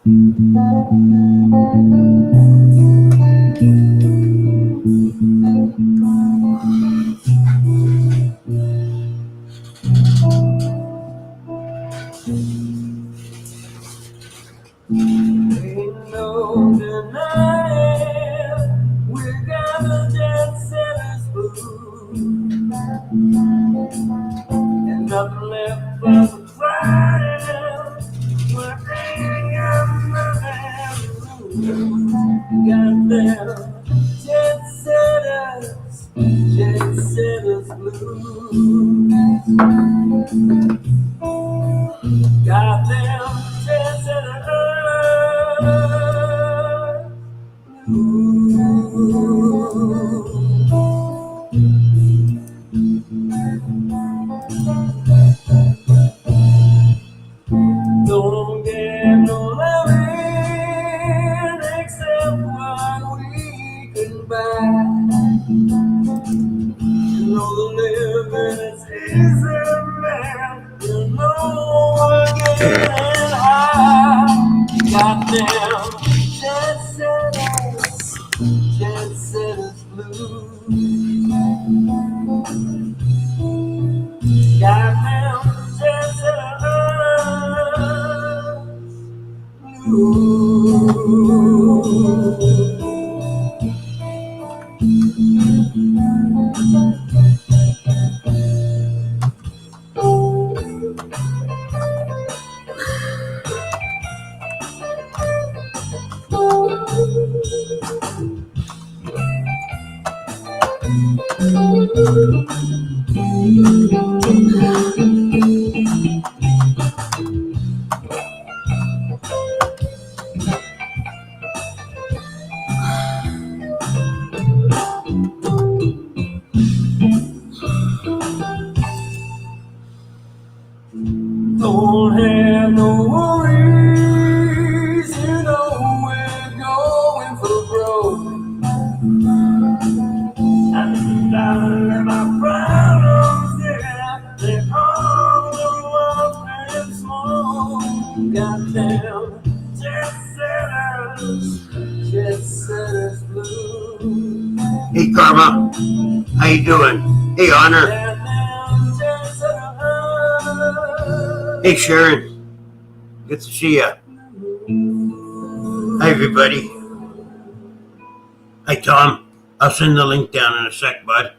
Ain't no denying we got the jet setters blues, and nothing left but the crying. We're hanging on the moon. Goddamn jet setters blues. Goddamn jet setters blues. Don't get no loving except what we can buy. You know the living is easy, man. You know we're getting high. Goddamn jet setters blues. Goddamn jet setters blues. Don't have no worries, you know we're going for broke. And down in my problems, yeah, they're all the up and smoke. Goddamn jet setters blues. Hey Karma, how you doing? Hey Honor. Hey Sharon, good to see ya. Hi everybody. Hi Tom, I'll send the link down in a sec, bud.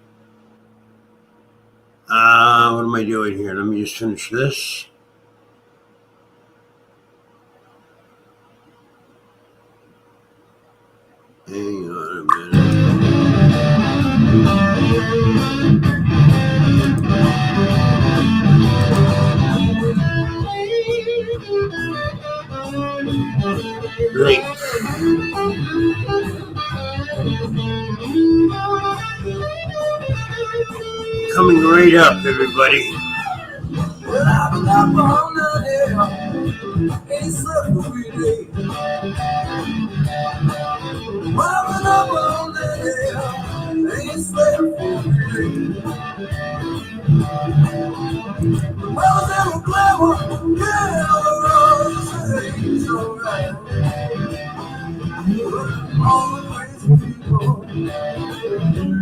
What am I doing here? Let me just finish this. Hang on a minute. Link. Coming right up, everybody. Well, I've been up all night, ain't slept for 3 days. Well, I've been up all night, ain't slept for 3 days. Well, I was in a clever, yeah, all the roads, it's alright. All the crazy people, you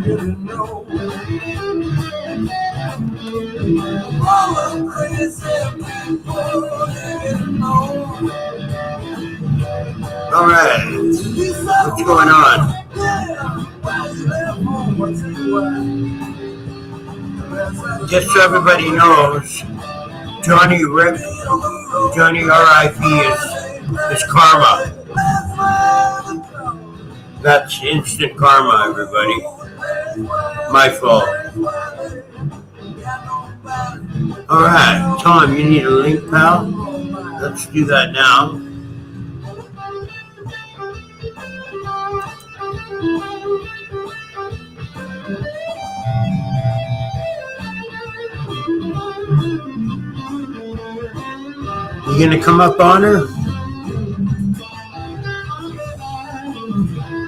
really know. All the crazy people, you know. All right, what's going on? Just so everybody knows, Johnny R.I.P. is karma. That's instant karma, everybody. My fault. All right, Tom, you need a link, pal? Let's do that now. You gonna come up on her?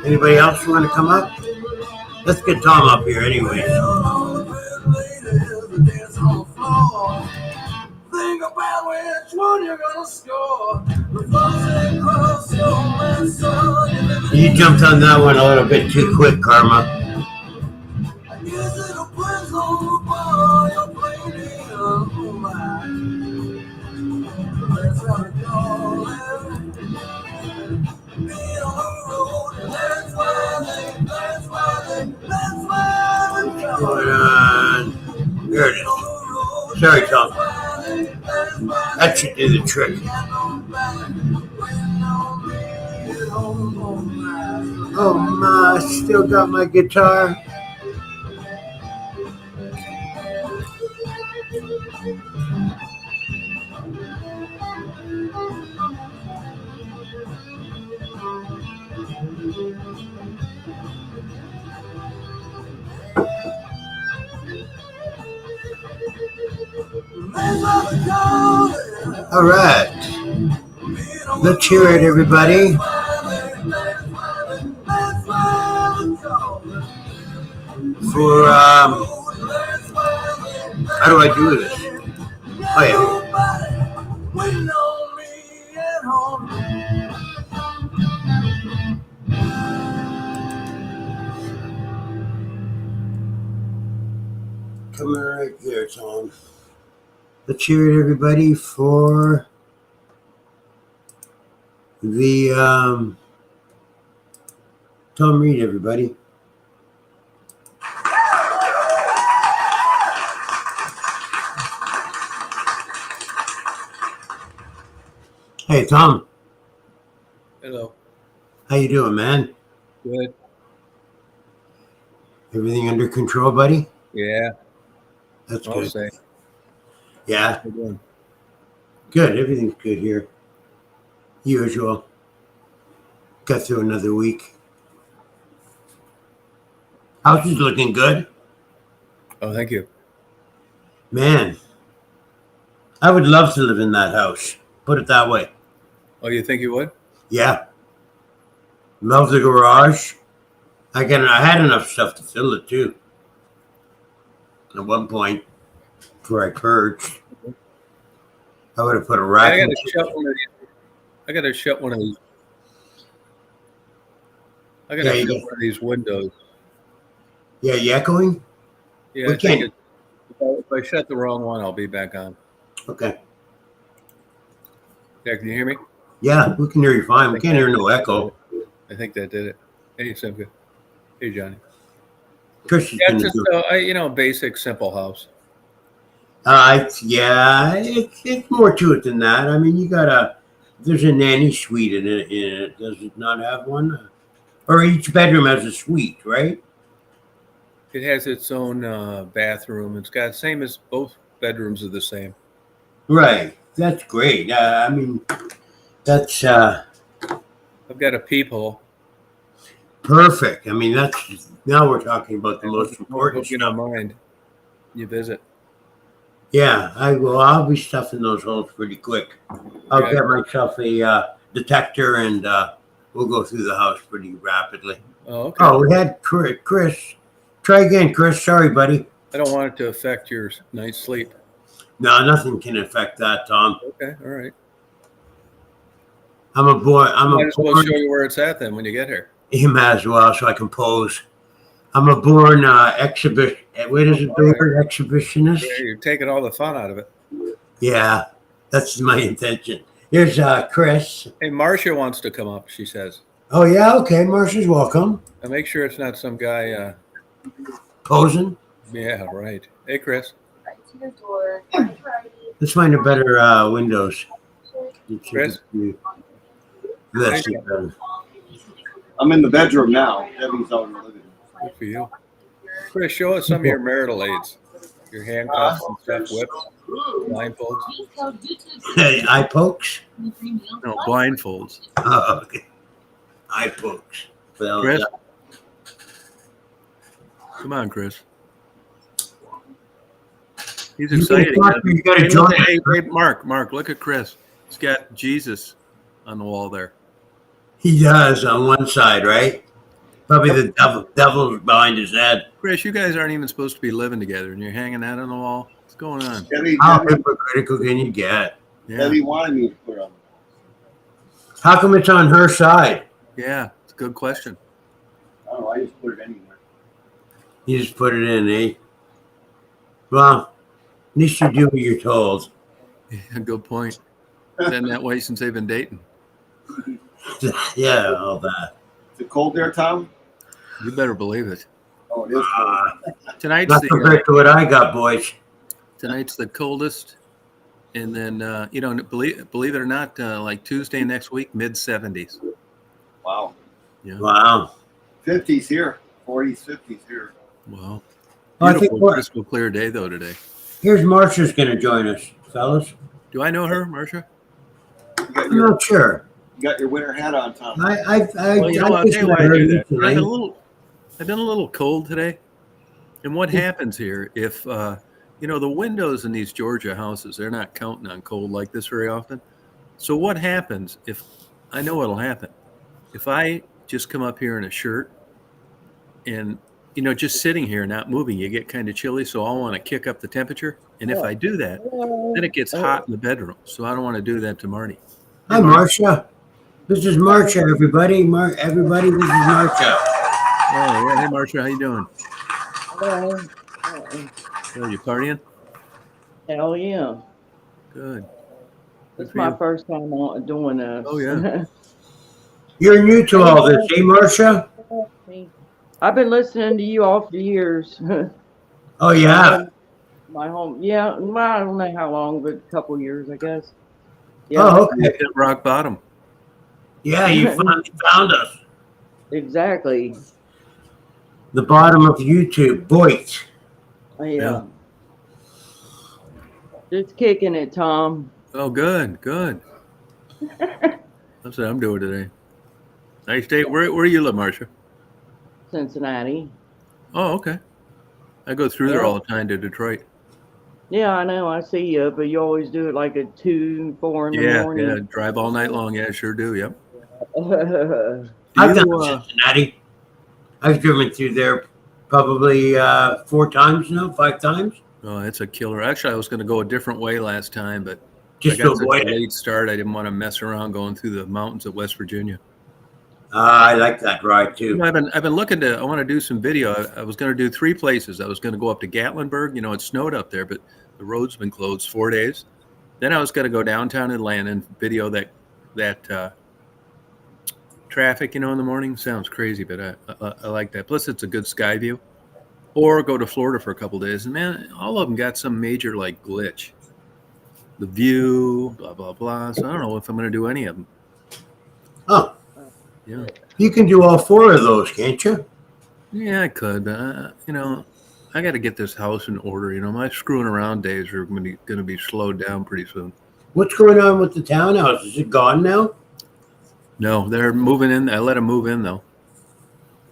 Anybody else want to come up? Let's get Tom up here anyway. Think about which one you're gonna score. The first You jumped on that one a little bit too quick, Karma. Going on. There it is. Sorry, Tom. That should do the trick. Oh my, still got my guitar. All right. Let's hear it, everybody. For, how do I do this? Oh, yeah. Coming right there, Tom. Let's hear it, everybody, for the Tom Reed, everybody. Hey, Tom. Hello. How you doing, man? Good. Everything under control, buddy? Yeah. That's I'll good. say. Yeah. How you doing? Good. Everything's good here. Usual. Got through another week. House is looking good. Oh, thank you. Man, I would love to live in that house. Put it that way. Oh, you think you would? Yeah. Love the garage. I had enough stuff to fill it too. At one point, before I purged, I would have put a rack. I got to shut one of these. I got to shut one of these. I got to shut one of these windows. Yeah, you echoing? Yeah, I think if I shut the wrong one, I'll be back on. Okay. Yeah, can you hear me? Yeah, we can hear you fine. We can't hear no echo. I think that did it. Hey, it's so good. Hey, Johnny. Chris Yeah, it's just basic, simple house. Yeah, it's more to it than that. I mean, there's a nanny suite in it. Does it not have one? Or each bedroom has a suite, right? It has its own bathroom. It's got same as both bedrooms are the same. Right. That's great. I mean, that's I've got a peephole. perfect. I mean, now we're talking about the most important stuff. You don't mind. You visit. Yeah, I'll be stuffing those holes pretty quick. I'll get myself a detector and we'll go through the house pretty rapidly. Oh, okay. Oh, we had Chris. Try again, Chris. Sorry, buddy. I don't want it to affect your night's sleep. No, nothing can affect that, Tom. Okay, all right. I'm a boy. Might as well show you where it's at then when you get here. You might as well, so I can pose. I'm a born exhibition. What is it, exhibitionist? Yeah, you're taking all the fun out of it. Yeah, that's my intention. Here's Chris. Hey, Marcia wants to come up, she says. Oh, yeah? Okay, Marcia's welcome. Now make sure it's not some guy... posing? Yeah, right. Hey, Chris. Right to your door. Let's find a better windows. Chris? This is better. I'm in the bedroom now. Debbie's out in the living room. Good for you. Chris, show us some of your marital aids. Your handcuffs and stuff, whips, blindfolds. Hey, eye pokes? No, blindfolds. Oh, okay. Eye pokes. Chris? Come on, Chris. He's excited. You got to join. Hey, Mark, look at Chris. He's got Jesus on the wall there. He does on one side, right? Probably the devil's behind his head. Chris, you guys aren't even supposed to be living together, and you're hanging that on the wall. What's going on? Debbie, How hypocritical can you get? Yeah. Debbie wanted me to put on. How come it's on her side? Yeah, it's a good question. I don't know. I just put it anywhere. You just put it in, eh? Well, at least you do what you're told. Yeah, good point. Been that way since they've been dating. Yeah, all that. Is it cold there, Tom? You better believe it. Oh, it is cold. Tonight's Not the compared to what I got, boys. tonight's the coldest, and then believe it or not, like Tuesday next week, mid-70s. Wow. Yeah. Wow. 50s here. 40s, 50s here. Wow. Well, I think Beautiful, what, crystal clear day though today. here's Marsha's going to join us, fellas. Do I know her, Marcia? I'm not sure. You got your winter hat on, Tom. Well, I'll tell you why I do that. I've been a little cold today, and what happens here if the windows in these Georgia houses, they're not counting on cold like this very often. So what happens if I know what'll happen if I just come up here in a shirt and just sitting here not moving, you get kind of chilly, so I'll want to kick up the temperature, and if I do that, then it gets hot in the bedroom, so I don't want to do that to Marty. Hi, Marsha. This is Marsha, everybody. Everybody, this is Marsha. Oh yeah, hey Marcia, how you doing? Hello. Are you partying? Hell yeah. Good. It's my first time doing this. Oh yeah. You're new to all this, eh, Marsha? I've been listening to you all for years. Oh, yeah. My home, yeah. Well, I don't know how long, but a couple years, I guess. Yeah. Oh, okay. You hit rock bottom. Yeah, you finally found us. Exactly. The bottom of YouTube. Boys. Yeah. Just kicking it, Tom. Oh, good. That's what I'm doing today. Nice day. Where you live, Marcia? Cincinnati. Oh, okay. I go through there all the time to Detroit. Yeah, I know. I see you, but you always do it like at 2, 4 in the morning. Yeah. Drive all night long. Yeah, sure do. Yep. I've done Cincinnati. I've driven through there probably 4 times now, 5 times. Oh, it's a killer. Actually, I was going to go a different way last time, but Just I to got such avoid a it. late start. I didn't want to mess around going through the mountains of West Virginia. I like that ride too. I've been looking I want to do some video. I was going to do 3 places. I was going to go up to Gatlinburg. It snowed up there, but the road's been closed 4 days. Then I was going to go downtown Atlanta and video that traffic, in the morning. Sounds crazy, but I like that. Plus, it's a good sky view. Or go to Florida for a couple days. And man, all of them got some major glitch. The view, blah, blah, blah. So I don't know if I'm going to do any of them. Oh. Yeah. You can do all 4 of those, can't you? Yeah, I could, but I got to get this house in order. My screwing around days are going to be slowed down pretty soon. What's going on with the townhouse? Is it gone now? No, they're moving in. I let them move in though.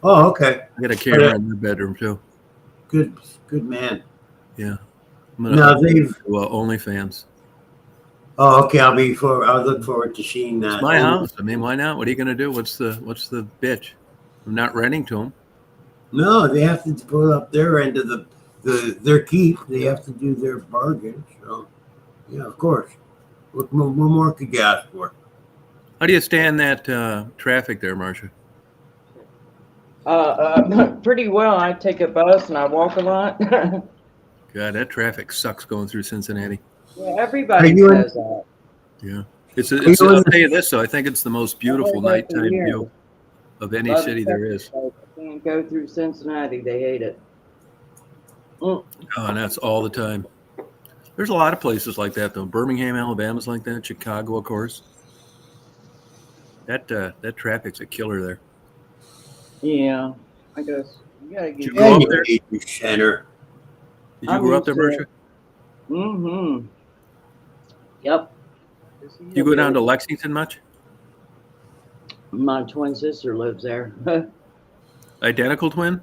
Oh, okay. I got a camera in their bedroom too. Good man. Yeah. Now they've OnlyFans. Oh, okay. I'll look forward to seeing that. It's my house. I mean, why not? What are you going to do? What's the bitch? I'm not renting to them. No, they have to pull up their end of their keep. They have to do their bargain. So, yeah, of course. What more could you ask for? How do you stand that traffic there, Marcia? Pretty well. I take a bus and I walk a lot. God, that traffic sucks going through Cincinnati. Yeah, everybody says that. Yeah. I'll tell you this, though. I think it's the most beautiful nighttime view of any city there is. Can't go through Cincinnati. They hate it. Oh, and that's all the time. There's a lot of places like that, though. Birmingham, Alabama's like that. Chicago, of course. That traffic's a killer there. Yeah, I guess you gotta get. Did you go up there? Center. Did you grow up there, Marcia? Mm-hmm. Yep. You go down to Lexington much? My twin sister lives there. Identical twin?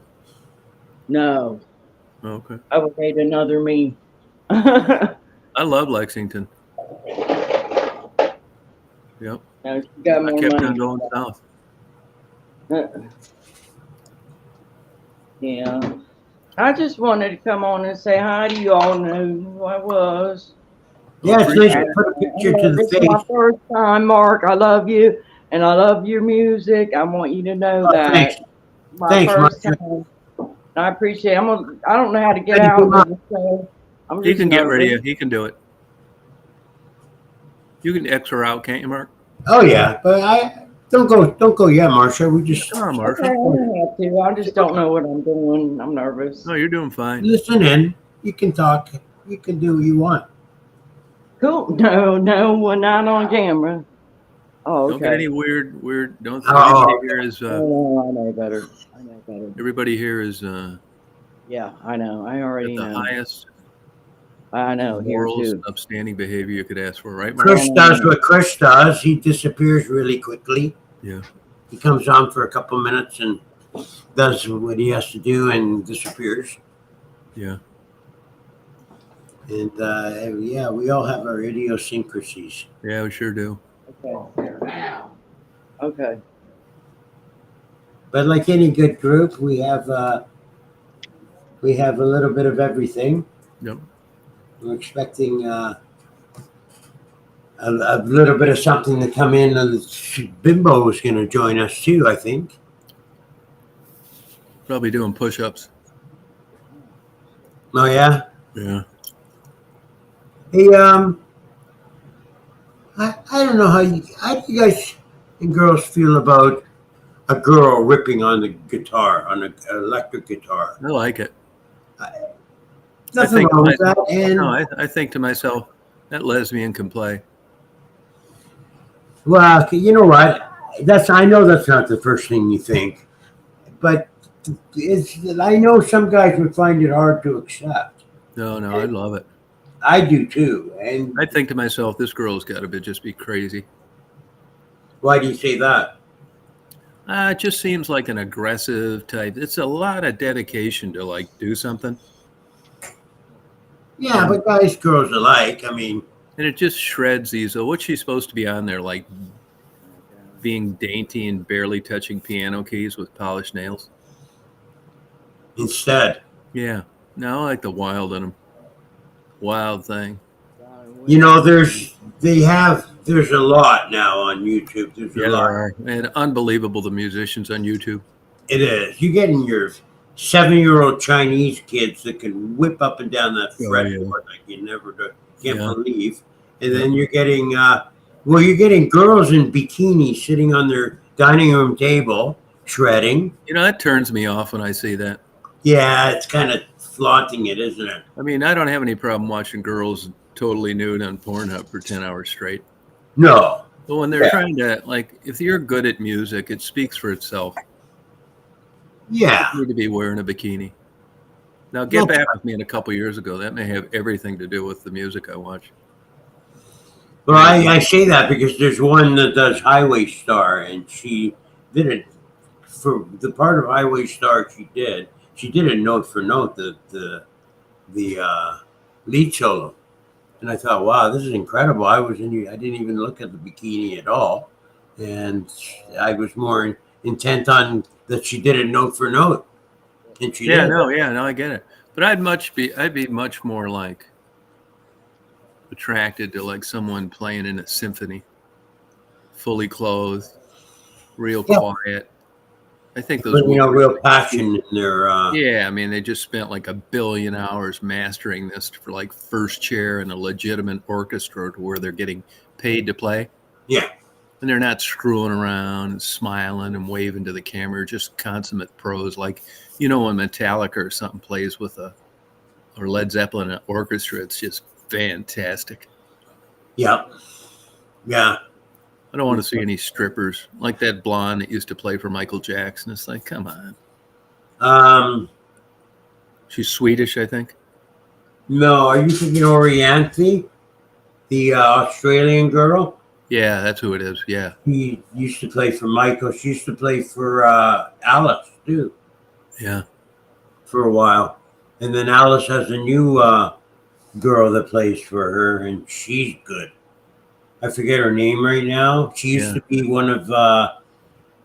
No. Oh, okay. I would hate another me. I love Lexington. Yep. No, she got more I kept money. on going south. Yeah. I just wanted to come on and say hi to you all. Know who I was. Yeah, it's nice to put a picture to the This is face. my first time, Mark. I love you. and I love your music. I want you to know Oh, thanks. that my Thanks, first Marcia. time. I appreciate. I don't know how to get Glad you out come of up. the show. I'm He just can get rid of nervous. you. He can do it. You can X her out, can't you, Mark? Oh yeah, but I don't go yet, Marcia. We just Come on, Okay, I Marshall. don't have to. I just don't know what I'm doing. I'm nervous. No, you're doing fine. listen in. You can talk. You can do what you want. Cool. No, we're not on camera. Oh, Don't get okay. any weird. Don't. Oh, Oh, I know better. I know better. Everybody here is Yeah, I know. I at already the know. highest I know here morals, too. upstanding behavior you could ask for, right, Mark? Chris does what Chris does. He disappears really quickly. Yeah. He comes on for a couple minutes and does what he has to do and disappears. Yeah. And yeah, we all have our idiosyncrasies. Yeah, we sure do. Okay. Okay. But like any good group, we have a little bit of everything. Yep. We're expecting a little bit of something to come in. Bimbo is going to join us too, I think. Probably doing push-ups. Oh yeah. Yeah. Hey, I don't know how do you guys and girls feel about a girl ripping on the guitar, on an electric guitar? I like it. Nothing wrong with that. And No, I think to myself, that lesbian can play. well, you know what? I know that's not the first thing you think, but I know some guys would find it hard to accept. No, I love it. I do too. And I think to myself, this girl's got to just be crazy. why do you say that? It just seems like an aggressive type. It's a lot of dedication to like do something. Yeah, but guys, girls alike. I mean, And it just shreds these. What's she supposed to be on there? Like being dainty and barely touching piano keys with polished nails? instead, Yeah. No, I like the wild in them. Wild thing. you know, there's a lot now on YouTube. There's a Yeah, lot. there are. And unbelievable the musicians on YouTube. It is. You're getting your 7-year-old Chinese kids that can whip up and down that fretboard like you never can't believe. And then you're getting you're getting girls in bikinis sitting on their dining room table shredding. You know, that turns me off when I see that. Yeah, it's kind of flaunting it, isn't it? I mean, I don't have any problem watching girls totally nude on Pornhub for 10 hours straight. No. But when they're trying to, like, if you're good at music, it speaks for itself. Yeah. You need to be wearing a bikini. Now, get back with me in a couple years ago. That may have everything to do with the music I watch. Well, I say that because there's one that does Highway Star, and she did it for the part of Highway Star she did it note for note, the lead solo. And I thought, wow, this is incredible. I didn't even look at the bikini at all. And I was more intent on that she did it note for note. And she did. No, I get it. But I'd be much more like attracted to like someone playing in a symphony, fully clothed, real quiet. I think those real passion in their yeah, I mean they just spent like 1 billion hours mastering this for like first chair in a legitimate orchestra to where they're getting paid to play. Yeah. And they're not screwing around and smiling and waving to the camera, just consummate pros. Like, you know, when Metallica or something plays with or Led Zeppelin orchestra, it's just fantastic. Yeah. Yeah. I don't want to see any strippers like that blonde that used to play for Michael Jackson. It's like, come on. She's Swedish, I think. No, are you thinking Orianthi, the Australian girl? Yeah, that's who it is. Yeah. She used to play for Michael. She used to play for Alice too. Yeah. For a while, and then Alice has a new girl that plays for her, and she's good. I forget her name right now. She used to be one of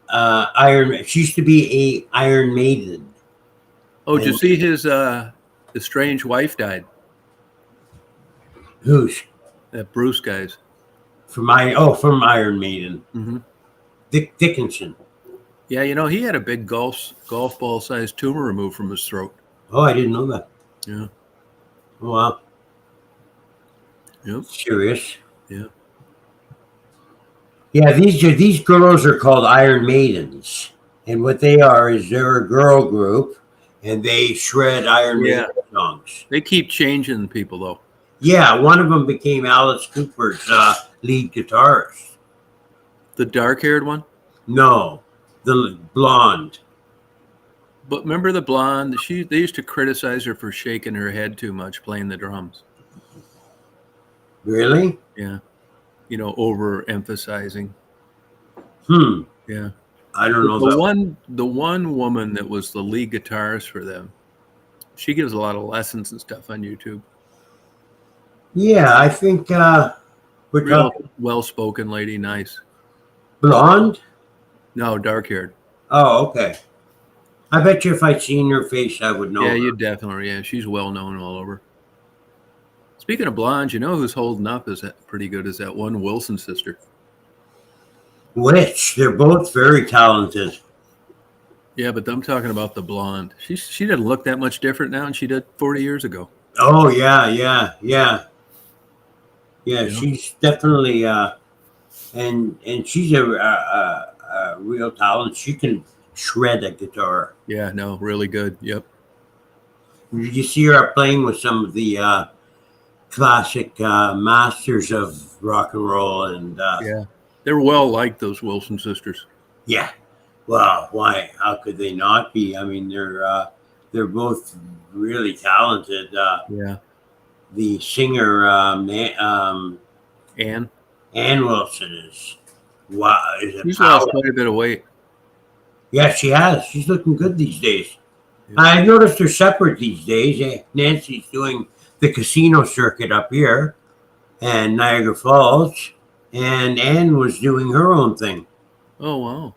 Iron. She used to be a Iron Maiden. Oh, did you see his estranged wife died? Who's That Bruce guy's. from Iron Maiden. Mm-hmm. Dickinson. Yeah, he had a big golf ball sized tumor removed from his throat. Oh, I didn't know that. Yeah. Oh, wow. Yep. Serious. Yeah. Yeah, these girls are called Iron Maidens, and what they are is they're a girl group, and they shred Iron Maiden songs. They keep changing people though. Yeah, one of them became Alice Cooper's lead guitarist. The dark-haired one? No, the blonde. But remember the blonde? They used to criticize her for shaking her head too much playing the drums. Really? Yeah. Overemphasizing. Yeah. I don't know. The one woman that was the lead guitarist for them, she gives a lot of lessons and stuff on YouTube. Yeah, I think we're Real talking well-spoken lady, nice. blonde. No, dark-haired. Oh, okay. I bet you if I'd seen her face, I would know. Yeah, her. you definitely. Yeah, she's well known all over. Speaking of blondes, who's holding up pretty good is that one Wilson sister. Which they're both very talented. Yeah, but I'm talking about the blonde. She doesn't look that much different now than she did 40 years ago. Oh yeah. She's definitely and she's a real talent. She can shred a guitar. Yeah, no, really good. Yep. Did you see her playing with some of the classic masters of rock and roll? And yeah, they're well liked, those Wilson sisters. Yeah. Well, why? How could they not be? I mean, they're both really talented. Yeah. The singer Ann Wilson is wow. She's lost quite a bit of weight. Yeah, she has. She's looking good these days. Yeah. I noticed they're separate these days. Nancy's doing the casino circuit up here and Niagara Falls, and Ann was doing her own thing. Oh, wow.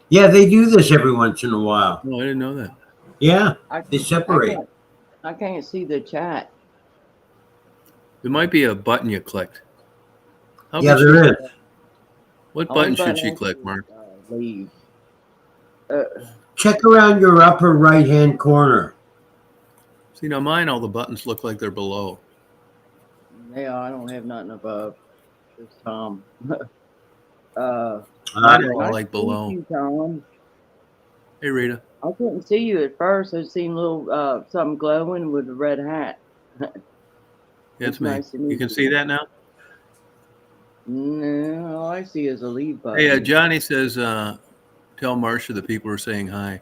Yeah, they do this every once in a while. Oh, I didn't know that. Yeah, they separate. I can't see the chat. There might be a button you clicked. Yeah, there is. What button should she click, Mark? Leave. Check around your upper right-hand corner. See, now mine, all the buttons look like they're below. Yeah, I don't have nothing above this time. Mine are all like below. You, Tom. Hey, Rita. I couldn't see you at first. I seen a little something glowing with a red hat. That's me. Nice to meet You can see that now? No, all I see is a leave button. Hey, Johnny says, tell Marcia the people are saying hi.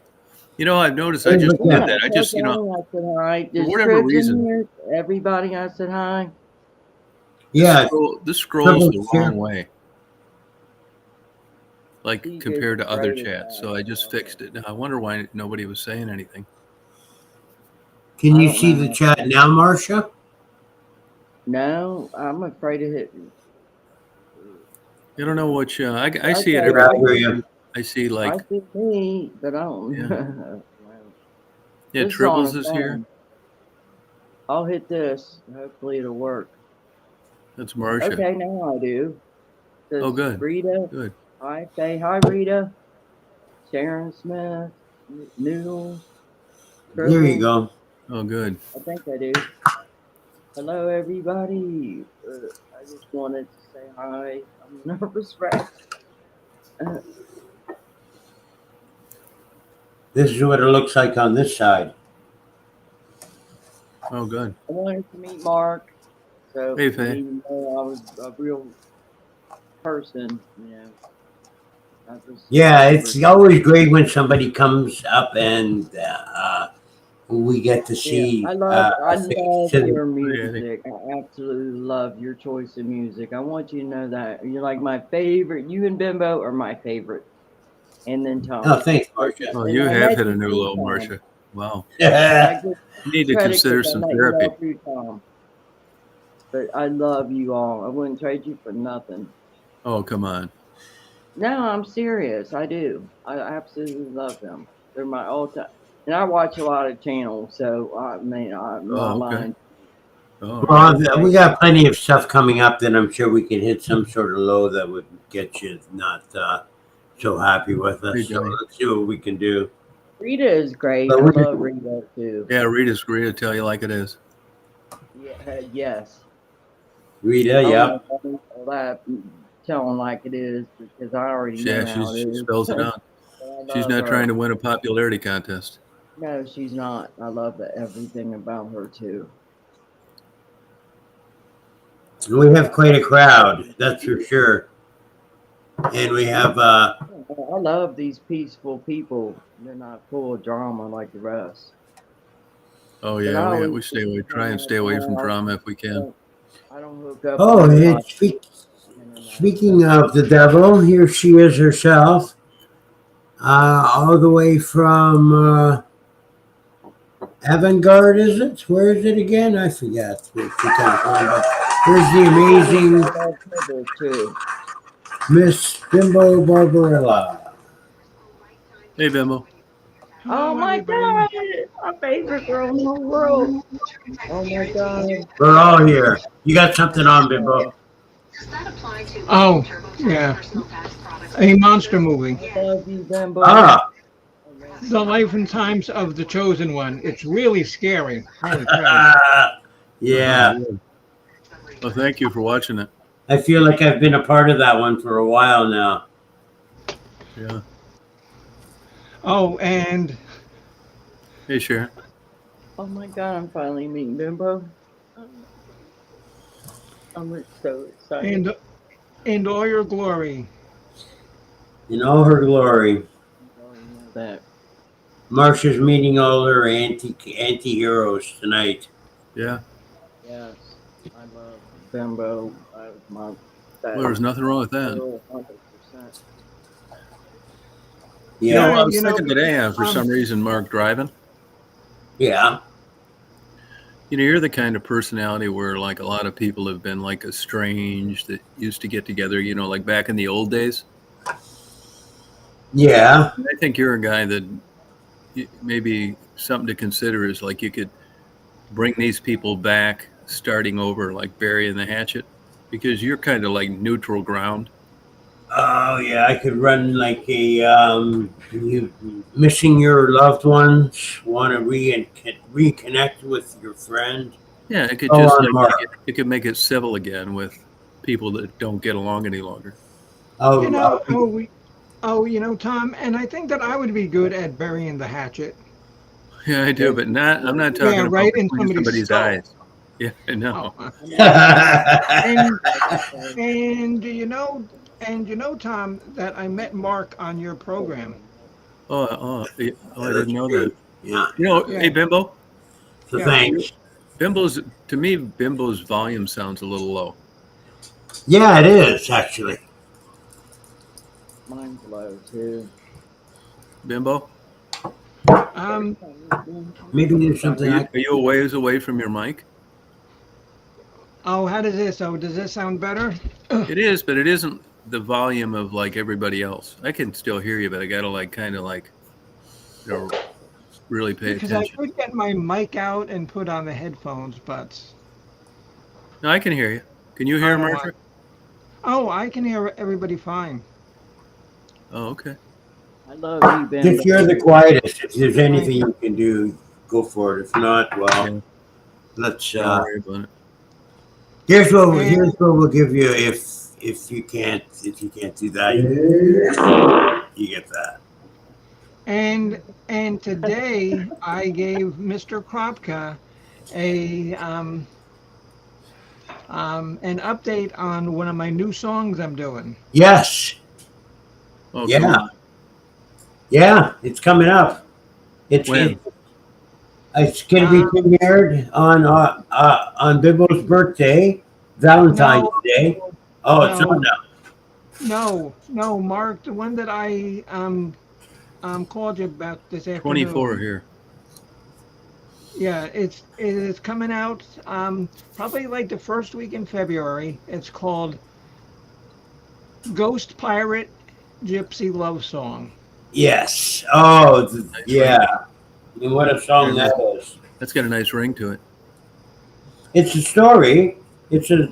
I've noticed I just did that. I just, I said hi. for whatever reason. Here, everybody, I said hi. Yeah. This scrolls the wrong way. Like compared to other chats. So I just fixed it. I wonder why nobody was saying anything. Can you see the chat now, Marcia? No, I'm afraid of it. I don't know which. I see it every. I see like. I see me, but I don't. Yeah, Tribbles is here. I'll hit this. Hopefully it'll work. That's Marcia. Okay, now I do. Oh, good. Rita. Good. Hi, say hi, Rita. Sharon Smith. Noodle. There you go. Oh, good. I think I do. Hello, everybody. I just wanted to say hi. I'm a nervous wreck. This is what it looks like on this side. Oh, good. I wanted to meet Mark. So hey, Faye. even though I was a real person, Yeah, it's always great when somebody comes up and we get to see. I love your music. I absolutely love your choice of music. I want you to know that you're like my favorite. You and Bimbo are my favorite. And then Tom. Oh, thanks, Marcia. Oh, you have hit a new low, Marcia. Wow. Yeah. You need to consider some therapy. But I love you all. I wouldn't trade you for nothing. Oh, come on. No, I'm serious. I do. I absolutely love them. They're my all-time. And I watch a lot of channels, so I'm not lying. Oh, well, we got plenty of stuff coming up that I'm sure we can hit some sort of low that would get you not so happy with Hey, us. So Johnny. let's see what we can do. Rita is great. But I we- love Rita too. Yeah, Rita's great to tell you like it is. Yeah, yes. Rita, I yeah. want to all that telling like it is because I already Yeah, know how it she is. spells it out. I She's love not her. trying to win a popularity contest. No, she's not. I love everything about her too. We have quite a crowd, that's for sure. And we have I love these peaceful people. They're not full of drama like the rest. Oh But yeah, I we always stay away. Try and stay away from drama if we can. I don't hook up. oh, with and anybody. speaking of the devil, here she is herself. All the way from Avant-Garde, is it? Where is it again? I forget where she comes from. But here's the amazing too. Miss Bimbo Barbarella. Hey, Bimbo. Oh my God! My favorite girl in the world. Oh my God! We're all here. You got something on, Bimbo? Oh, yeah. A monster movie. I love you, Bimbo. Ah, The Life and Times of the Chosen One. It's really scary. Holy crap. yeah. Well, thank you for watching it. I feel like I've been a part of that one for a while now. Yeah. Oh, and Hey, Sharon. Oh my God! I'm finally meeting Bimbo. I'm so excited. in all your glory. In all her glory, You already know that. Marsha's meeting all her anti-heroes tonight. Yeah. Yes, I love Bimbo. I was my. Well, there's nothing wrong with that. 100%. You know, Yeah. I was thinking today, for some reason, Mark, driving. Yeah. You know, you're the kind of personality where, like, a lot of people have been, like, estranged that used to get together, you know, like back in the old days. Yeah. I think you're a guy that maybe something to consider is, like, you could bring these people back, starting over, like burying the hatchet, because you're kind of like neutral ground. Oh, yeah. I could run like a you missing your loved ones, want to reconnect with your friend. Yeah, it could Go just on, like Mark. it could make it civil again with people that don't get along any longer. Oh, You know, you know, Tom, and I think that I would be good at burying the hatchet. Yeah, I do, but not. I'm not talking about right in between somebody's skull. eyes. Yeah, I know. Oh, oh. and you know, Tom, that I met Mark on your program. I didn't know that. Yeah. You know, Yeah. hey Bimbo. So Yeah. thanks. To me, Bimbo's volume sounds a little low. Yeah, it is actually. Mine's low too. Bimbo, Maybe there's something. are you a ways away from your mic? Oh, how does this? Oh, does this sound better? It is, but it isn't the volume of like everybody else. I can still hear you, but I gotta like kind of like, you know, really pay Because I attention. could get my mic out and put on the headphones, but No, I can hear you. Can you hear Martha? oh, I can hear everybody fine. Oh, okay. I love you, Bimbo. If you're the quietest, if there's anything you can do, go for it. If not, well, Yeah. let's. Don't worry about it. Here's what we'll give you if you can't do that, you get that. And today I gave Mr. Kropka an update on one of my new songs I'm doing. Yes. Oh, Yeah. come on. Yeah, it's coming up. It's When? it's gonna be premiered on Bimbo's birthday, Valentine's Day. Oh, it's No. not now. No, Mark, the one that I called you about this afternoon. 24 here. Yeah, it is coming out probably like the first week in February. It's called Ghost Pirate Gypsy Love Song. Yes. Oh, yeah. And what a song that is. That's got a nice ring to it. It's a story. It's a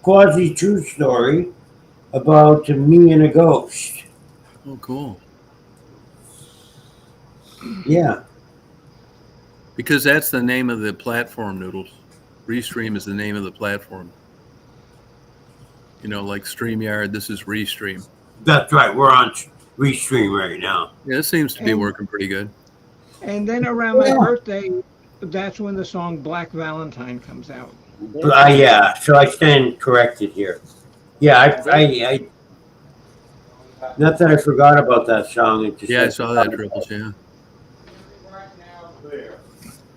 quasi-true story about me and a ghost. Oh, cool. Yeah. Because that's the name of the platform, Noodles. Restream is the name of the platform. You know, like StreamYard, this is Restream. That's right. We're on Restream right now. Yeah, it seems to be working pretty good. And then around my birthday, that's when the song Black Valentine comes out. Yeah, so I stand corrected here. Yeah, I not that I forgot about that song. It just Yeah, I saw that, Triples, yeah.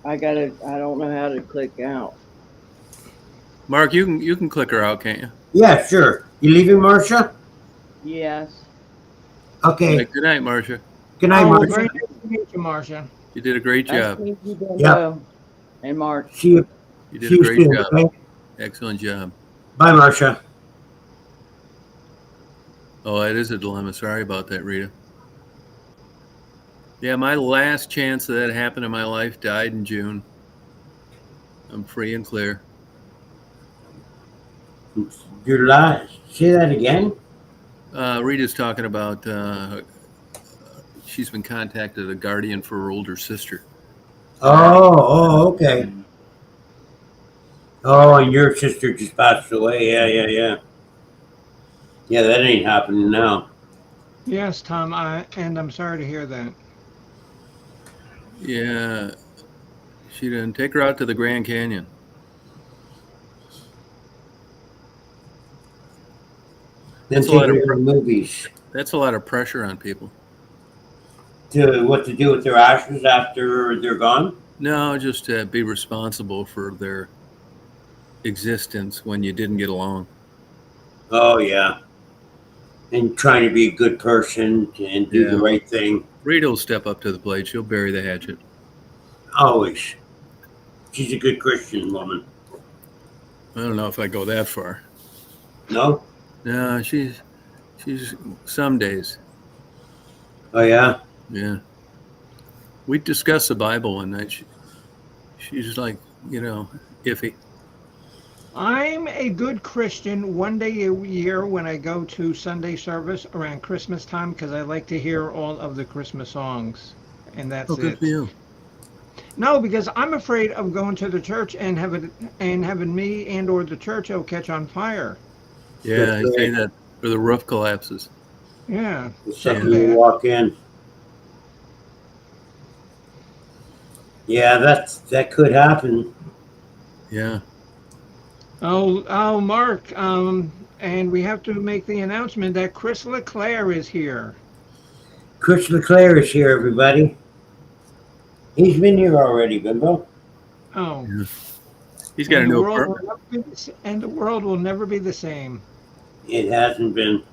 I don't know how to click out. Mark, you can click her out, can't you? Yeah, sure. You leaving, Marcia? Yes. Okay. Right, good night, Marcia. Good night, Marcia. Very nice to meet you, Marcia. You did a great job. Nice to meet you, Bimbo. Yeah. And Mark. See you. You did a great soon, job. okay? Excellent job. Bye, Marcia. Oh, it is a dilemma. Sorry about that, Rita. Yeah, my last chance of that happened in my life died in June. I'm free and clear. Your lies. Say that again. Rita's talking about she's been contacted a guardian for her older sister. Oh, okay. Oh, and your sister just passed away. Yeah. Yeah, that ain't happening now. Yes, Tom, and I'm sorry to hear that. Yeah, she didn't take her out to the Grand Canyon. Then take her to movies. That's a lot of pressure on people. What to do with their ashes after they're gone? No, just to be responsible for their existence when you didn't get along. Oh, yeah. And trying to be a good person and do the right thing. Rita will step up to the plate. She'll bury the hatchet. Always. She's a good Christian woman. I don't know if I go that far. No? No, she's some days. Oh, yeah? Yeah. We discussed the Bible one night. She's like, iffy. I'm a good Christian one day a year when I go to Sunday service around Christmas time because I like to hear all of the Christmas songs. And that's good it. for you. No, because I'm afraid of going to the church and having me and or the church will catch on fire. Yeah, I say that, or the roof collapses. Yeah. The second you walk in. Yeah, that could happen. Yeah. Oh, Mark, and we have to make the announcement that Chris LeClaire is here. Chris LeClaire is here, everybody. He's been here already, Bimbo. Oh. Yeah. He's got a new apartment. And the world will never be the same. It hasn't been.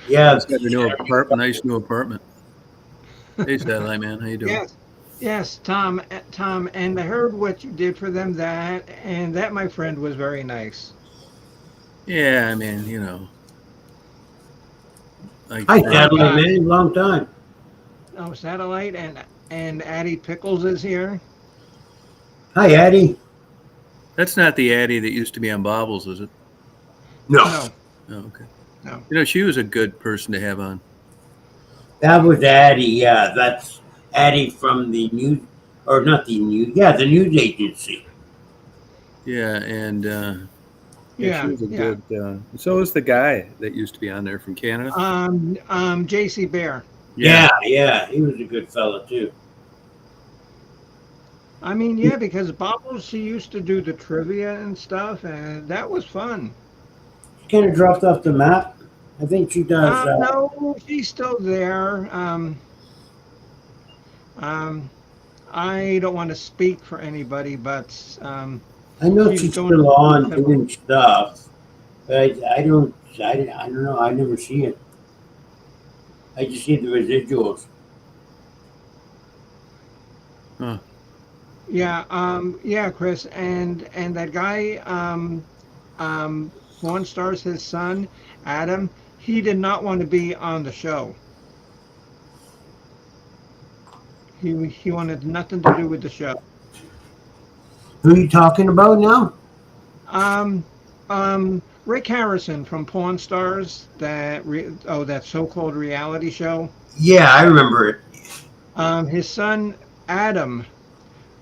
Yeah. He's got a new apartment, nice new apartment. Hey, Satellite Man, how you doing? Yes, Tom, and I heard what you did for them. That, my friend, was very nice. Yeah, I mean, Hi, Satellite Man, long time. Oh, Satellite and Addie Pickles is here. Hi, Addie. That's not the Addie that used to be on Bobbles, is it? No. Oh, okay. No. She was a good person to have on. That was Addie, yeah. That's Addie from the news, or not the news, the news agency. Yeah, and she was a good. So was the guy that used to be on there from Canada. J.C. Bear. Yeah, he was a good fella too. I mean, because Bobbles, she used to do the trivia and stuff, and that was fun. She kind of dropped off the map. I think she does. No, she's still there. I don't want to speak for anybody, but I know she's still on doing stuff, but I don't know. I never see it. I just see the residuals. Huh. Yeah, Chris, and that guy, Pawn Stars, his son, Adam, he did not want to be on the show. He wanted nothing to do with the show. Who are you talking about now? Rick Harrison from Pawn Stars, that so-called reality show. Yeah, I remember it. His son Adam.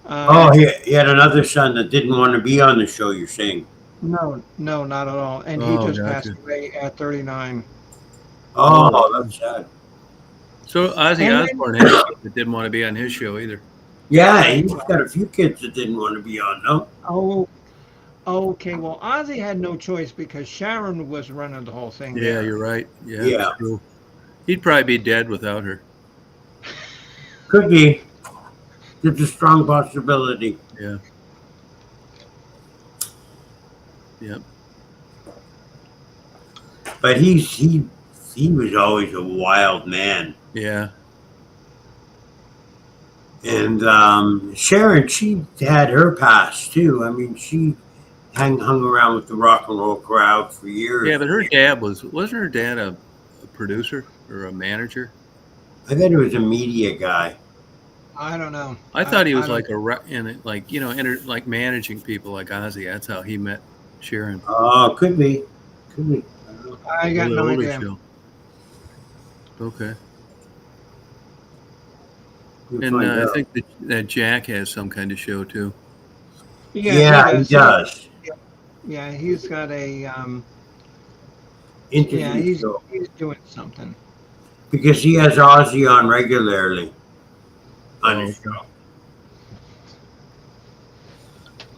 Oh, Um, he had another son that didn't want to be on the show, you're saying. no, no, not at all. And he Oh, just passed gotcha. away at 39. Oh, that's sad. So Ozzy And then, Osbourne had a kid that didn't want to be on his show either. Yeah, he's got a few kids that didn't want to be on, no? oh, okay. Well, Ozzy had no choice because Sharon was running the whole thing Yeah, there. you're right. Yeah, Yeah. that's true. He'd probably be dead without her. Could be. It's a strong possibility. Yeah. Yep. But he was always a wild man. Yeah. And Sharon, she had her past too. I mean, she hung around with the rock and roll crowd for years. Yeah, but her dad wasn't her dad a producer or a manager? I bet he was a media guy. I don't know. I thought he was don't- like managing people like Ozzy. That's how he met Sharon. Oh, could be. Could be. I don't know. I got The no older idea. show. Okay. We'll And find I out. think that Jack has some kind of show too. Yeah, he does. Yeah, he's got a Interview yeah, he's show. doing something. Because he has Ozzy on regularly on his Oh, show.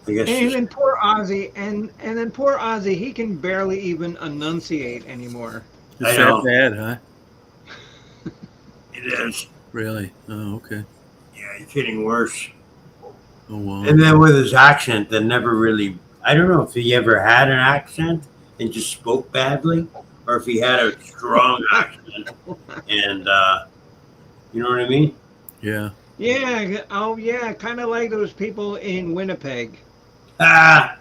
I guess And then poor Ozzy, and then poor Ozzy, he can barely even enunciate anymore. Is I that know. bad, huh? it is. Really? Oh, okay. Yeah, it's getting worse. Oh, wow. And then with his accent that never really, I don't know if he ever had an accent and just spoke badly, or if he had a strong accent and, you know what I mean? Yeah. Yeah, oh yeah, kind of like those people in Winnipeg. Ah,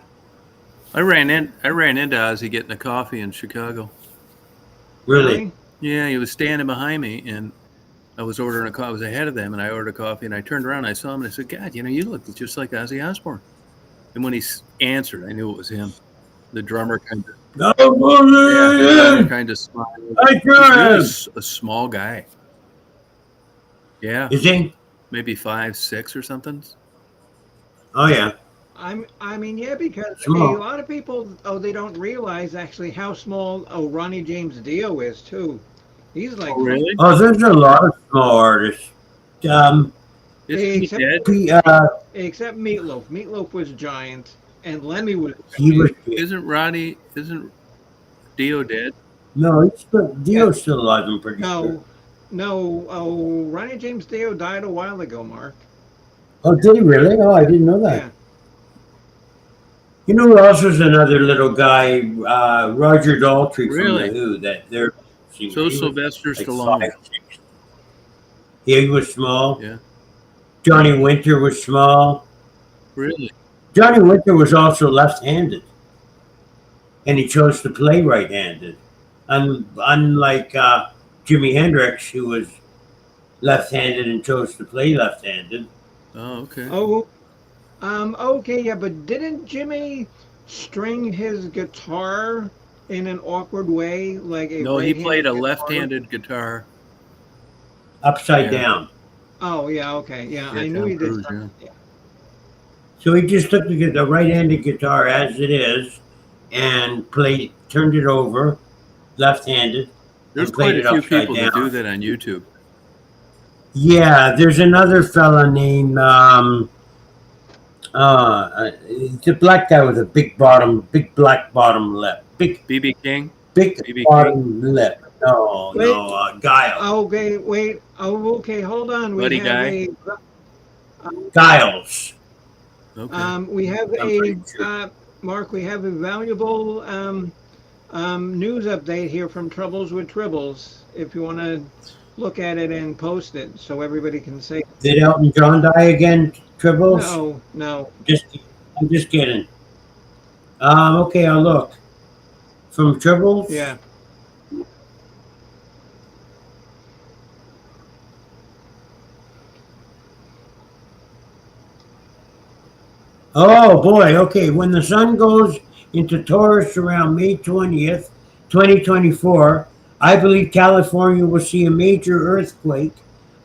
I ran into Ozzy getting a coffee in Chicago. really? Yeah, he was standing behind me, and I was ordering a coffee. I was ahead of them, and I ordered a coffee, and I turned around, and I saw him, and I said, God, you look just like Ozzy Osbourne. And when he answered, I knew it was him. The drummer kind of, smiled. He's really a small guy. Yeah, You think? maybe 5'6" or something. Oh, yeah. I mean, yeah, because Small. a lot of people, they don't realize actually how small Ronnie James Dio is too. He's like, Oh, really? Oh, there's a lot of small artists. Isn't he Except- dead? except Meatloaf. Meatloaf was giant, and Lemmy was. He was. Isn't Dio dead? No, Dio's still alive, I'm pretty sure. No. Oh, Ronnie James Dio died a while ago, Mark. Oh, did he really? Oh, I didn't know that. Yeah. You know who else was another little guy? Roger Daltrey Really? from The Who. That they're So Sylvester like Stallone. 5'6". Yeah, he was small. Yeah. Johnny Winter was small. Really? Johnny Winter was also left-handed, and he chose to play right-handed. Unlike Jimi Hendrix, who was left-handed and chose to play left-handed. Oh, okay. Oh, okay, yeah, but didn't Jimmy string his guitar in an awkward way, like a No, he right-handed played a guitar? left-handed guitar. Upside Yeah. down. Oh, yeah, okay, yeah, I Yeah, knew Tom he did. Cruise, something. Yeah. So he just took the right-handed guitar as it is and turned it over, left-handed. There's and played quite a it few upside people that down. do that on YouTube. Yeah, there's another fella named it's a black guy with a big black bottom lip, big BB King. BB bottom lip. No, Wait. Giles. Okay, wait. Oh, okay, hold on. Buddy guy? Giles. Okay. We have I'm pretty sure. Mark. We have a valuable news update here from Troubles with Tribbles. If you want to look at it and post it, so everybody can see. Did Elton John die again, Tribbles? No. I'm just kidding. Okay, I'll look. From Tribbles? Yeah. Oh boy, okay. When the sun goes into Taurus around May 20th, 2024, I believe California will see a major earthquake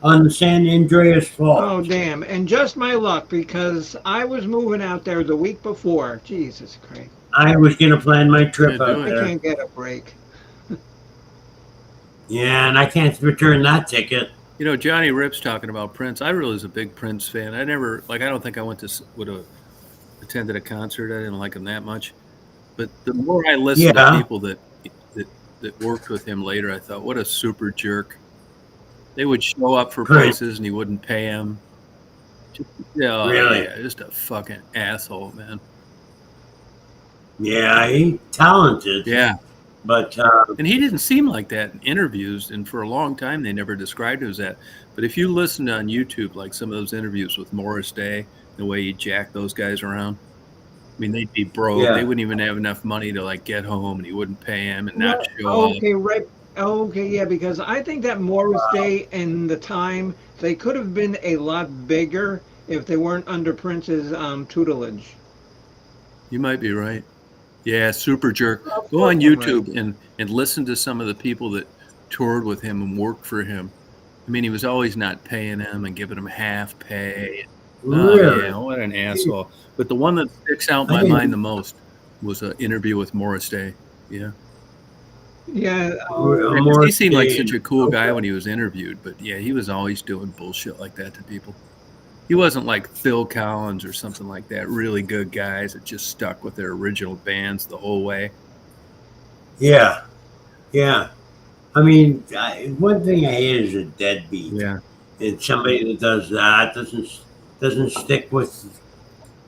on the San Andreas Fault. Oh, damn. And just my luck because I was moving out there the week before. Jesus Christ. I was going to plan my trip Yeah, do out it. I there. can't get a break. Yeah, and I can't return that ticket. You know, Johnny Rip's talking about Prince. I really was a big Prince fan. I don't think I would have attended a concert. I didn't like him that much. But the more I listened to people that worked with him later, I thought, what a super jerk. They would show up for places and he wouldn't pay them. Really? Yeah, just a fucking asshole, man. Yeah, he's talented. Yeah. But and he didn't seem like that in interviews, and for a long time they never described him as that. But if you listened on YouTube, like some of those interviews with Morris Day, the way he jacked those guys around, I mean, they'd be broke. Yeah. They wouldn't even have enough money to like get home, and he wouldn't pay him and not show up. Okay, right. Okay, yeah, because I think that Morris Day and the time, they could have been a lot bigger if they weren't under Prince's tutelage. You might be right. Yeah, super jerk. Go on YouTube and listen to some of the people that toured with him and worked for him. I mean, he was always not paying them and giving them half pay. really? Yeah, what an asshole. But the one that sticks out in my mind the most was an interview with Morris Day. Yeah. Yeah. He seemed like such a cool guy when he was interviewed, but yeah, he was always doing bullshit like that to people. He wasn't like Phil Collins or something like that, really good guys that just stuck with their original bands the whole way. Yeah. Yeah. I mean, one thing I hate is a deadbeat. Yeah. And somebody that does that doesn't stick with,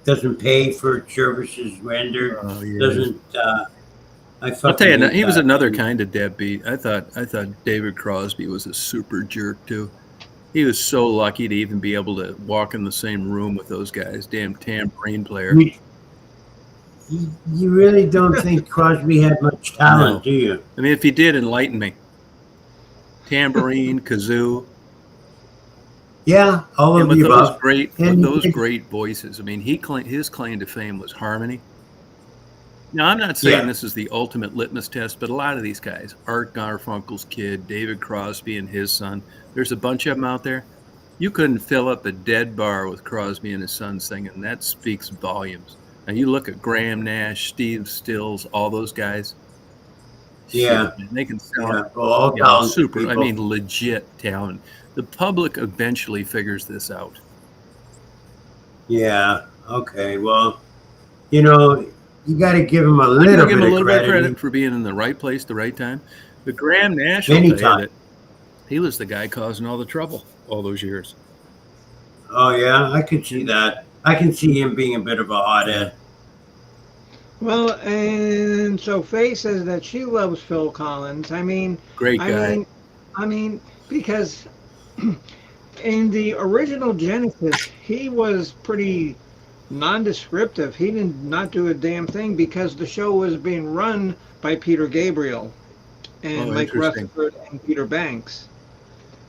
doesn't pay for services rendered, doesn't. I'll tell you, he was another kind of deadbeat. I thought David Crosby was a super jerk too. He was so lucky to even be able to walk in the same room with those guys. Damn tambourine player. You really don't think Crosby had much talent, do you? I mean, if he did, enlighten me. Tambourine, kazoo. Yeah, all of the above. Those great voices. I mean, his claim to fame was harmony. Now, I'm not saying this is the ultimate litmus test, but a lot of these guys, Art Garfunkel's kid, David Crosby and his son, there's a bunch of them out there. You couldn't fill up a dead bar with Crosby and his son singing. That speaks volumes. Now, you look at Graham Nash, Steve Stills, all those guys. Yeah. Shit, man, they can sell super. People. I mean, legit talent. The public eventually figures this out. Yeah. Okay. Well, you know, you got to give him a little bit of credit for being in the right place, the right time. But Graham Nash, will tell you that he was the guy causing all the trouble all those years. Oh yeah, I can see that. I can see him being a bit of a hothead. Well, and so Faye says that she loves Phil Collins. I mean, great guy. I mean, because in the original Genesis, he was pretty nondescriptive. He did not do a damn thing because the show was being run by Peter Gabriel and Mike Rutherford and Peter Banks.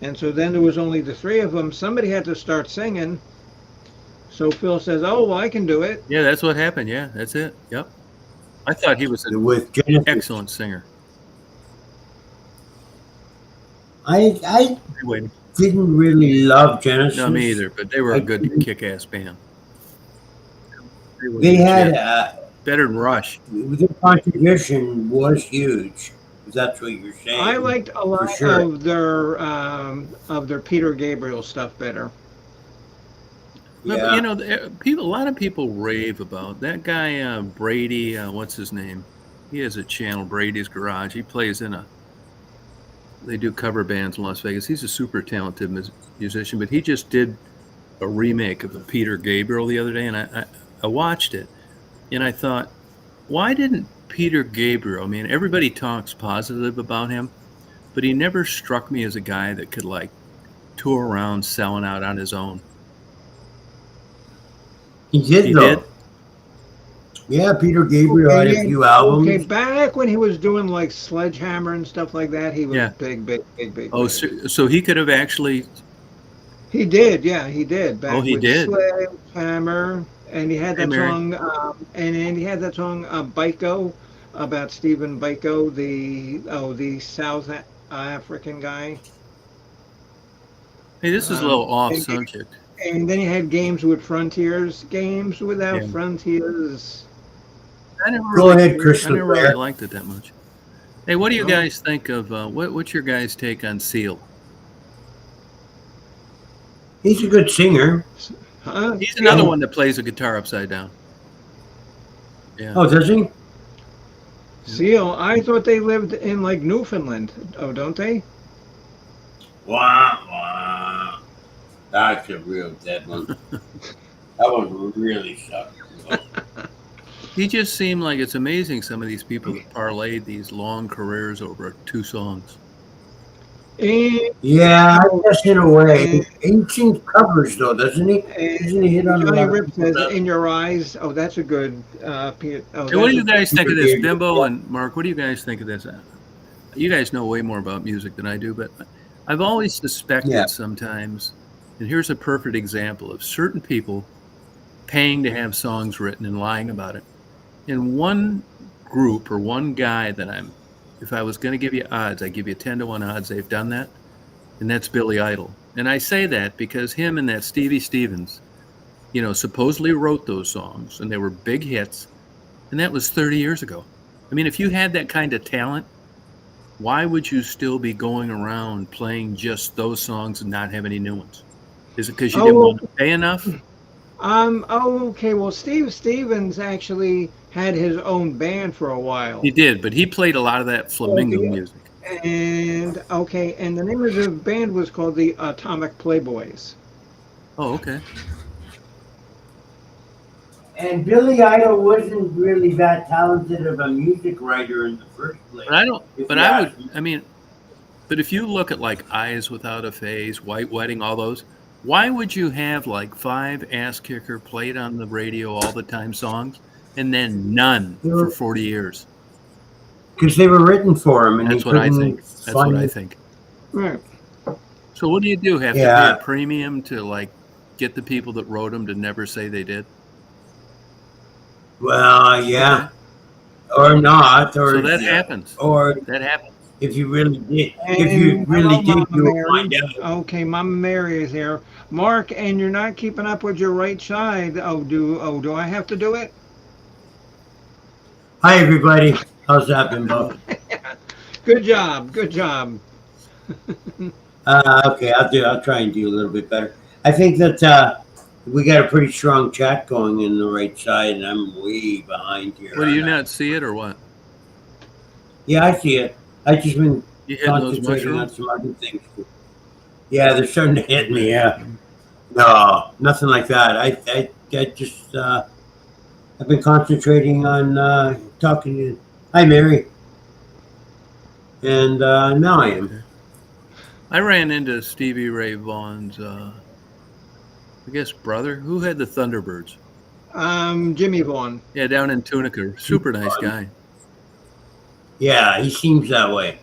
And so then there was only the three of them. Somebody had to start singing. So Phil says, "Oh, well, I can do it." Yeah, that's what happened. Yeah, that's it. Yep. I thought he was an excellent singer. I didn't really love Genesis. No, me either. But they were a good kick-ass band. They had better than Rush. Their contribution was huge. If that's what you're saying. I liked a lot of their Peter Gabriel stuff better. Yeah. But, you know, a lot of people rave about that guy Brady. What's his name? He has a channel, Brady's Garage. He plays they do cover bands in Las Vegas. He's a super talented musician, but he just did a remake of the Peter Gabriel the other day, and I watched it, and I thought, why didn't Peter Gabriel? I mean, everybody talks positive about him, but he never struck me as a guy that could like tour around selling out on his own. He did. Yeah, Peter Gabriel had a few albums. Okay, back when he was doing like Sledgehammer and stuff like that, he was big. Oh, so he could have actually. He did, yeah, he did. Back he with did. Sledgehammer And he had Hey, that Mary. song, and he had that song Biko about Stephen Biko, the South African guy. Hey, this is a little off And, subject. and then you had Games with Frontiers, Games Without Yeah. Frontiers. I never Go really, ahead, I Crystal never really Bear. liked it that much. Hey, what do you No. guys think of what's your guys' take on Seal? He's a good singer. Huh? He's another one that plays a guitar upside down. Yeah. Oh, does he? Seal, I thought they lived in like Newfoundland. Oh, don't they? Wah, wah. That's a real dead one. That one really sucked. He just seemed like it's amazing some of these people that parlayed these long careers over 2 songs. And, Yeah, I guess in a way. He sings covers, though, doesn't he? Doesn't he hit on a Johnny lot of Rip says, stuff? "In Your Eyes." Oh, that's a good. Oh, Hey, what that's do you guys think of this, Gabriel. Bimbo and Mark? What do you guys think of this? You guys know way more about music than I do, but I've always suspected sometimes, and here's a perfect example of certain people paying to have songs written and lying about it. In one group or one guy that if I was going to give you odds, I'd give you 10-1 odds they've done that, and that's Billy Idol. And I say that because him and that Stevie Stevens, supposedly wrote those songs, and they were big hits, and that was 30 years ago. I mean, if you had that kind of talent, why would you still be going around playing just those songs and not have any new ones? Is it because you didn't want to pay enough? Okay. Well, Steve Stevens actually had his own band for a while. He did, but he played a lot of that flamingo music. And the name of the band was called the Atomic Playboys. Oh, okay. And Billy Idol wasn't really that talented of a music writer in the first place. But I don't. If But you I ask would. me. I mean, but if you look at like Eyes Without a Face, White Wedding, all those, why would you have like 5 ass kicker played on the radio all the time songs, and then none for 40 years? Because they were written for him, and That's he what I couldn't think. That's find what I it. think. Right. So what do you do? Have to Yeah. pay a premium to like get the people that wrote them to never say they did? Well, yeah, or not, or So that happens. or That happens. if you really did, And if you really hello, did, Mama you'll Mary. find out. Okay, Mama Mary is here. Mark, and you're not keeping up with your right side. Do I have to do it? Hi, everybody. How's that, Bimbo? Good job. Good job. Okay, I'll try and do a little bit better. I think that we got a pretty strong chat going in the right side, and I'm way behind here. What, do you not see it or what? Yeah, I see it. I just been You hitting those concentrating on mushrooms? some other things. Yeah, they're starting to hit me. Yeah. No, nothing like that. I just I've been concentrating on talking to. Hi, Mary. And now I am. I ran into Stevie Ray Vaughan's, I guess, brother. Who had the Thunderbirds? Jimmy Vaughn. Yeah, down in Tunica. Super nice guy. Yeah, he seems that way.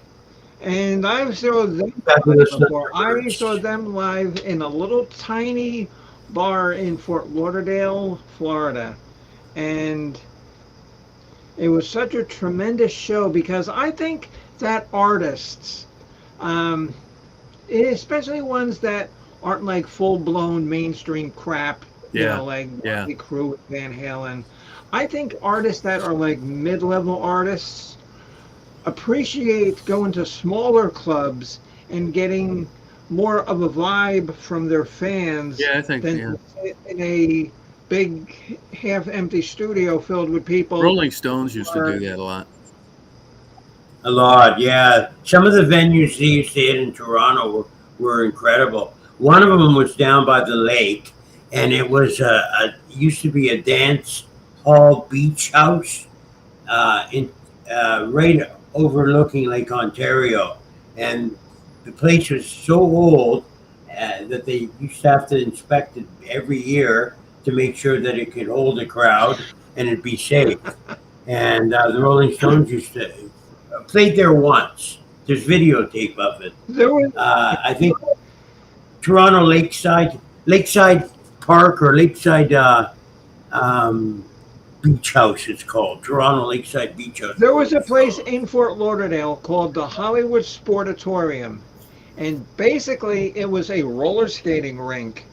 And I saw them Fabulous before. I Thunderbirds. saw them live in a little tiny bar in Fort Lauderdale, Florida. And it was such a tremendous show because I think that artists, especially ones that aren't like full-blown mainstream crap, Yeah, like yeah. Motley Crue, Van Halen. I think artists that are like mid-level artists appreciate going to smaller clubs and getting more of a vibe from their fans Yeah, I think, than yeah. to sit in a big half-empty studio filled with people. Rolling Stones used to do that a lot. A lot, yeah. Some of the venues they used to hit in Toronto were incredible. One of them was down by the lake, and it was used to be a dance hall beach house right overlooking Lake Ontario. And the place was so old that they used to have to inspect it every year to make sure that it could hold a crowd and it'd be safe. And the Rolling Stones used to played there once. There's videotape of it. There was I think Toronto Lakeside Park or Lakeside beach house, it's called Toronto Lakeside Beach House. There was a place in Fort Lauderdale called the Hollywood Sportatorium, and basically it was a roller skating rink.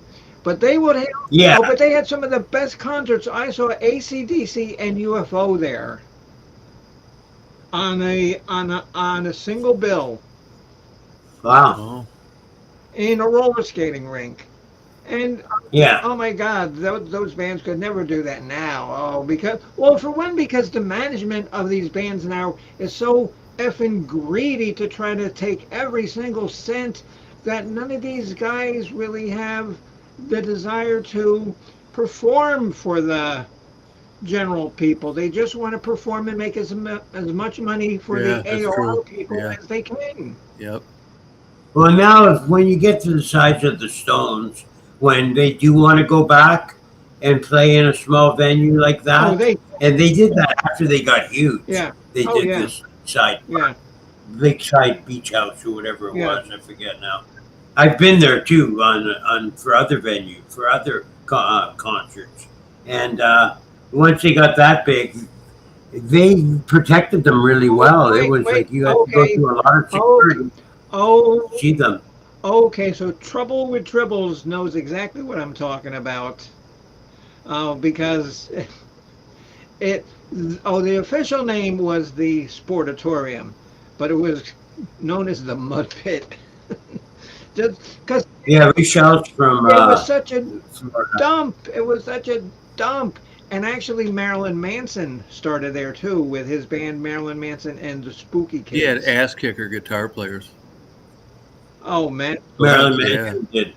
But they would have, Yeah, but they had some of the best concerts. I saw AC/DC and UFO there on a single bill wow, Oh, in a roller skating rink. And yeah, oh my God, those bands could never do that now. Oh, because well, for one, because the management of these bands now is so effing greedy to try to take every single cent that none of these guys really have the desire to perform for the general people. They just want to perform and make as much money for yeah, the that's AOL true. people Yeah, as they can. yep. well, now when you get to the size of the Stones, when they do want to go back and play in a small venue like Oh, that, they, and they did that after they got huge. yeah. They Oh, did yeah. this side Yeah. Lakeside Beach House or whatever it Yeah. was. I forget now. I've been there too on for other concerts, and once they got that big, they protected them really well. It Wait, was wait. like you had to go Okay. through a lot of Okay. security Oh, to see them. okay. So Trouble with Tribbles knows exactly what I'm talking about. Because it. Oh, the official name was the Sportatorium, but it was known as the Mud Pit. Just because Yeah, Michelle's from it was such a Florida. dump. It was such a dump. And actually, Marilyn Manson started there too with his band Marilyn Manson and the Spooky He had Kids. ass kicker guitar players. Oh man. Marilyn Yeah. Manson did.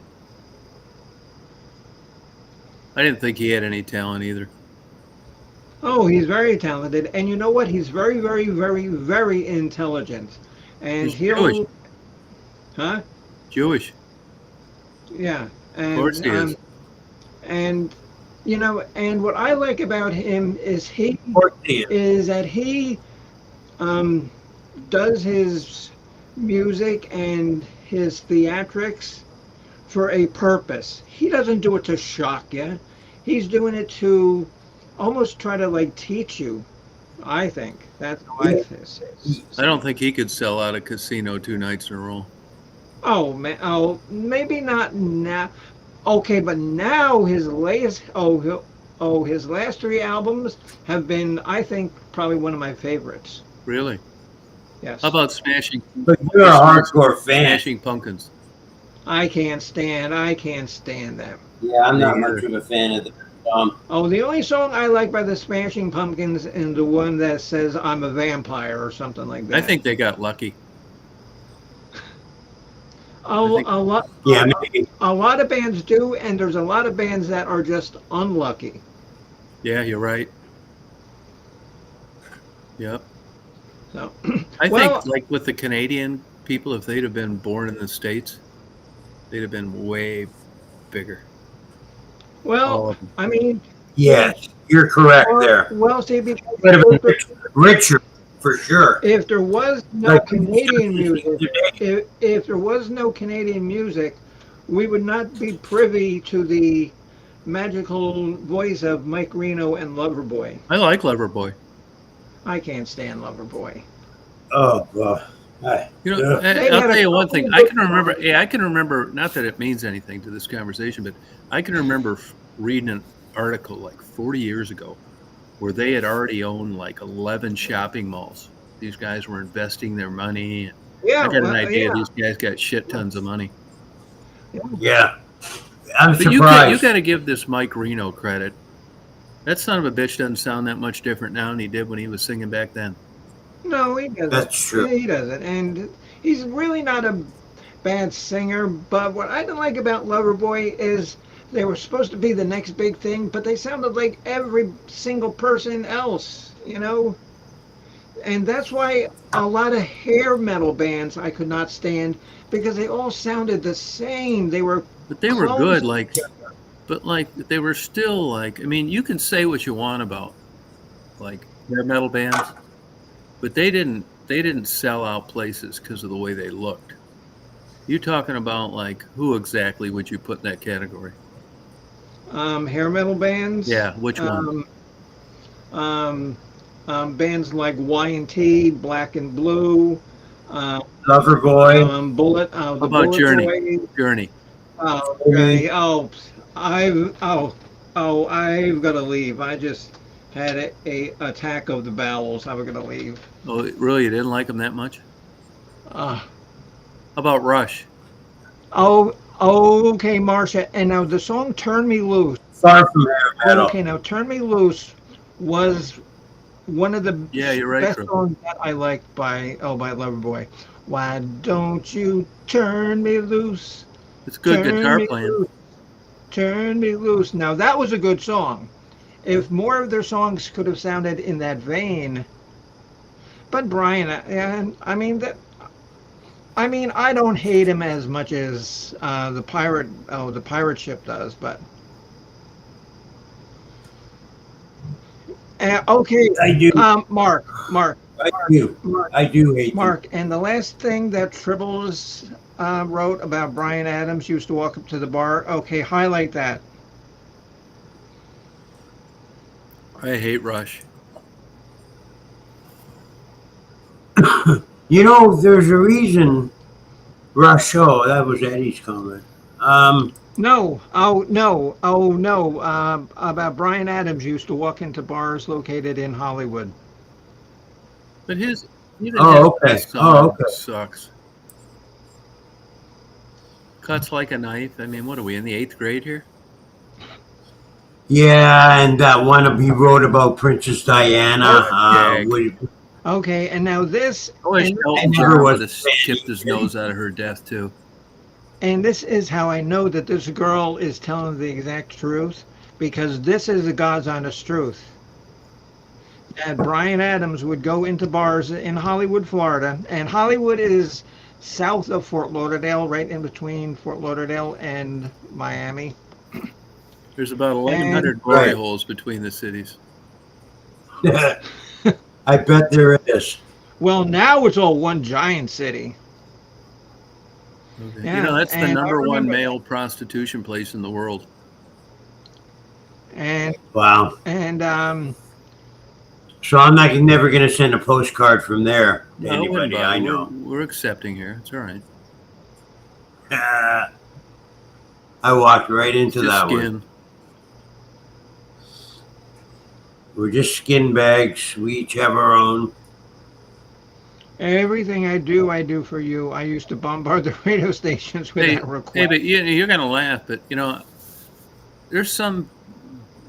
I didn't think he had any talent either. Oh, he's very talented, and you know what? He's very, very, very, very intelligent, and He's Jewish. he'll, huh? Jewish. Yeah, Of course he is. and you know, and what I like about him is Of course he is. that he um, does his music and his theatrics for a purpose. He doesn't do it to shock you. He's doing it to almost try to like teach you. I think that's how I I don't think he could sell out a casino 2 nights in a row. Oh man, oh maybe not now. Okay, but now his latest his last 3 albums have been, I think, probably one of my favorites. Really? Yes. How about Smashing But you're a hardcore fan. Smashing Pumpkins? I can't stand them. Yeah, I'm not Me much of a fan of the. Oh, the only song I like by the Smashing Pumpkins is the one that says "I'm a vampire" or something like that. I think they got lucky. a lot. Yeah, maybe. A lot of bands do, and there's a lot of bands that are just unlucky. Yeah, you're right. Yep. So, I well, think, like with the Canadian people, if they'd have been born in the States, they'd have been way bigger. All well, of them. I mean, Yes, you're correct there. well, see, because Would have been richer for sure. if there was no Like Canadian music, today. if there was no Canadian music, we would not be privy to the magical voice of Mike Reno and Loverboy. I like Loverboy. I can't stand Loverboy. Oh God. You know, Yeah. They I'll had tell a you one couple thing. of I good can remember. songs. Yeah, I can remember. Not that it means anything to this conversation, but I can remember reading an article like 40 years ago where they had already owned like 11 shopping malls. These guys were investing their money. And Yeah, I got an well, idea. yeah. These guys got shit tons of money. Yeah. I'm But you surprised. got to give this Mike Reno credit. That son of a bitch doesn't sound that much different now than he did when he was singing back then. No, he doesn't. That's true. He doesn't, and he's really not a bad singer. But what I didn't like about Loverboy is they were supposed to be the next big thing, but they sounded like every single person else, you know. And that's why a lot of hair metal bands I could not stand because they all sounded the same. They were But they were clones good. of Like, each other. but like they were still like. I mean, you can say what you want about like hair metal bands, but they didn't sell out places because of the way they looked. You talking about like who exactly would you put in that category? hair metal bands. Yeah, which one? Um, bands like Y&T, Black and Blue, um, Loverboy. Bullet, How the about Bullet Journey? Boy. Journey. Okay. I've got to leave. I just had a attack of the bowels. I'm gonna leave. Oh, really? You didn't like them that much? Uh, How about Rush? okay, Marsha. And now the song "Turn Me Loose." Far from hair metal. Okay, now "Turn Me Loose" was one of the Yeah, you're right, best Triple. songs that I liked by Loverboy. Why don't you turn me loose? It's good Turn guitar me playing. loose. Turn me loose. Now that was a good song. If more of their songs could have sounded in that vein, but Brian, I mean that. I mean, I don't hate him as much as the pirate ship does, but okay, I do. Mark, Mark, I Mark, do. Mark, I do hate them. Mark, and the last thing that Tribbles wrote about Brian Adams used to walk up to the bar. Okay, highlight that. I hate Rush. You know, there's a reason Rush. Oh, that was Eddie's comment. No, oh no, oh no. About Brian Adams used to walk into bars located in Hollywood. But even his Oh, okay. last Oh, song okay. sucks. Cuts like a knife. I mean, what are we in the 8th grade here? Yeah, and that one he wrote about Princess Diana. Jag. Okay, and now this, I wish and, Elton never John was would have chipped his nose out of her death too. and this is how I know that this girl is telling the exact truth, because this is the God's honest truth. That Brian Adams would go into bars in Hollywood, Florida, and Hollywood is south of Fort Lauderdale, right in between Fort Lauderdale and Miami. There's about And 1,100 glory Right. holes between the cities. I bet there is. well, now it's all one giant city. Okay. Yeah, That's the and I number one remember male prostitution place in the world. and Wow. and So I'm not never going to send a postcard from there to No, it wouldn't anybody bother. I know. We're accepting here. It's all right. I walked right into Just that one. skin. We're just skin bags. We each have our own. everything I do for you. I used to bombard the radio stations with that request. Hey, but you're gonna laugh, but there's some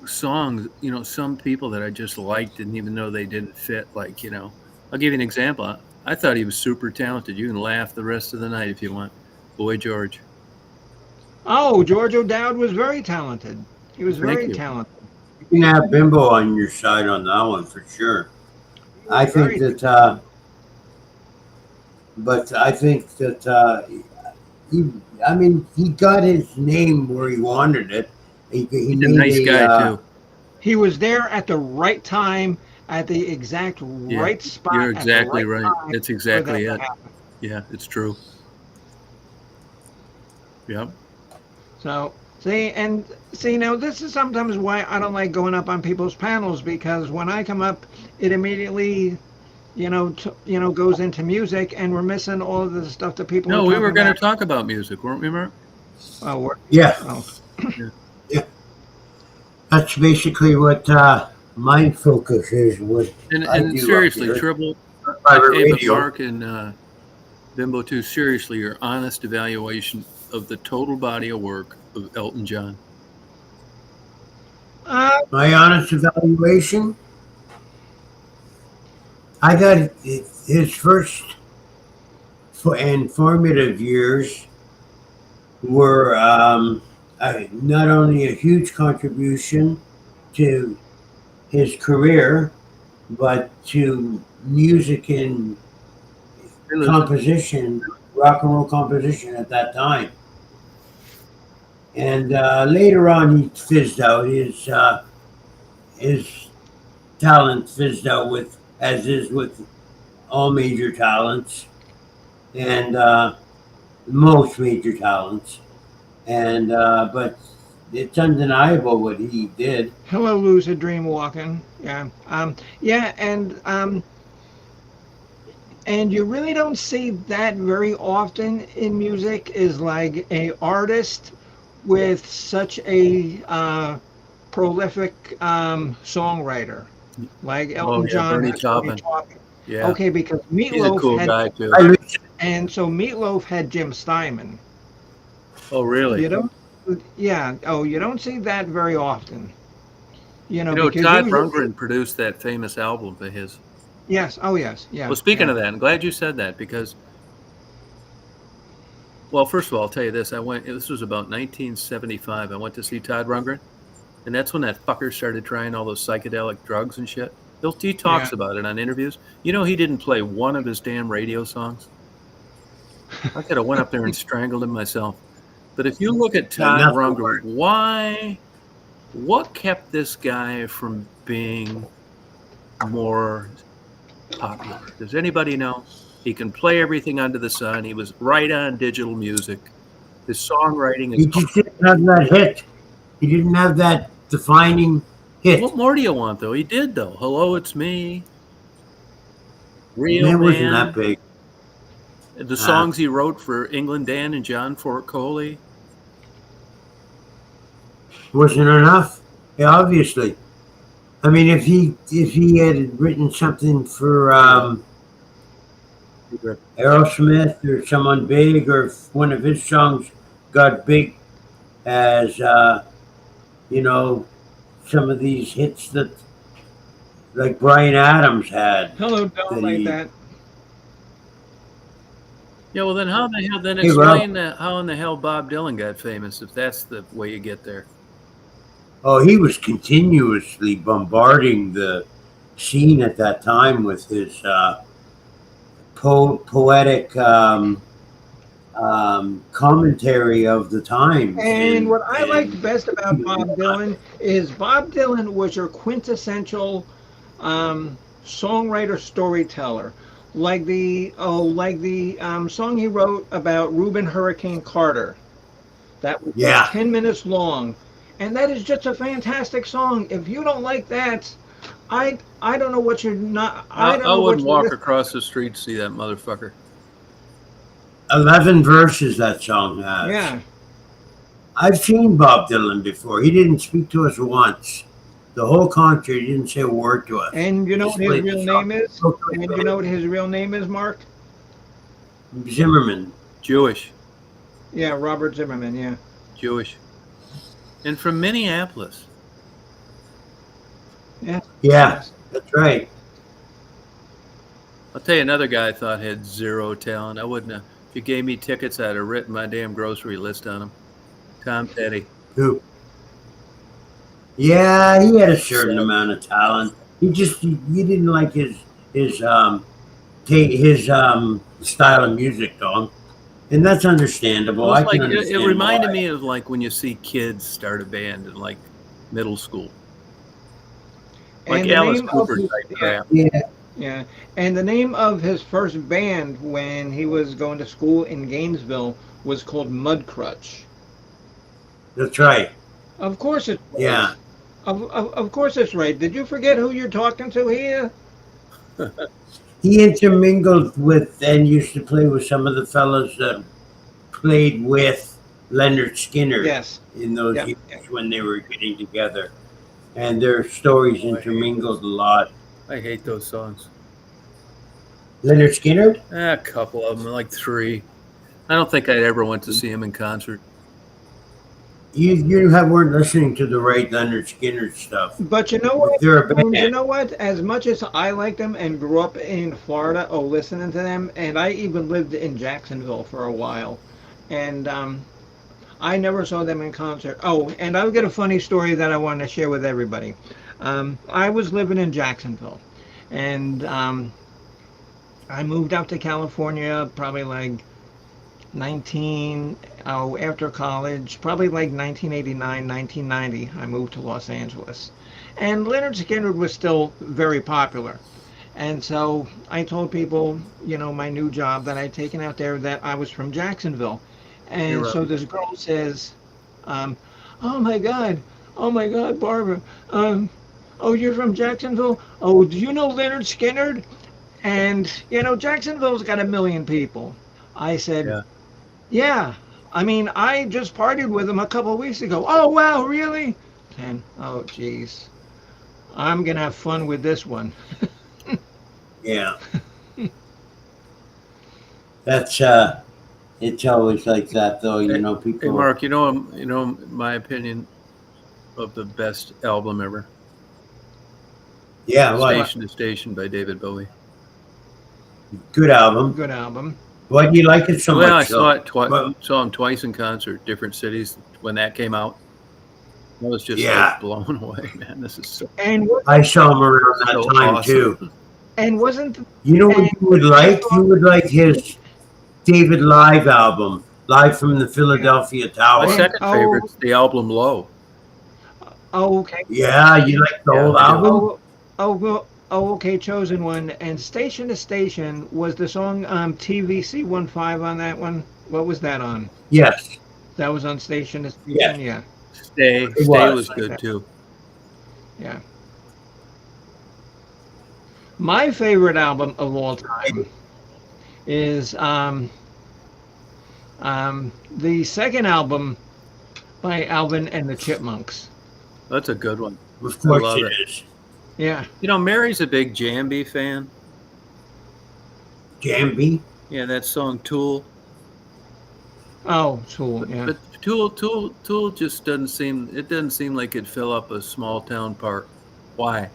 songs, some people that I just liked, didn't even know they didn't fit. Like, I'll give you an example. I thought he was super talented. You can laugh the rest of the night if you want. Boy George. Oh, George O'Dowd was very talented. He was Thank very you. talented. You can have Bimbo on your side on that one for sure. I think that, but I think that he got his name where he wanted it. He He's a made nice guy too. He was there at the right time, at the exact right spot. You're at the exactly right. time That's for exactly that it. to happen. Yeah, it's true. Yep. So see now this is sometimes why I don't like going up on people's panels, because when I come up, it immediately, goes into music, and we're missing all of the stuff that people. No, are we were going to talking talk about music, weren't we, Mark? about. Yeah. Oh. Yeah. That's basically what my focus is. What I And do seriously, up here. Triple, Private hey, but radio. Mark and Bimbo too, seriously, your honest evaluation of the total body of work of Elton John. My honest evaluation, I got his first and formative years were not only a huge contribution to his career, but to music and composition, rock and roll composition at that time. And later on, he fizzed out. His talent fizzed out as is with all major talents, and most major talents. And but it's undeniable what he did. Hello, Lucid Dream Walking. Yeah. Yeah, and you really don't see that very often in music is like a artist with such a prolific songwriter like Oh Elton yeah, John Bernie has Bernie Taupin. Taupin. Yeah, Okay, because he's a Meatloaf cool had guy too. I, and so Meatloaf had Jim Steinman. Oh really? You don't yeah, oh you don't see that very often. You know, You know, because Todd usually Rundgren produced that famous album of his. yes, oh yes, Well, yeah, speaking yeah. of that, I'm glad you said that because, well, first of all, I'll tell you this. I went. This was about 1975. I went to see Todd Rundgren, and that's when that fucker started trying all those psychedelic drugs and shit. He Yeah. talks about it on interviews. You know, he didn't play one of his damn radio songs. I could have went up there and strangled him myself. But if you look at Todd nothing Rundgren, worked. what kept this guy from being more popular? Does anybody know? He can play everything under the sun. He was right on digital music. His songwriting He is. just didn't have that hit. He didn't have that defining hit. What more do you want, though? He did, though. Hello, it's me. And Real it wasn't that Man. big. The songs he wrote for England Dan and John Fort Coley. Wasn't enough. Yeah, obviously. I mean, if he had written something for Aerosmith or someone big, or if one of his songs got big as you know, some of these hits that like Brian Adams had. Hello, don't That like he, that. Yeah, well, then how the hell? Then Hey, Rob. explain how in the hell Bob Dylan got famous if that's the way you get there. Oh, he was continuously bombarding the scene at that time with his poetic commentary of the times. And what I and liked best about Bob Dylan is Bob Dylan was your quintessential songwriter storyteller, like the song he wrote about Reuben Hurricane Carter. That was Yeah. 10 minutes long, and that is just a fantastic song. If you don't like that, I don't know what you're not. I don't I know what wouldn't you're walk listening. across the street to see that motherfucker. 11 verses that song has. Yeah. I've seen Bob Dylan before. He didn't speak to us once. The whole concert, he didn't say a word to us. And you know Just what his played the real song. name is? And you know what his real name is, Mark? Zimmerman. Jewish. Yeah, Robert Zimmerman. Yeah. Jewish. And from Minneapolis. Yeah. Yeah, that's right. I'll tell you another guy I thought had zero talent. I wouldn't have. If you gave me tickets, I'd have written my damn grocery list on him. Tom Petty. Who? Yeah, he had a certain amount of talent. He didn't like his style of music, though, and that's understandable. Well, I it's can like it understand. reminded why. me of like when you see kids start a band in like middle school, like And the Alice name of Cooper his, type crap. Yeah, yeah, and the name of his first band when he was going to school in Gainesville was called Mudcrutch. that's right. Of course it was. Yeah, Of course it's right. Did you forget who you're talking to here? he intermingled with and used to play with some of the fellas that played with Leonard Skinner. Yes. In those Yeah. years when they were getting together, and their stories intermingled a lot. I hate those songs. Leonard Skinner? A couple of them, like 3. I don't think I'd ever went to see him in concert. You weren't listening to the right Leonard Skinner stuff. But you know what? They're a And band. you know what? As much as I liked them and grew up in Florida, listening to them, and I even lived in Jacksonville for a while, and I never saw them in concert. Oh, and I've got a funny story that I want to share with everybody. I was living in Jacksonville, and I moved out to California probably like after college, probably like 1989, 1990, I moved to Los Angeles. And Leonard Skinner was still very popular. And so I told people, my new job that I'd taken out there, that I was from Jacksonville. And so this girl says, oh my God, Barbara. Oh, you're from Jacksonville? Oh, do you know Leonard Skinner? And, Jacksonville's got 1 million people. I said, Yeah. yeah. I mean, I just partied with him a couple of weeks ago. Oh, wow, really? And, oh, geez. I'm going to have fun with this one. Yeah. That's it's always like that though, Hey, people. Mark, my opinion of the best album ever. Yeah, what? Station to Station by David Bowie. Good album. Good album. Why do you like it so Well, I much? saw him twice in concert, different cities when that came out. I was just Yeah. blown away, man. This is so, And I saw him around that so time awesome. too. and wasn't You know what you would like? You would like his David Live album, Live from the Philadelphia My Tower. second favorite's the album Low. okay. Yeah, you like the whole I do. album? Okay, chosen one. And Station to Station was the song TVC15 on that one. What was that on? Yes. That was on Station to Station. Yeah. Stay was good too. Yeah. My favorite album of all time is the second album by Alvin and the Chipmunks. That's a good one. Of I course love it it. is. Yeah. Mary's a big Jambi fan. Jambi? Yeah, that song Tool. Oh, Tool. Yeah. But Tool just doesn't seem like it'd fill up a small town park. Why?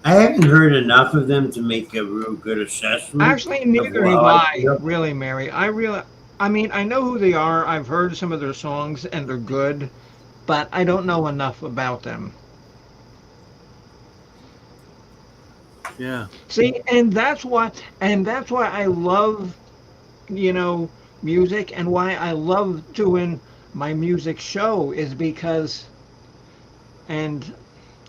I haven't heard enough of them to make a real good assessment. Actually, neither have I, really, Mary. I mean, I know who they are. I've heard some of their songs, and they're good, but I don't know enough about them. Yeah. See, and that's why I love, music, and why I love doing my music show is because, and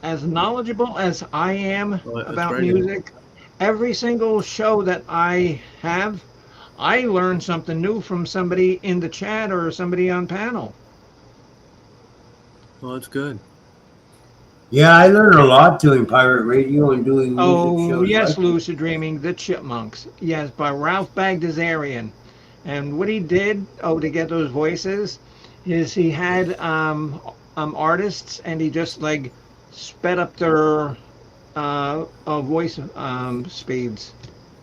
as knowledgeable as I am about music, every single show that I have, I learn something new from somebody in the chat or somebody on panel. Well, that's good. Yeah, I learned a lot doing pirate radio and doing music shows. Yes, Lucid Dreaming, The Chipmunks. Yes, by Ralph Bagdasarian. And what he did, to get those voices, is he had artists, and he just sped up their voice speeds.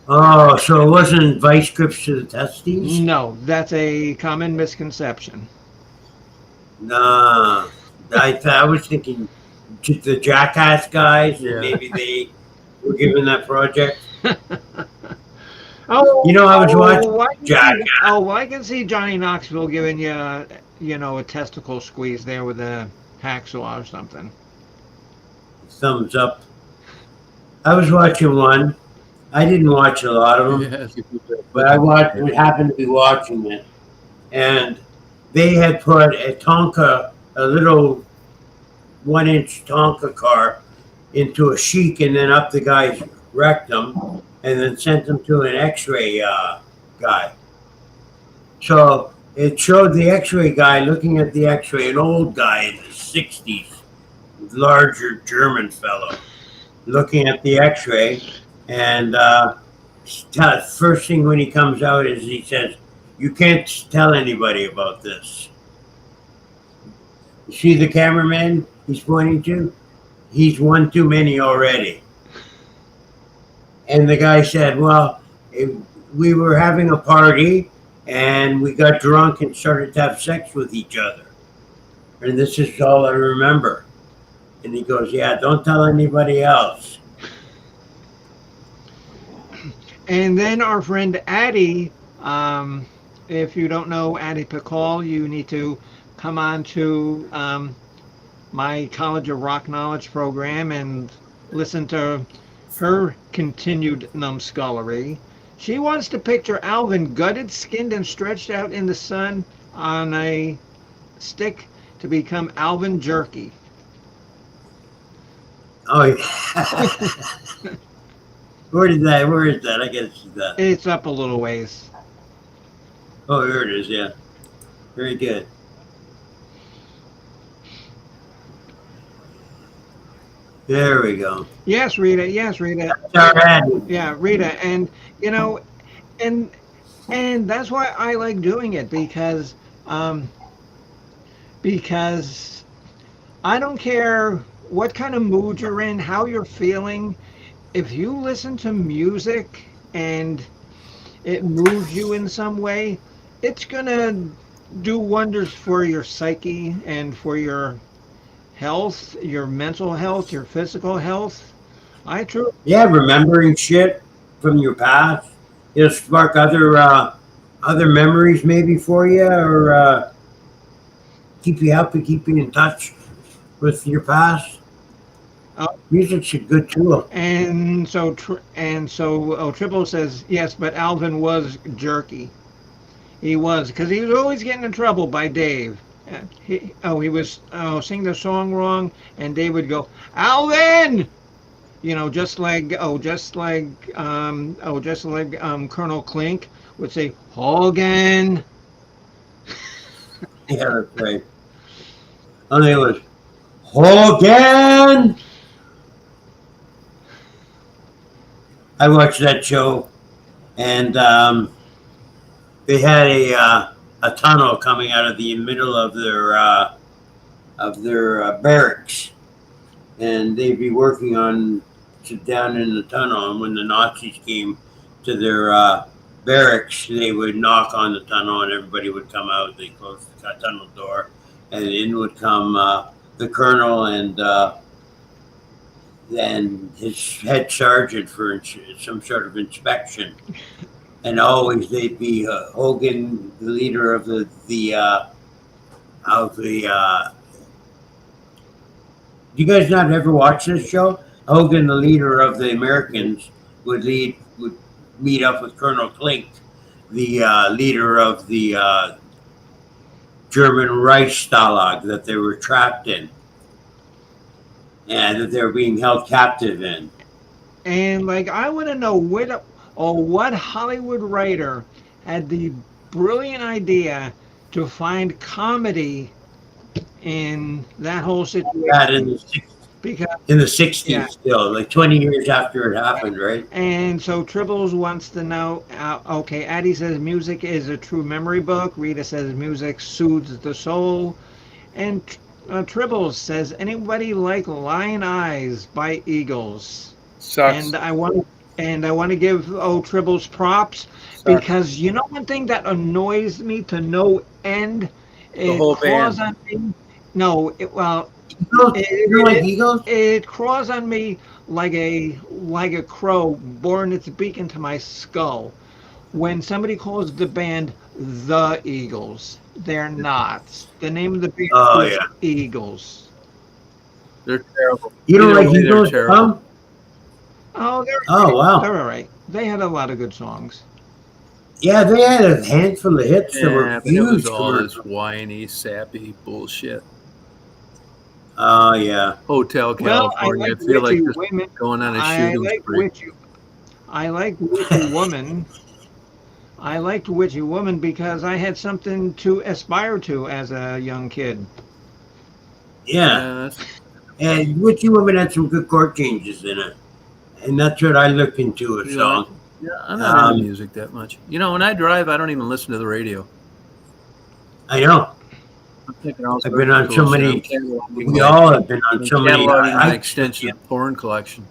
Oh, so it wasn't vice grips to the testes? No, that's a common misconception. Nah, I was thinking the Jackass guys, and maybe they were given that project. I was watching Jackass. I can see Johnny Knoxville giving you, a testicle squeeze there with a hacksaw or something. Thumbs up. I was watching one. I didn't watch a lot of them, but I happened to be watching it, and they had put a little 1-inch Tonka car into a sheik and then up the guy's rectum, and then sent him to an X-ray guy. So it showed the X-ray guy looking at the X-ray, an old guy in his 60s, larger German fellow, looking at the X-ray, and first thing when he comes out is he says, "You can't tell anybody about this." You see the cameraman he's pointing to? He's one too many already. And the guy said, "Well, we were having a party and we got drunk and started to have sex with each other. And this is all I remember." And he goes, "Yeah, don't tell anybody else." And then our friend Addie, if you don't know Addie Pacall, you need to come on to my College of Rock Knowledge program and listen to her continued numbskullery. She wants to picture Alvin gutted, skinned, and stretched out in the sun on a stick to become Alvin Jerky. Oh, yeah. Where is that? I gotta see that. It's up a little ways. Oh, here it is, yeah. Very good. There we go. Yes, Rita. Yes, Rita. That's our Addie. Yeah, Rita. And you know, and and that's why I like doing it um, because I don't care what kind of mood you're in, how you're feeling. If you listen to music and it moves you in some way, it's gonna do wonders for your psyche and for your health, your mental health, your physical health. I truly. Yeah, remembering shit from your past. It'll spark other memories maybe for you, or keep you happy, keep you in touch with your past. Music's a good tool. And so Triple says yes, but Alvin was jerky. He was because he was always getting in trouble by Dave. He was sing the song wrong, and Dave would go, Alvin. Just like Colonel Klink would say, Hogan. Yeah, that's right. And it was Hogan. I watched that show, and they had a tunnel coming out of the middle of their barracks, and they'd be working on down in the tunnel. And when the Nazis came to their barracks, they would knock on the tunnel, and everybody would come out. They closed the tunnel door, and in would come the colonel and his head sergeant for some sort of inspection. And always they'd be Hogan, the leader of the you guys not ever watch this show? Hogan, the leader of the Americans, would meet up with Colonel Klink, the leader of the German Reichsstalag that they were trapped in, and that they were being held captive in. And like, I want to know what Hollywood writer had the brilliant idea to find comedy in that whole situation. That in the 60s. Because in the 60s, still, like 20 years after it happened, right? And so Tribbles wants to know, okay, Addie says music is a true memory book. Rita says music soothes the soul. And Tribbles says, anybody like Lion Eyes by Eagles? Sucks. And I want to give Tribbles props. Sucks. Because you know one thing that annoys me to no end? The whole band. On me. No, Eagles? You like Eagles? It crawls on me like a crow boring its beak into my skull when somebody calls the band the Eagles. They're not. The name of the band is Eagles. They're terrible. You don't like Eagles? Wow. They're all right. They had a lot of good songs. Yeah, they had a handful of hits that were huge. It was all this whiny, sappy bullshit. Oh, yeah. Hotel California. I feel like just women. Going on a shooting spree. I like Witchy Woman. I liked Witchy Woman because I had something to aspire to as a young kid. Yeah. And Witchy Woman had some good chord changes in it. And that's what I looked into a song. Yeah, I'm not into music that much. You know, when I drive, I don't even listen to the radio. I know. I've been on so many. We all have been on so many. My extension porn collection.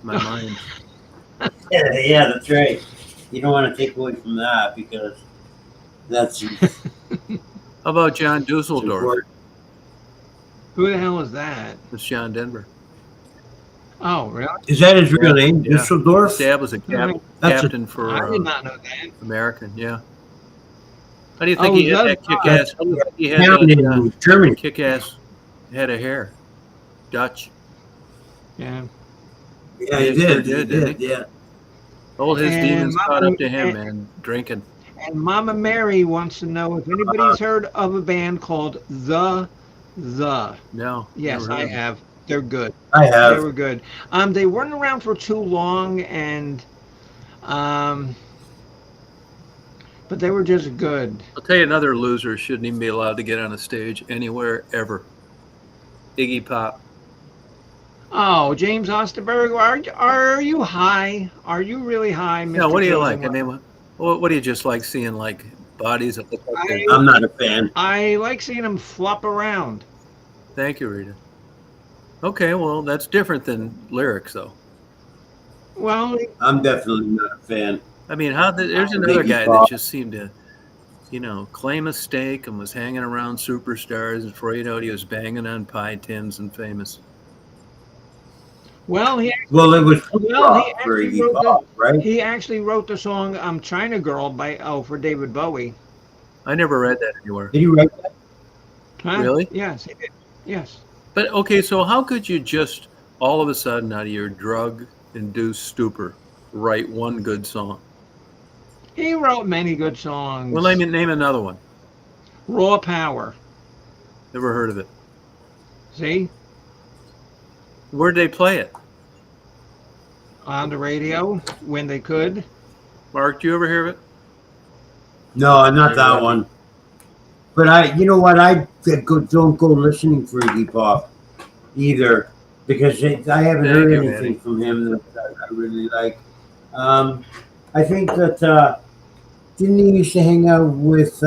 In my mind. Yeah, that's right. You don't want to take away from that because that's. How about John Dusseldorf? Who the hell is that? It's John Denver. Oh, really? Is that his real name? Yeah. Dusseldorf? Dad was a captain for. I did not know that. American, yeah. How do you think he had that kick-ass? He had that German kick-ass head of hair. Dutch. Yeah. Yeah, he did. Yeah. All his demons caught up to him, man. Drinking. And Mama Mary wants to know if anybody's heard of a band called The. No. Yes, I have. They're good. I have. They were good. They weren't around for too long, and but they were just good. I'll tell you, another loser shouldn't even be allowed to get on a stage anywhere ever. Iggy Pop. Oh, James Osterberg, are you high? Are you really high, Yeah, Mr. what do you Chosen like? I One? mean, what do you just like seeing, like bodies that look like they're? I I'm not a fan. I like seeing him flop around. Thank you, Rita. Okay, well, that's different than lyrics, though. Well, I'm definitely not a fan I mean, there's of another Iggy guy that Pop. just seemed to, claim a stake and was hanging around superstars and before you know it, he was banging on pie tins and famous. well, Well, it was punk he rock for actually Iggy wrote the Pop, right? song "China Girl" for David Bowie. I never read that anywhere. Did he write that? Huh? Really? Yes, he did. Yes. But okay, so how could you just all of a sudden out of your drug-induced stupor write one good song? He wrote many good Well, songs. name another one. Raw Power. Never heard of it. See? Where'd they play it? On the radio when they could. Mark, do you ever hear of it? No, not You're that lucky. one. But you know what? Don't go listening for Iggy Pop either because I haven't Thank heard you, anything Annie. from him that I really like. I think that didn't he used to hang out with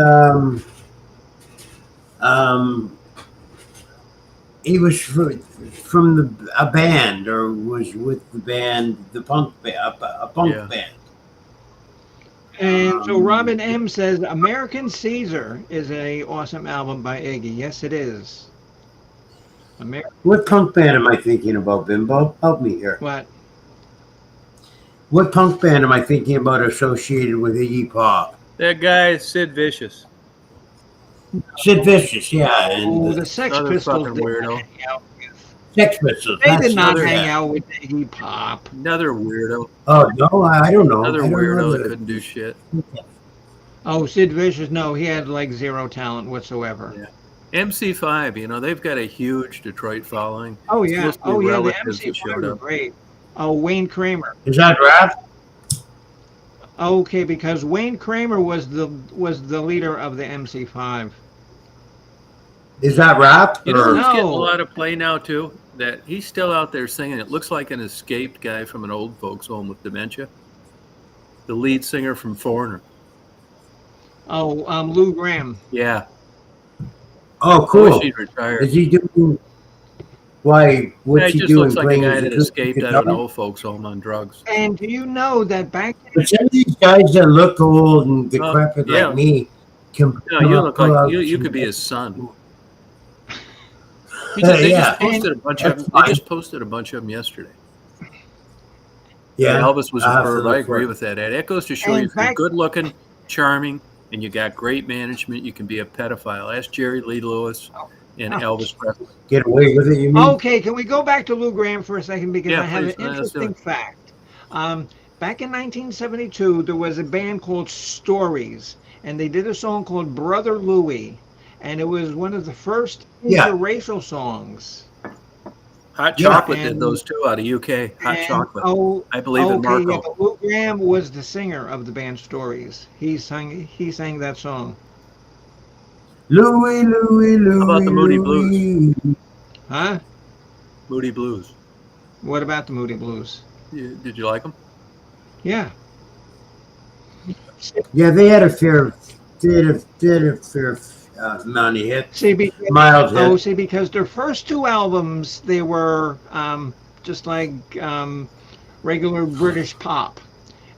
he was from a band or was with the band the punk band a punk Yeah. band. And so Robin M says American Caesar is a awesome album by Iggy. Yes, it is. What punk band am I thinking about, Bimbo? Help me here. What? What punk band am I thinking about associated with Iggy Pop? That guy, Sid Vicious. Sid Vicious, yeah, Oh, and the Sex Another Pistols fucking did weirdo. not hang out with. Sex Pistols. They that's did not another hang guy. out with Iggy Pop. Another weirdo. Oh no, I don't know. Another I don't know weirdo that the- couldn't do shit. Oh, Sid Vicious, no, he had like zero talent whatsoever. Yeah. MC5, they've got a huge Detroit following. Oh yeah, Mostly the relatives that MC5 showed were up. great. Oh, Wayne Kramer. Is that rap? Okay, because Wayne Kramer was the leader of the MC5. Is that rap? You know Or- who's getting a No. lot of play now too? That he's still out there singing. It looks like an escaped guy from an old folks home with dementia. The lead singer from Foreigner. Oh, Lou Gramm. Yeah. Oh, I wish cool. he'd retired. Is he doing? Why? Yeah, What's he he just doing? looks like a Playing guy his that acoustic escaped out of an guitar? old folks home on drugs. And do you know that back But some of these guys that look old and decrepit yeah. like me can. No, you look pull like out you some- could be his son. They Yeah. just posted a bunch of That's them. They fine. just posted a bunch of them yesterday. Yeah, Elvis was a I'll have to perv. look I agree for it. with that. That goes to show And you if you're back- good looking, charming, and you got great management, you can be a pedophile. Ask Jerry Lee Lewis and Oh. Elvis Presley. Get away with it, you mean? Okay, can we go back to Lou Gramm for a second because Yeah, I have please. an Let's do interesting it. fact. Back in 1972, there was a band called Stories, and they did a song called Brother Louie, and it was one of the first Yeah. interracial songs. Hot Yeah, Chocolate did and- those too out of UK. Hot And- Chocolate. Oh, I believe in okay, yeah, Marco. but Lou Gramm was the singer of the band Stories. He sang that song. Louie, Louie, Louie. How about the Moody Louie. Huh? Moody Blues. What about the Moody Blues? Did you like them? Yeah. Yeah, they had a fair amount of hits. See, because, Mild hits. because their first two albums, they were just like regular British pop.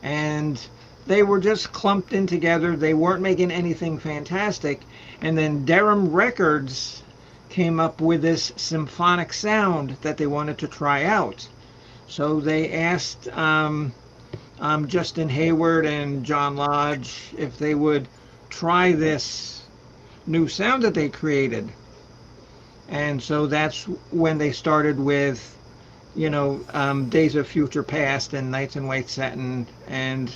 And they were just clumped in together. They weren't making anything fantastic. And then Durham Records came up with this symphonic sound that they wanted to try out. So they asked Justin Hayward and John Lodge if they would try this new sound that they created. And so that's when they started with, Days of Future Past and Nights in White Satin. And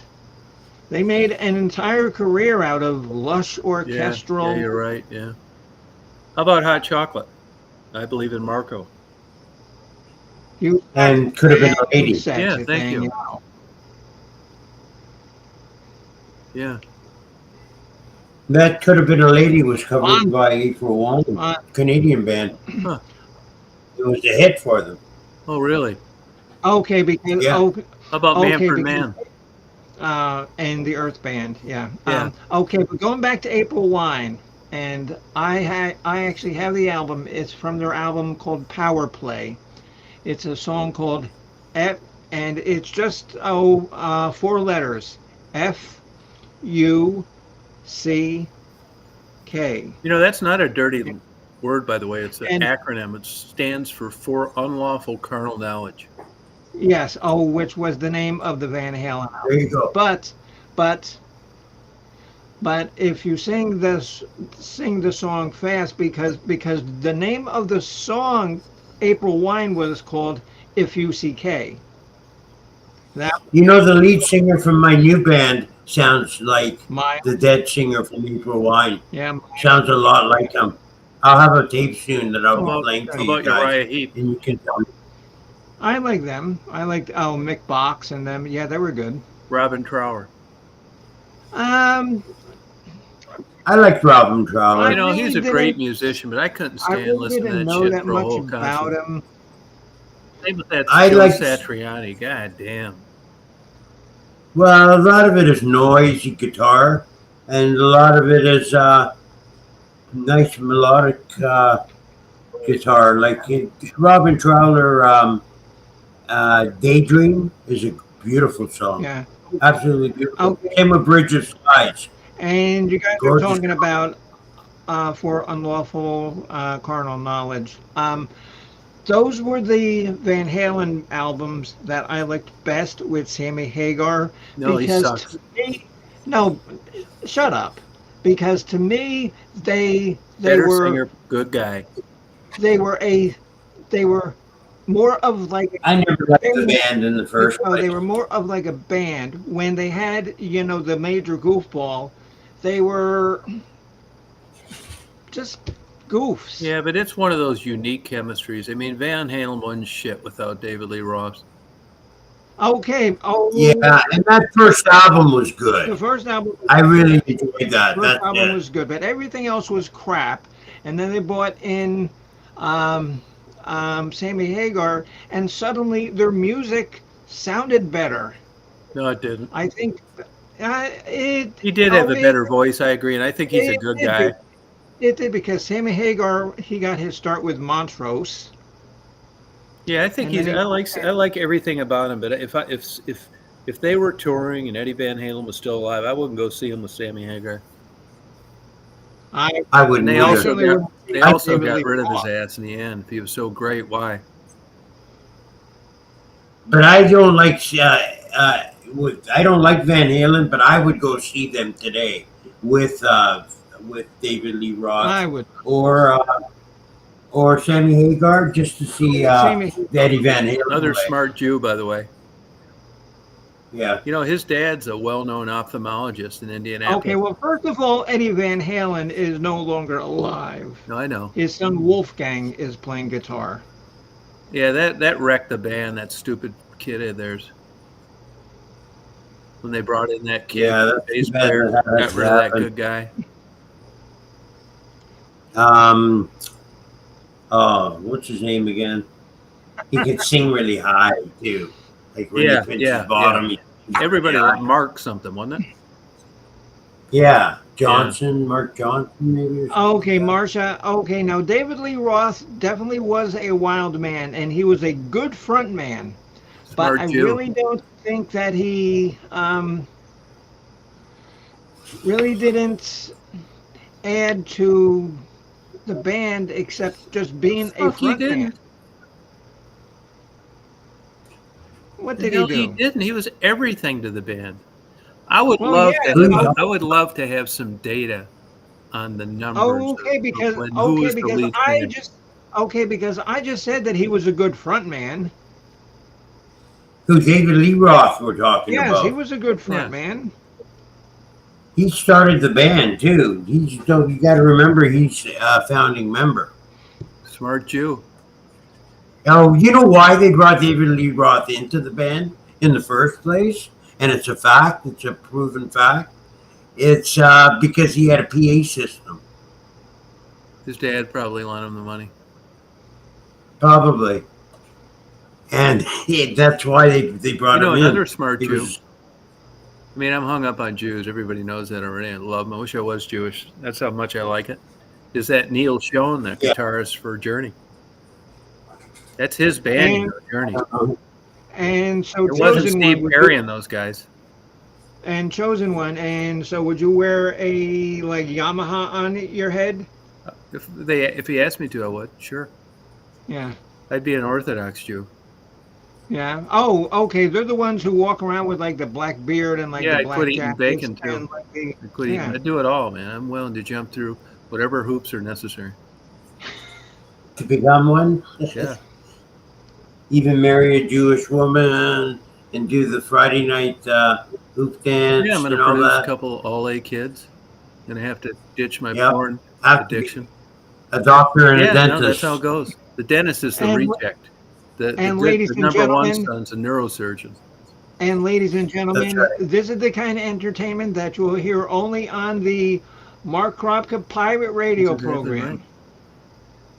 they made an entire career out of lush orchestral. Yeah, you're right. Yeah. How about Hot Chocolate? I believe in Marco. And could have been a lady. Sexy Yeah, thank thing, you. know. Yeah. That could have been a lady was covered Fun. by April One, Fun. Canadian band. Huh. It was a hit for them. Oh, really? Okay, because Yeah. How about okay, Manfred because Mann? and the Earth Band, yeah. Yeah. Okay, but going back to April Wine, and I actually have the album. It's from their album called Power Play. It's a song called F, and it's just 4 letters: FUCK. You know, that's not a dirty word, by the way. It's an And acronym. It stands for unlawful carnal knowledge. yes, which was the name of the Van Halen There album. you go. But if you sing the song fast, because the name of the song April Wine was called If You See K. That You know, the lead singer from my new band sounds like my the dead singer from April Wine. yeah. Sounds a lot like him. I'll have a tape soon that I'll How be about playing how for you about guys, Uriah Heep? and you can tell me. I like them. I liked Mick Box and them. Yeah, they were good. Robin Trower. Um, I like Robin I Trower. You know, really he's a great didn't. musician, but I couldn't I stand really listening to didn't that know shit that for a much whole about concert. him. Same with that I Joe like, Satriani. God damn. well, a lot of it is noisy guitar, and a lot of it is nice melodic guitar. Like Robin Trower, Daydream is a beautiful song. Yeah. Absolutely beautiful. Okay. Same with Bridge of Spies. And you guys are Gorgeous. talking about for unlawful carnal knowledge. Those were the Van Halen albums that I liked best with Sammy Hagar No, he because sucks. to me, no, shut up. Because to me, they Better were singer, good guy. they were a they were more of like I never liked a the band. band in the first Oh, they place. were more of like a band when they had the major goofball. They were just goofs. Yeah, but it's one of those unique chemistries. I mean, Van Halen wasn't shit without David Lee Roth. Okay. Yeah, and that first album was The good. first album. I really enjoyed that. First That's album it. was good, but everything else was crap. And then they brought in um, Sammy Hagar, and suddenly their music sounded better. No, it didn't. I think it. He did have a better voice, I agree, and I think he's a It good did. guy. It did because Sammy Hagar he got his start with Montrose. Yeah, I think And then he's. he- I like everything about him. But if they were touring and Eddie Van Halen was still alive, I wouldn't go see him with Sammy Hagar. I I And wouldn't they either. also certainly got wouldn't see they also David got Lee rid of his Roth. ass in the end. If he was so great, why? But I don't like I don't like Van Halen, but I would go see them today with David Lee Roth I would. or Sammy Hagar just to see Sammy. Eddie Van Halen Another play. smart Jew, by the way. Yeah. You know, his dad's a well-known ophthalmologist in Indianapolis. Okay, well, first of all, Eddie Van Halen is no longer alive. No, I know. His son Wolfgang is playing guitar. Yeah, that wrecked the band. That stupid kid of theirs. When they brought in that kid, Yeah, the that's bass too bad player, that got rid of that happened. good guy. What's his name again? He can sing really high too. Like when Yeah, he pinches yeah, bottom. Everybody Yeah. liked Mark something, wasn't it? Yeah, Johnson, Mark Johnson, maybe. Or something Okay, like Marsha. Okay, now David Lee Roth definitely was a wild man, and he was a good front man. But Smart I Jew. really don't think that he really didn't add to the band except just being a Fuck, he front man. didn't. What The did hell he he do? didn't. He was everything to the band. I would Well, love yeah, to. that. I would love to have some data on the numbers. Oh, okay, of because who was the lead singer. because I just said that he was a good front man. Who David Lee Roth we're talking Yes, about. he was a good front Yeah. man. He started the band too. You got to remember he's a founding member. Smart Jew. Now, you know why they brought David Lee Roth into the band in the first place? And it's a fact. It's a proven fact. It's because he had a PA system. His dad probably lent him the money. Probably. and that's why they brought him in. Another smart He Jew. was- I mean, I'm hung up on Jews. Everybody knows that already. I love them. I wish I was Jewish. That's how much I like it. Is that Neil Schon, the Yeah. guitarist for Journey? That's his band, And- Journey. And so It wasn't Chosen Steve One. would Perry you- and those guys. And Chosen One. And so would you wear a like Yamaha on your head? If he asked me to, I would. Sure. Yeah. I'd be an Orthodox Jew. Yeah. Oh, okay. They're the ones who walk around with like the black beard and like Yeah, the I'd black quit eating jackets bacon, too. and like the, I do it all, man. I'm willing to jump through whatever hoops are necessary. to become one. Yeah. Even marry a Jewish woman and do the Friday night hoop dance Yeah, I'm going and to all produce that. a couple all-A kids. Going to have to ditch my Yep. porn Have to be addiction. a doctor and a Yeah, dentist. no, that's how it goes. The dentist is the And- reject. The ladies and number one gentlemen- son's a neurosurgeon. And ladies and gentlemen, That's right. this is the kind of entertainment that you will hear only on the Mark Kropka Pirate Radio That's exactly program. right.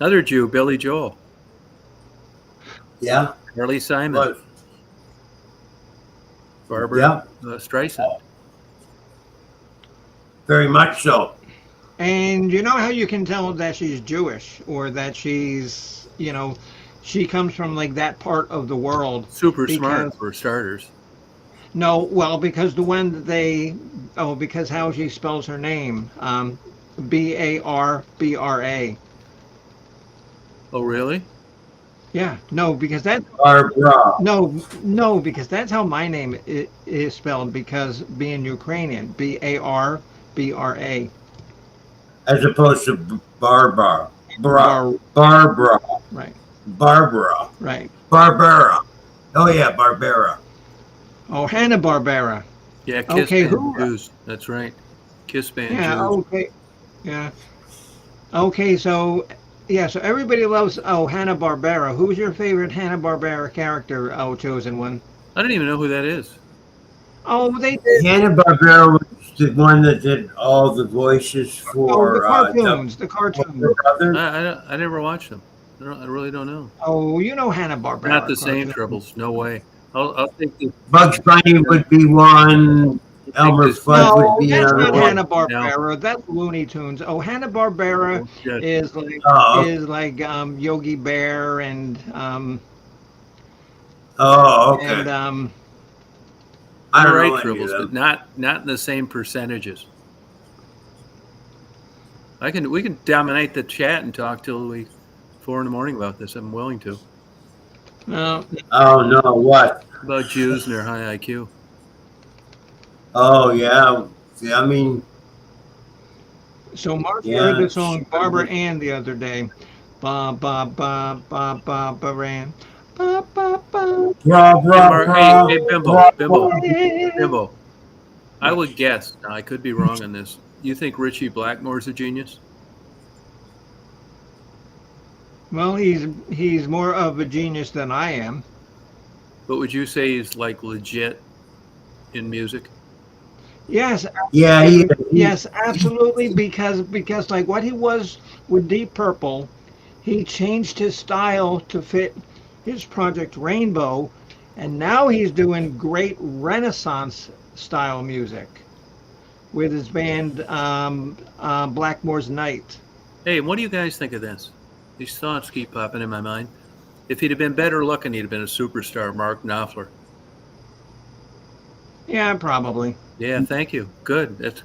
Another Jew, Billy Joel, Yeah. Harley Simon, But, Barbara yeah. Streisand. Very much so. And you know how you can tell that she's Jewish or that she's, she comes from like that part of the world. Super Because- smart for starters. No, well, because the one that because how she spells her name, Barbra. Oh, really? Yeah, no, because that Barbara. no, because that's how my name is spelled. Because being Ukrainian, Barbra. As opposed to Barbara. Bar- Barbara. Right, Barbara. right. Barbara. Oh, yeah, Barbara. Oh, Hanna-Barbera. Yeah, Kiss Okay, Band who- Jews. That's right. Kiss Band Yeah. Jews. Okay. Yeah. Okay. So everybody loves Hanna-Barbera. Who's your favorite Hanna-Barbera character? Oh, Chosen One. I don't even know who that is. Oh, they did. Hanna-Barbera was the one that did all the voices for the cartoons. The cartoons. brothers. I never watched them. I really don't know. Oh, you know Hanna-Barbera. Not the same cartoons. troubles. No way. I'll take the Bugs Bunny would be one. Elmer this- Fudd No, would be that's another not one. Hanna-Barbera. That's Looney Tunes. Oh, Hanna-Barbera shit. is like Oh. Yogi Bear and Oh, okay. and I don't All know right, any of Tribbles, them. but not in the same percentages. We can dominate the chat and talk till 4 a.m. about this. I'm willing to. no. Oh, no, what? About Jews and their high IQ. Oh, yeah. See, I mean, So Mark Yeah. heard the song Barbara Ann the other day. Ba ba ba ba ba ba ran. Ba ba ba. rah, rah, rah, Hey, Bimbo, rah, Bimbo, rah. Bimbo. I would guess. Now, I could be wrong on this. You think Richie Blackmore's a genius? Well, he's more of a genius than I am. But would you say he's like legit in music? Yes, Yeah, yes, absolutely. Because like what he was with Deep Purple, he changed his style to fit his project Rainbow, and now he's doing great Renaissance style music with his band Blackmore's Night. Hey, what do you guys think of this? These thoughts keep popping in my mind. If he'd have been better looking, he'd have been a superstar, Mark Knopfler. Yeah, probably. Yeah, thank you. Good. That's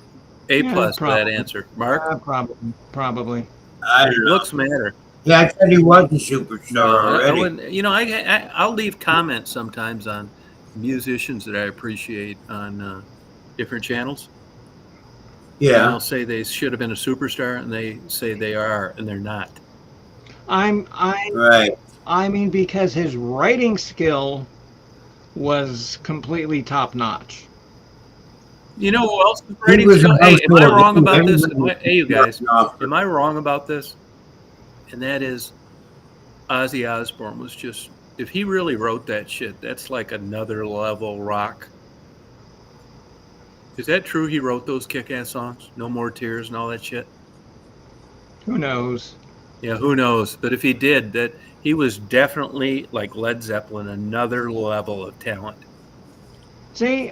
A+ Yeah, for that probably. answer. Mark, Probably. I don't know. looks matter. Yeah, I said he was a superstar I already. wouldn't, I'll leave comments sometimes on musicians that I appreciate on different channels. And Yeah. I'll say they should have been a superstar, and they say they are, and they're not. Right. I mean, because his writing skill was completely top notch. You know who else is He writing was skill? a Hey, am I household wrong name. about this? Everybody- Hey, you guys, No. am I wrong about this? And that is, Ozzy Osbourne was just, if he really wrote that shit, that's like another level rock. Is that true? He wrote those kick-ass songs? No More Tears and all that shit? Who knows? Yeah, who knows? But if he did, that he was definitely like Led Zeppelin, another level of talent. See,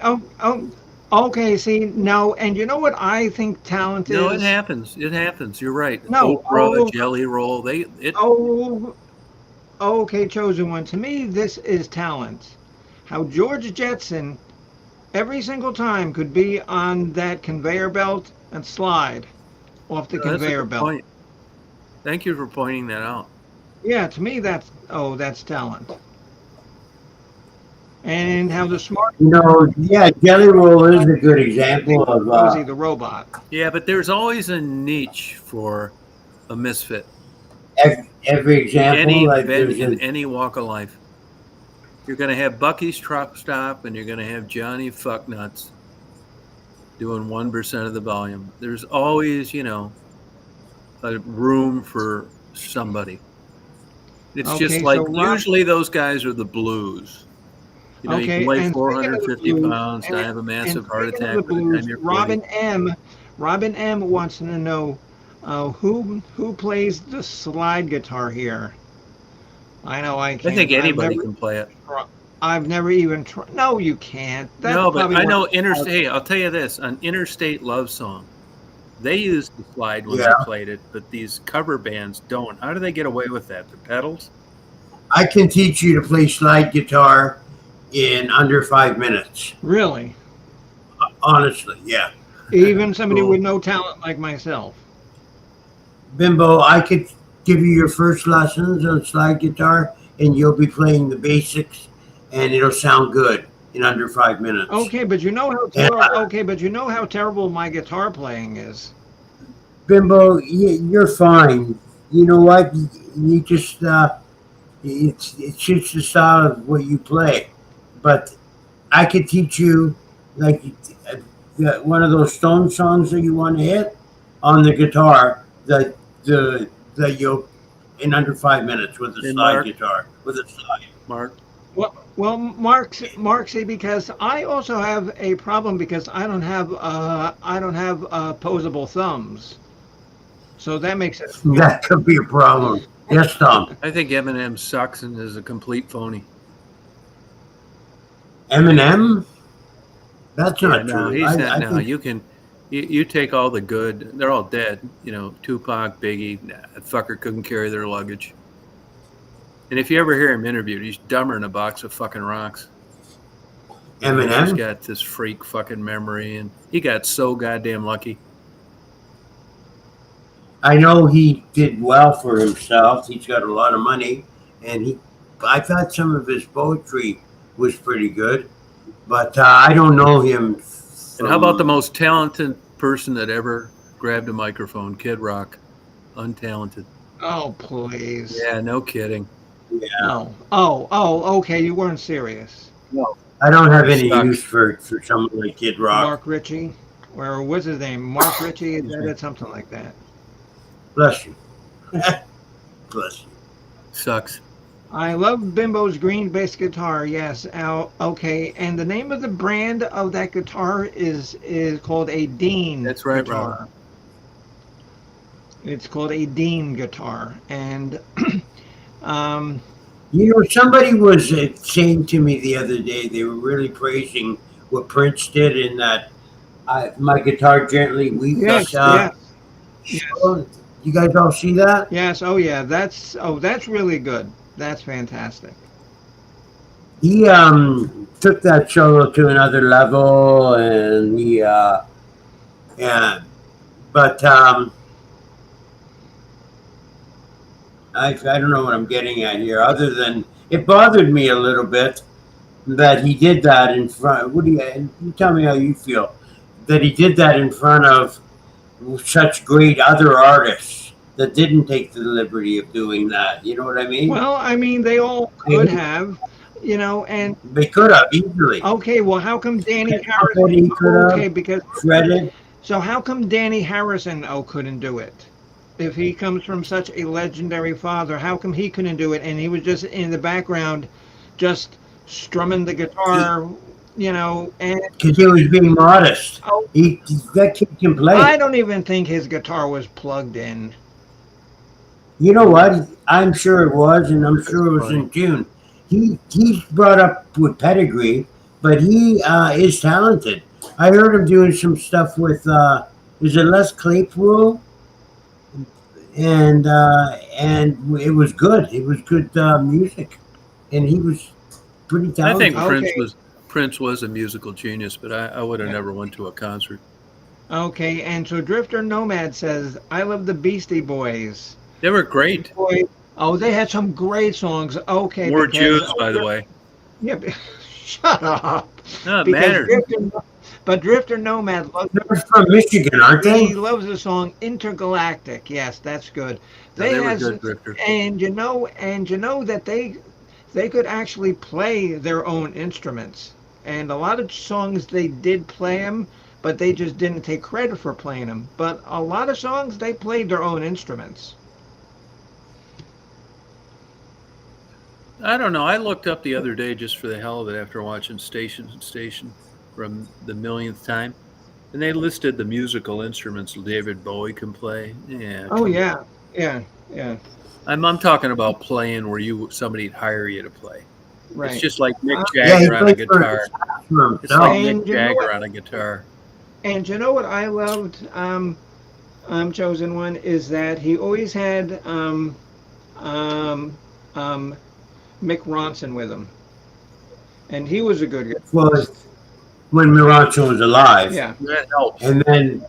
okay. See, no, and you know what I think talent No, it is? happens. It happens. You're right. No, Oprah, Jelly Roll, it. oh, okay, chosen one. To me, this is talent. How George Jetson every single time could be on that conveyor belt and slide off the That's a conveyor good belt. point. Thank you for pointing that out. Yeah, to me, that's talent. And how the smart Yeah, Jelly Roll is a good example of Rosie the robot. Yeah, but there's always a niche for a misfit. every In example. any Like there's in a any walk of life, you're going to have Bucky's truck stop, and you're going to have Johnny Fucknuts doing 1% of the volume. There's always, a room for somebody. It's just Okay, like so usually those guys are the blues. You can okay, weigh and speaking of the 450 blues, pounds and have a and massive heart speaking of the attack by the blues, time you're 40. Robin M wants to know who plays the slide guitar here. I know I I can't. think anybody can play it. I've never even tried. No, you can't. That's No, but probably I one. know Interstate. I'll tell you this: on Interstate Love Song, they used the slide when Yeah. they played it, but these cover bands don't. How do they get away with that? The pedals? I can teach you to play slide guitar in under 5 minutes. Really, Honestly, yeah. even somebody Cool. with no talent like myself. Bimbo, I could give you your first lessons on slide guitar, and you'll be playing the basics, and it'll sound good in under 5 minutes. Okay, but you know how And, terrible. Okay, but you know how terrible my guitar playing is. Bimbo, you're fine. You know what? You just it's just the style of what you play. But I could teach you like one of those Stone songs that you want to hit on the guitar that you'll in under 5 minutes with a Hey, slide Mark. guitar with a slide. Mark, Well, Mark, see, because I also have a problem because I don't have opposable thumbs, so that makes it. That could be a problem. Yes, Tom. I think Eminem sucks and is a complete phony. Eminem? That's Yeah, not no, true. he's not. I No, think you take all the good. They're all dead. Tupac, Biggie. Nah, that fucker couldn't carry their luggage. And if you ever hear him interviewed, he's dumber than a box of fucking rocks. He's Eminem. got this freak fucking memory, and he got so goddamn lucky. I know he did well for himself. He's got a lot of money, and I thought some of his poetry was pretty good, but I don't know him. And how about the most talented person that ever grabbed a microphone? Kid Rock. Untalented. Oh, please. Yeah, no kidding. Yeah, No. Oh, okay. You weren't serious. No. I don't have any Sucks. use for someone like Kid Rock. Mark Ritchie, or what's his name? Mark Ritchie. Is that it? Something like that. Bless you. Bless you. Sucks. I love Bimbo's green bass guitar. Yes. Okay. And the name of the brand of that guitar is called a Dean. That's right, guitar. Rob. It's called a Dean guitar, and Somebody was saying to me the other day, they were really praising what Prince did in that My Guitar Gently Weeps. yes. You guys all see that? Yes. Oh, yeah. That's really good. That's fantastic. He took that solo to another level, and but I don't know what I'm getting at here, other than it bothered me a little bit that he did that in front. You tell me how you feel that he did that in front of such great other artists that didn't take the liberty of doing that. You know what I mean? Well, I mean, they all could have, and They could have easily. okay. Well, how come Danny He Harrison? could have Okay, because shredded. so how come Danny Harrison couldn't do it? If he comes from such a legendary father, how come he couldn't do it? And he was just in the background, just strumming the guitar, and Because he was being modest. Oh. That kid can play. I don't even think his guitar was plugged in. You know what? I'm sure it was, and I'm sure it was funny. in June. He's brought up with pedigree, but he is talented. I heard him doing some stuff with is it Les Claypool, and it was good. It was good music, and he was pretty I think talented. Okay. Prince was a musical genius, but I would have never went to a concert. Okay, and so Drifter Nomad says, I love the Beastie Boys. They were great. Boy, oh, they had some great songs. Okay, More because Jews, by the way. yeah, shut up. No, it Because mattered. Drifter Nomad loves They're from Michigan, aren't he they? loves the song Intergalactic. Yes, that's good. No, They they were has good, Drifter. and you know that they could actually play their own instruments. And a lot of songs they did play them, but they just didn't take credit for playing them. But a lot of songs they played their own instruments. I don't know. I looked up the other day just for the hell of it after watching Station from the millionth time, and they listed the musical instruments David Bowie can play. Yeah. Oh yeah, yeah, I'm talking about playing where somebody'd hire you to play. right. It's just like Mick Yeah, he Jagger on a played for guitar. himself. It's like And Mick you know Jagger what? on a guitar. And you know what I loved, Chosen One, is that he always had um, Mick Ronson with him, and he was a good guy. Well, when Mirancho was alive. Yeah, That helps. And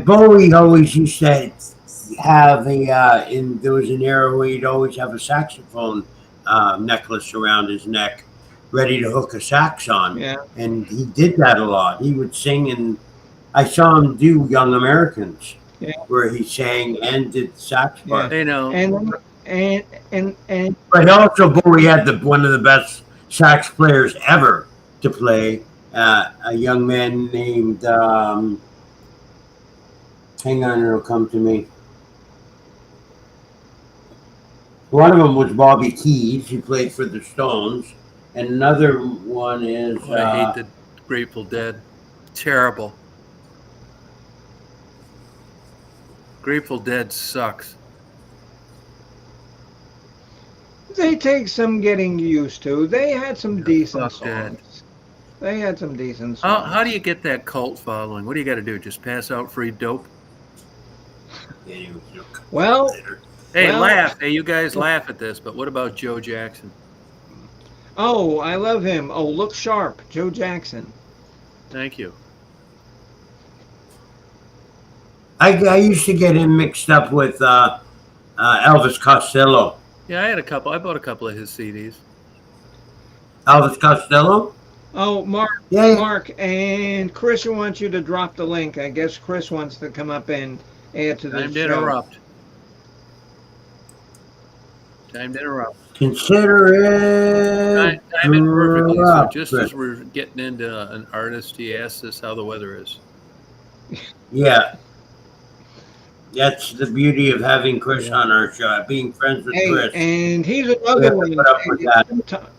Bowie always used to have there was an era where he'd always have a saxophone necklace around his neck, ready to hook a sax on. yeah. And he did that a lot. He would sing, and I saw him do Young Americans, Yeah. where he sang and did the sax Yeah. part. They know. And But also, Bowie had one of the best sax players ever to play. A young man named, hang on, it'll come to me. One of them was Bobby Keys, who played for the Stones. And another one is. I hate the Grateful Dead. Terrible. Grateful Dead sucks. they take some getting used to. They had some decent fuck that. songs. They had some decent songs. How do you get that cult following? What do you got to do? Just pass out free dope? Well, Hey, Well- laugh. Hey, you guys laugh at this, but what about Joe Jackson? oh, I love him. Oh, look sharp, Joe Jackson. Thank you. I used to get him mixed up with Elvis Costello. Yeah, I bought a couple of his CDs. Elvis Costello? Oh, Mark, Yeah. Mark, and Chris wants you to drop the link. I guess Chris wants to come up and add to the Time to show. interrupt. Time to interrupt. Consider it. Time it perfectly. So interrupt, just Chris. as we're getting into an artist, he asked us how the weather is. Yeah. That's the beauty of having Chris Yeah. on our show, being friends with Hey, Chris. and he's We another have to one. put up with that.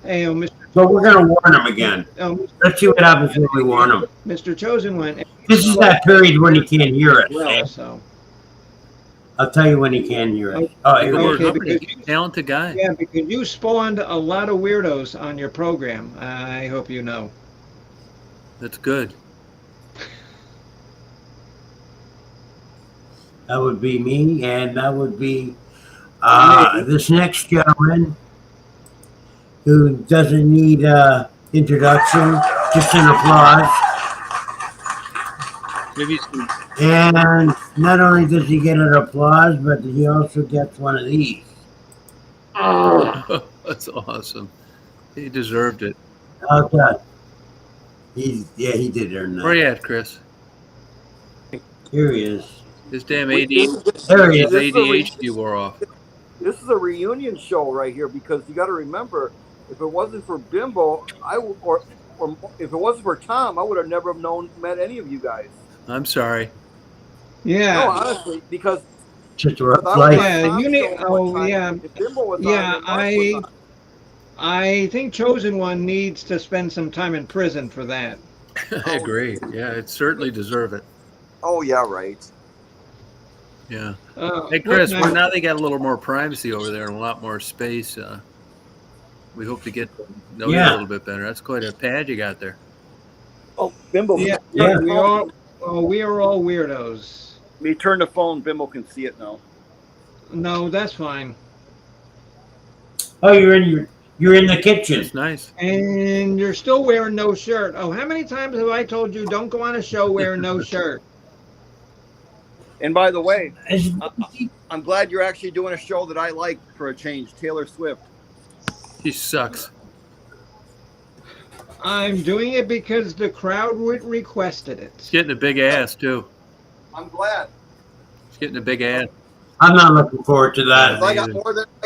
Hey, Mr. But we're going to warn him again. Oh, Let's see what happens when we warn him. Mr. Chosen One. This is that period when he can't hear us. Well, eh? so I'll tell you when he can hear us. Oh, here Good we word, go. Okay, Humphrey. because- Talented guy. yeah, because you spawned a lot of weirdos on your program. I hope you know. That's good. That would be me, and that would be this next gentleman who doesn't need introduction, just an applause. Maybe some, And not only does he get an applause, but he also gets one of these. that's awesome. He deserved it. Okay. He did earn Where you that. at, Chris? Here he is. His damn We- There he his is. This is a ADHD wore off. This is a reunion show right here because you got to remember, if it wasn't for Bimbo, or if it wasn't for Tom, I would have never met any of you guys. I'm sorry. Yeah. No, honestly, because Just a rough I was life. on Yeah, Tom's you need- show one oh, time, yeah. If Bimbo was Yeah, on, then Mark was on. I think Chosen One needs to spend some time in prison for that. I agree. Yeah, it certainly deserve it. Oh yeah, right. Yeah. Hey, Chris, nice. now they got a little more privacy over there and a lot more space. We hope to get to know you a little bit better. That's quite a pad you got there. Oh, Bimbo. Yeah, we are all weirdos. Me turn the phone. Bimbo can see it now. No, that's fine. Oh, you're in the kitchen. It's nice. And you're still wearing no shirt. Oh, how many times have I told you don't go on a show wearing no shirt? And by the way, I'm glad you're actually doing a show that I like for a change. Taylor Swift. She sucks. I'm doing it because the crowd requested it. She's getting a big ass too. I'm glad. She's getting a big ass. I'm not looking forward to that. I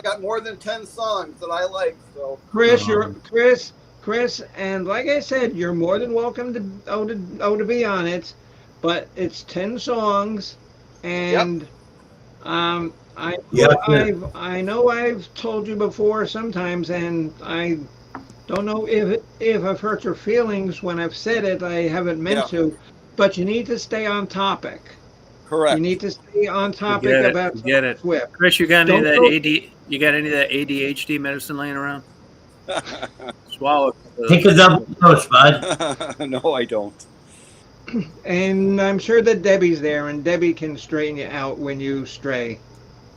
got more than 10 songs that I like. So Chris, Chris, and like I said, you're more than welcome to be on it, but it's 10 songs, and I know I've told you before sometimes, and I don't know if I've hurt your feelings when I've said it. I haven't meant to, but you need to stay on topic. Correct. You need to stay on topic about Swift. Chris, you got any of that You got any of that ADHD medicine laying around? Swallow it. Take a double dose, bud. No, I don't. And I'm sure that Debbie's there, and Debbie can straighten you out when you stray.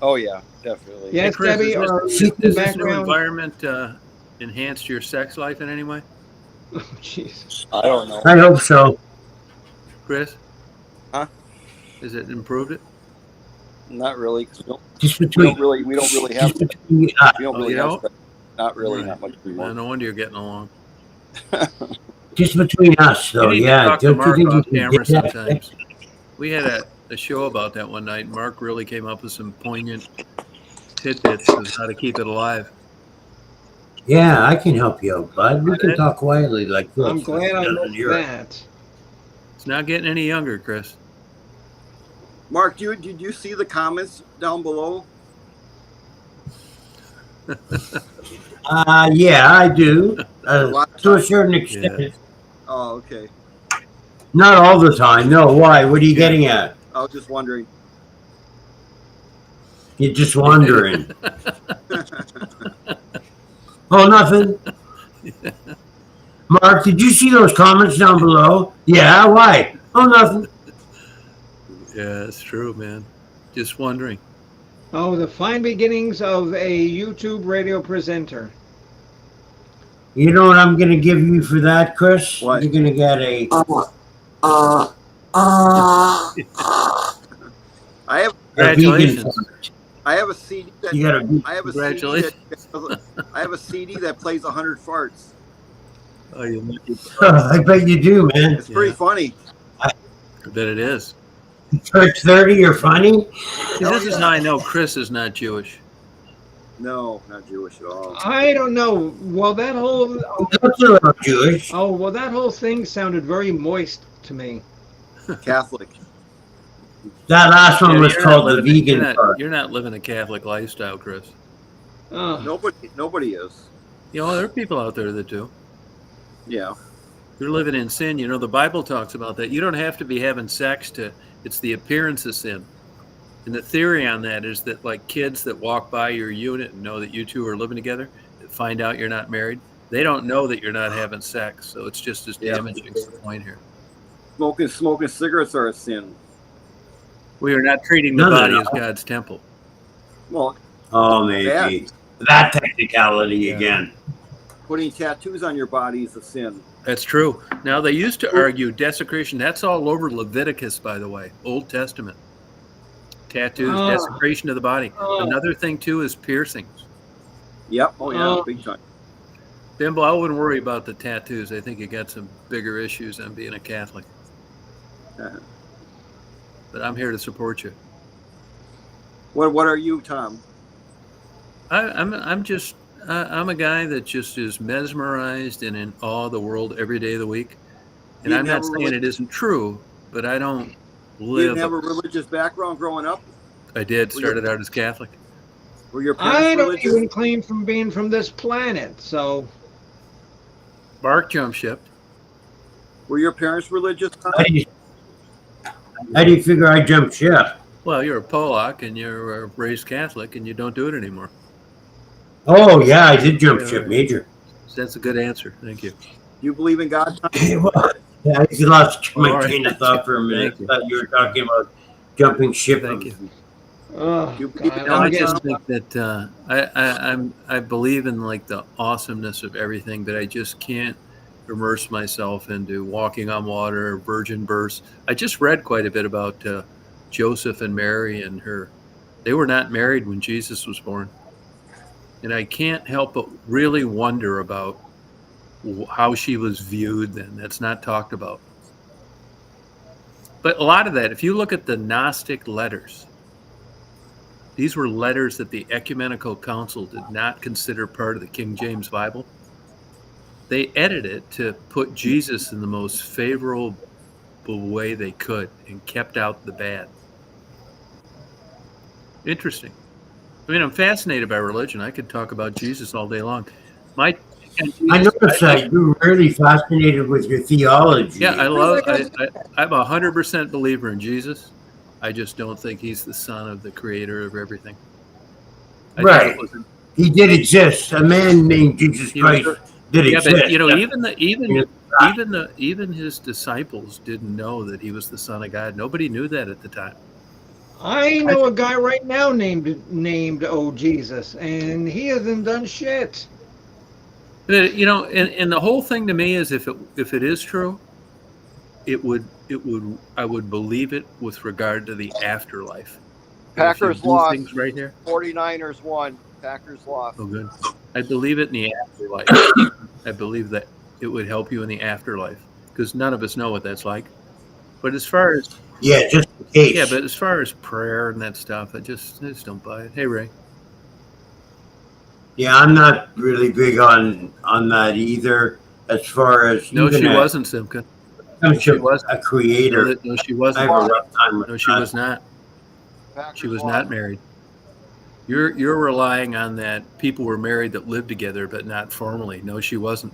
Oh yeah, definitely. Yes, Hey, Chris, Debbie. Is this new environment enhanced your sex life in any way? Oh, jeez. I don't know. I hope so. Chris? Huh? Has it improved it? Not really. Just we between. don't really have. Just between us. We don't Oh, really you have. don't? Not really. Right. Not much anymore. No wonder you're getting along. Just between us, though. You need to Yeah. talk to Don't you Mark think you off can camera get that? sometimes. We had a show about that one night. Mark really came up with some poignant tidbits of how to keep it alive. Yeah, I can help you out, bud. We can talk quietly like this. I'm glad I know that. It's not getting any younger, Chris. Mark, did you see the comments down below? Yeah, I do. To a certain extent. Yeah. Oh, okay. Not all the time. No, why? What are you getting at? I was just wondering. You're just wondering. Oh, nothing. Mark, did you see those comments down below? Yeah, why? Oh, nothing. Yeah, it's true, man. Just wondering. Oh, the fine beginnings of a YouTube radio presenter. You know what I'm going to give you for that, Chris? What? You're going to get a... I have Congratulations. I have a CD that You gotta be- I have a Congratulations. I have a CD that plays 100 farts. Oh, you lucky. I bet you do, man. It's pretty funny. I bet it is. Church 30, you're funny? See, this is how I know Chris is not Jewish. No, not Jewish at all. I don't know. Well, that whole That's a little Jewish. that whole thing sounded very moist to me. Catholic. That last one Yeah, was you're called not the living- vegan part. You're not living a Catholic lifestyle, Chris. Oh, Nobody is. You know, there are people out there that do. Yeah. They're living in sin. You know, the Bible talks about that. You don't have to be having sex it's the appearance of sin. And the theory on that is that, like, kids that walk by your unit and know that you two are living together, that find out you're not married, they don't know that you're not having sex. So it's just as damaging to the point here. Smoking cigarettes are a sin. We are not treating the body as God's temple. Well, Oh, maybe. That technicality again. putting tattoos on your body is a sin. That's true. Now, they used to argue desecration. That's all over Leviticus, by the way, Old Testament. Tattoos, desecration of the body. Another thing, too, is piercings. Yep. Oh, yeah. Big time. Bimbo, I wouldn't worry about the tattoos. I think you got some bigger issues than being a Catholic. But I'm here to support you. What are you, Tom? I'm a guy that just is mesmerized and in awe of the world every day of the week. And I'm not saying it isn't true, but I don't live. You didn't have a religious background growing up? I did. Started out as Catholic. Were your parents I don't religious? even claim from being from this planet, so. Bark jump ship. Were your parents religious? How do you figure I jumped ship? Well, you're a Polak and you're raised Catholic and you don't do it anymore. Oh, yeah, I did jump ship, Major. That's a good answer. Thank you. Do you believe in God? Well, yeah, I lost my All right. train of thought for a minute. Thank you. I thought you were talking about jumping ship. Thank you. Oh, You believe in God, No, I'm I getting. just think that I believe in like the awesomeness of everything, but I just can't immerse myself into walking on water, virgin births. I just read quite a bit about Joseph and Mary and her. They were not married when Jesus was born, and I can't help but really wonder about how she was viewed then. That's not talked about. But a lot of that, if you look at the Gnostic letters, these were letters that the Ecumenical Council did not consider part of the King James Bible. They edited it to put Jesus in the most favorable way they could and kept out the bad. Interesting. I mean, I'm fascinated by religion. I could talk about Jesus all day long. I noticed that you're really fascinated with your theology. Yeah, I'm 100% believer in Jesus. I just don't think he's the son of the creator of everything. Right. He did exist. A man named Jesus Christ did exist. But even his disciples didn't know that he was the Son of God. Nobody knew that at the time. I know a guy right now named Jesus, and he hasn't done shit. You know, and the whole thing to me is if it is true, I would believe it with regard to the afterlife. Packers lost. Things right here. 49ers won. Packers lost. Oh, good. I believe it in the afterlife. I believe that it would help you in the afterlife because none of us know what that's like. But as far as just in case. Yeah, but as far as prayer and that stuff, I just don't buy it. Hey, Ray. Yeah, I'm not really big on that either. As far as no, she wasn't, Simca. She was a creator. No, she wasn't. I have a rough time with no, she was not. She was not married. You're relying on that people were married that lived together, but not formally. No, she wasn't.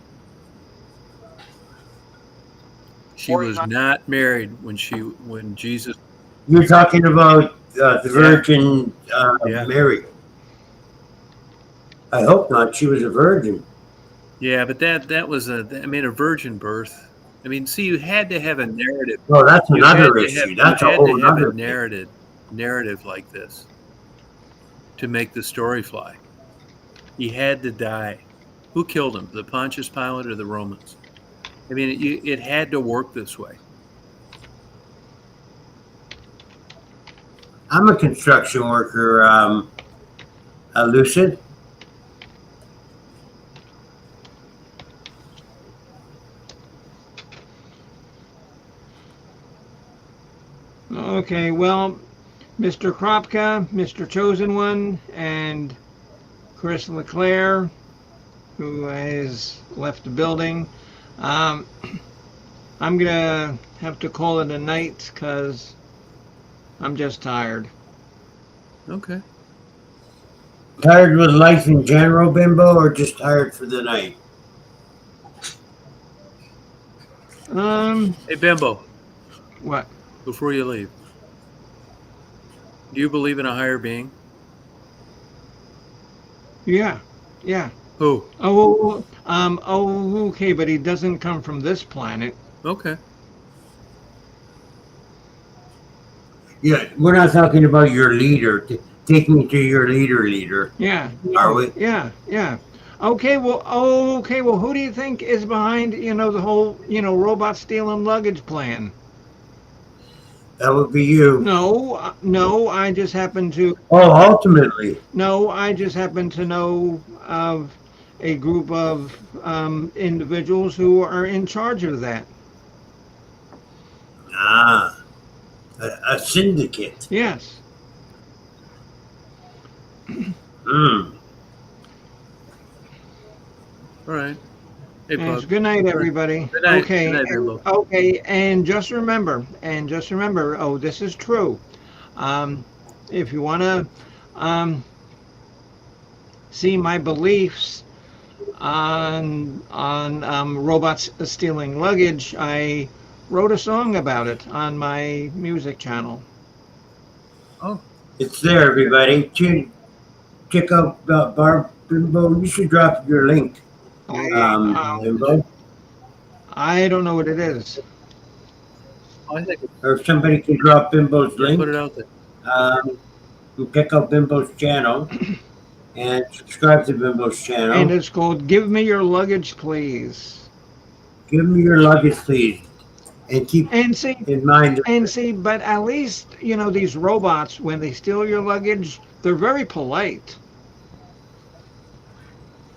She was not married when Jesus. You're talking about the Virgin Mary. I hope not. She was a virgin. Yeah, but that was a virgin birth. I mean, see, you had to have a narrative. Oh, that's another issue. That's a whole other narrative like this to make the story fly. He had to die. Who killed him? The Pontius Pilate or the Romans? I mean, it had to work this way. I'm a construction worker. Lucid. Okay, well, Mr. Kropka, Mr. Chosen One, and Chris LeClaire, who has left the building. I'm going to have to call it a night because I'm just tired. Okay. Tired with life in general, Bimbo, or just tired for the night? Hey, Bimbo. What? Before you leave, do you believe in a higher being? Yeah. Who? Okay, but he doesn't come from this planet. Okay. Yeah, we're not talking about your leader. Take me to your leader. Yeah. Are we? Yeah. Okay, well, who do you think is behind, the whole, robot stealing luggage plan? That would be you. No, I just happen to. Oh, ultimately. No, I just happen to know of a group of individuals who are in charge of that. Ah, a syndicate. Yes. All right. Hey, Yes, good night, everybody. Good night. Okay. Good night, Bimbo. Okay, and just remember. Oh, this is true. If you want to see my beliefs on robots stealing luggage, I wrote a song about it on my music channel. Oh, It's there, everybody. Check out Bimbo. You should drop your link, Bimbo. I don't know what it is. I think Or if somebody can drop Bimbo's yeah, put it link, out there. you check out Bimbo's channel and subscribe to Bimbo's And channel. it's called "Give Me Your Luggage, Please." Give me your luggage, please, and keep And see, in mind. but at least these robots, when they steal your luggage, they're very polite.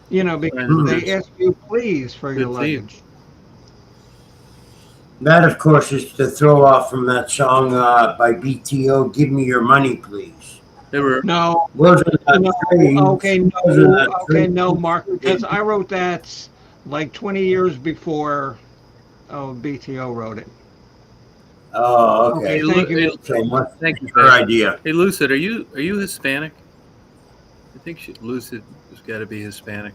Because they ask you please for your Good theme. luggage. That, of course, is the throw off from that song by BTO. Give me your money, please. They were No, Wasn't that no, strange? okay, Wasn't that strange? no, Mark, because I wrote that like 20 years before BTO wrote it. Oh, okay. Okay, thank you. So much Thank you, your Pat. idea. Hey, Lucid, are you Hispanic? I think Lucid has got to be Hispanic.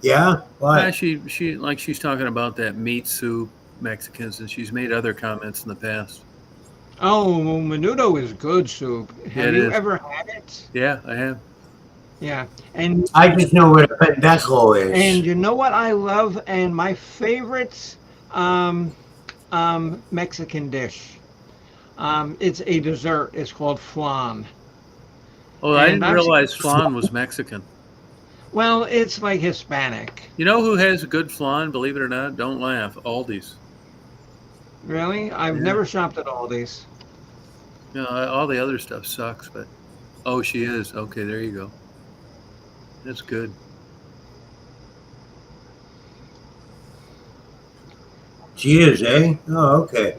Yeah? Yeah, Why? she's talking about that meat soup Mexicans, and she's made other comments in the past. Oh, menudo is good soup. Yeah, Have it you is. ever had it? Yeah, I have. Yeah, and I just know what a pendejo is. you know what I love, and my favorite um, Mexican dish. It's a dessert. It's called flan. Oh, I And didn't I've seen- realize flan was Mexican. Well, it's like Hispanic. You know who has good flan? Believe it or not, don't laugh. Aldi's. Really? I've Yeah. never shopped at Aldi's. You know, all the other stuff sucks, but oh, she is. Okay, there you go. That's good. She is, eh? Oh, okay.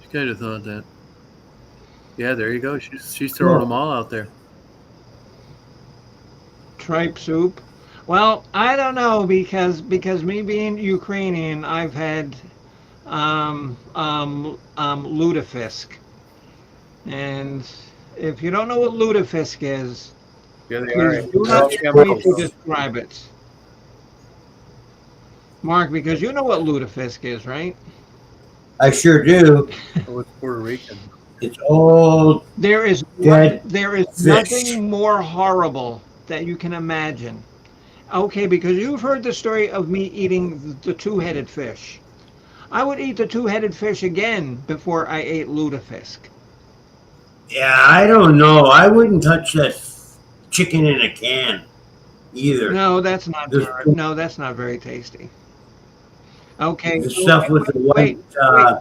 You kind of thought that. Yeah, there you go. She's throwing them all out there. Tripe soup. Well, I don't know because me being Ukrainian, I've had lutefisk, and if you don't know what lutefisk is, Yeah, they please do not ask me to describe it. Mark, because you know what lutefisk is, right? I sure do. Oh, it's Puerto Rican. It's old. There is Dead fish. nothing more horrible that you can imagine. Okay, because you've heard the story of me eating the two-headed fish. I would eat the two-headed fish again before I ate lutefisk. Yeah, I don't know. I wouldn't touch that chicken in a can either. No, that's not There's- that's not very tasty. Okay. The stuff with the white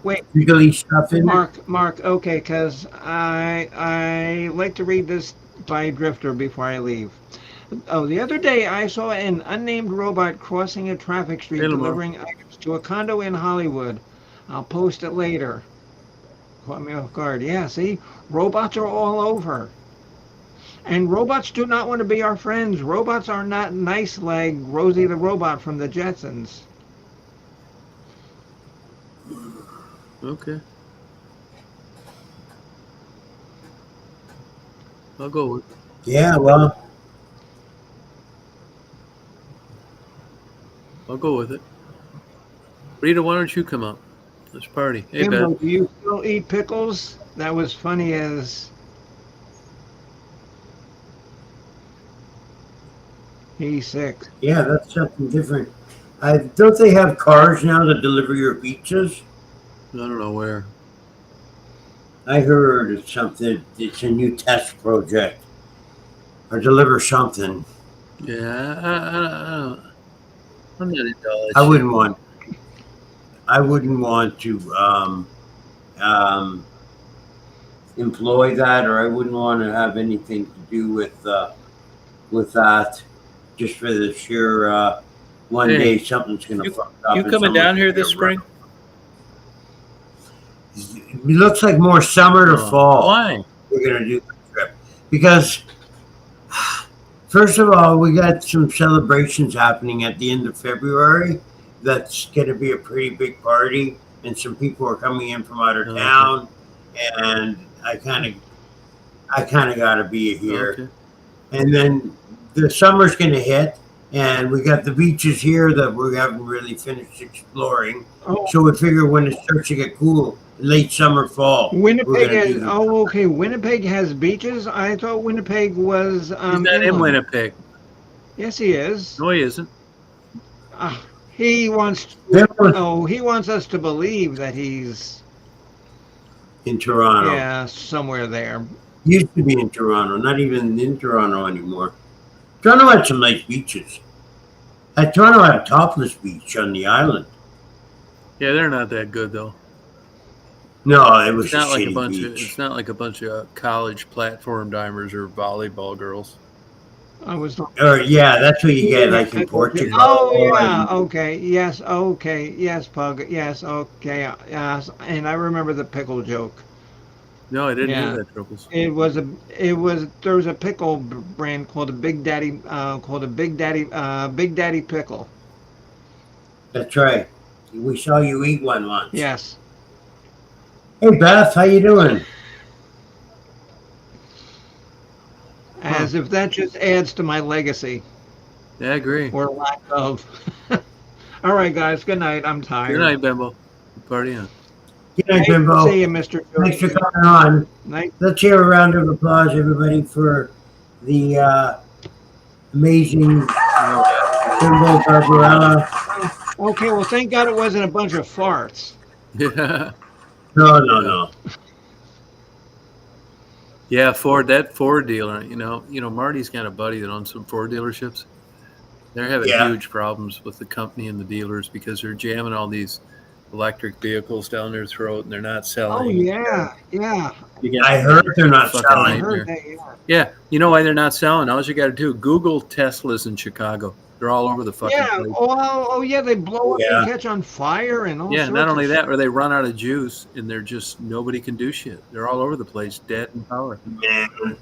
wait, jiggly stuff in it. Mark. Okay, because I like to read this by Drifter before I leave. Oh, the other day I saw an unnamed robot crossing a traffic street delivering items to a condo in Hollywood. I'll post it later. Caught me off guard. Yeah, see, robots are all over. And robots do not want to be our friends. Robots are not nice like Rosie the Robot from the Jetsons. Okay. I'll go with it. Yeah, well, I'll go with it. Rita, why don't you come up? Let's party. Hey, Bimbo, Beth. do you still eat pickles? That was funny as... He's sick. yeah, that's something different. Don't they have cars now that deliver your pizzas? I don't know where. I heard it's something. It's a new test project, or deliver something. Yeah, I'm not into all that I shit. wouldn't want. I wouldn't want to employ that, or I wouldn't want to have anything to do with that. Just for the sheer one Hey, day something's going to fuck up. You and coming down someone's here gonna this get run. spring? It looks like more summer to fall. Why? We're going to do the trip because, first of all, we got some celebrations happening at the end of February. That's going to be a pretty big party, and some people are coming in from out of Okay. town, and I kind of got to be here. Okay. And then the summer's going to hit, and we got the beaches here that we haven't really finished exploring. Oh, So we figure when it starts to get cool, late summer, fall. We're Winnipeg gonna has. do. Oh, okay. Winnipeg has beaches. I thought Winnipeg was He's not in inland. Winnipeg. Yes, he is. No, he isn't. He wants. Bimbo Oh, he wants us to believe that he's in Toronto. yeah somewhere there. Used to be in Toronto, not even in Toronto anymore. Toronto had some nice beaches. Toronto had a topless beach on the island. Yeah, they're not that good though. No, it was It's not a like a shitty bunch of. beach. It's not like a bunch of college platform dimers or volleyball girls. I was. Or yeah, that's what you get like in Portugal. Oh yeah. and- Okay. Yes. Okay. Yes, Pug. Yes. Okay. Yes. And I remember the pickle joke. No, I didn't Yeah. hear that, Troubles. It was there was a pickle brand called a Big Daddy Big Daddy pickle. That's right. We saw you eat one once. Yes. Hey Beth, how you doing? As if that just adds to my legacy Yeah, I agree. or lack of. All right, guys. Good night. I'm tired. Good night, Bimbo. Party on. Good night, See Bimbo. you, Mr. Thanks for George. coming on. Night. Let's hear a round of applause, everybody, for the amazing Bimbo Barbarella. Okay. Well, thank God it wasn't a bunch of farts. Yeah. No. Yeah, Ford. That Ford dealer. You know, Marty's got a buddy that owns some Ford dealerships. They're having Yeah. huge problems with the company and the dealers because they're jamming all these electric vehicles down their throat and they're not selling. Oh yeah. You get- I heard they're not Fucking I selling. nightmare. heard that. Yeah. Yeah, you know why they're not selling? All you got to do, Google Teslas in Chicago. They're all over the fucking Yeah. place. Oh yeah. They blow up Yeah. and catch on fire and all. Yeah, sorts not of only shit. that, or they run out of juice and they're just nobody can do shit. They're all over the place, dead in power. Man,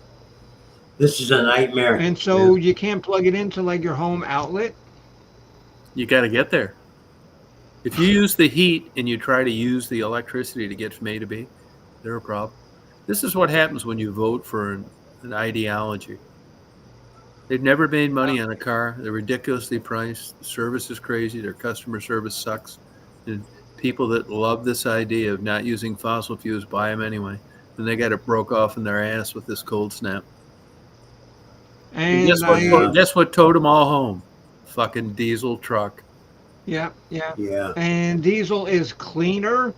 this is a nightmare. And so you can't plug it into like your home outlet. You got to get there. If you use the heat and you try to use the electricity to get from A to B, they're a problem. This is what happens when you vote for an ideology. They've never made money on a car. They're ridiculously priced. The service is crazy. Their customer service sucks. And people that love this idea of not using fossil fuels buy them anyway. And they got it broke off in their ass with this cold snap. And Guess what towed them all home? Fucking diesel truck. yeah. Yeah. And diesel is cleaner.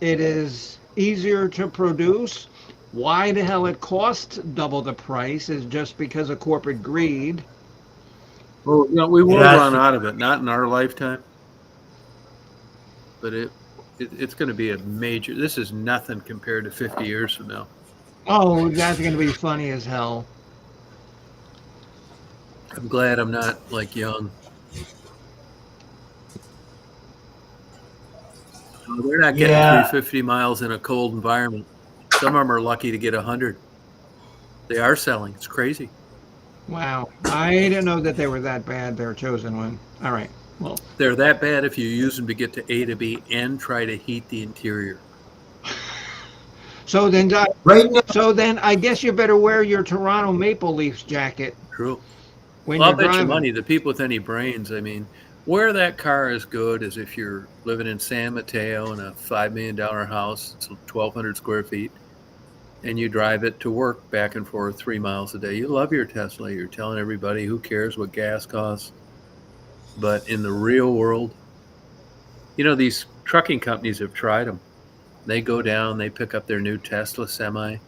It is easier to produce. Why the hell it costs double the price is just because of corporate greed. Well, we will Yeah. run out of it. Not in our lifetime. But it's going to be a major. This is nothing compared to 50 years from now. Oh, that's going to be funny as hell. I'm glad I'm not like young. They're not getting 350 miles in a cold environment. Some of them are lucky to get 100. They are selling. It's crazy. Wow. I didn't know that they were that bad, their chosen one. All right. Well, They're that bad if you use them to get to A to B and try to heat the interior. so then Right now, I guess you better wear your Toronto Maple Leafs jacket True. when Well, I'll you're bet you driving. money. The people with any brains, I mean, where that car is good is if you're living in San Mateo in a $5 million house, it's 1,200 square feet, and you drive it to work back and forth 3 miles a day. You love your Tesla. You're telling everybody who cares what gas costs. But in the real world, these trucking companies have tried them. They go down, they pick up their new Tesla semi,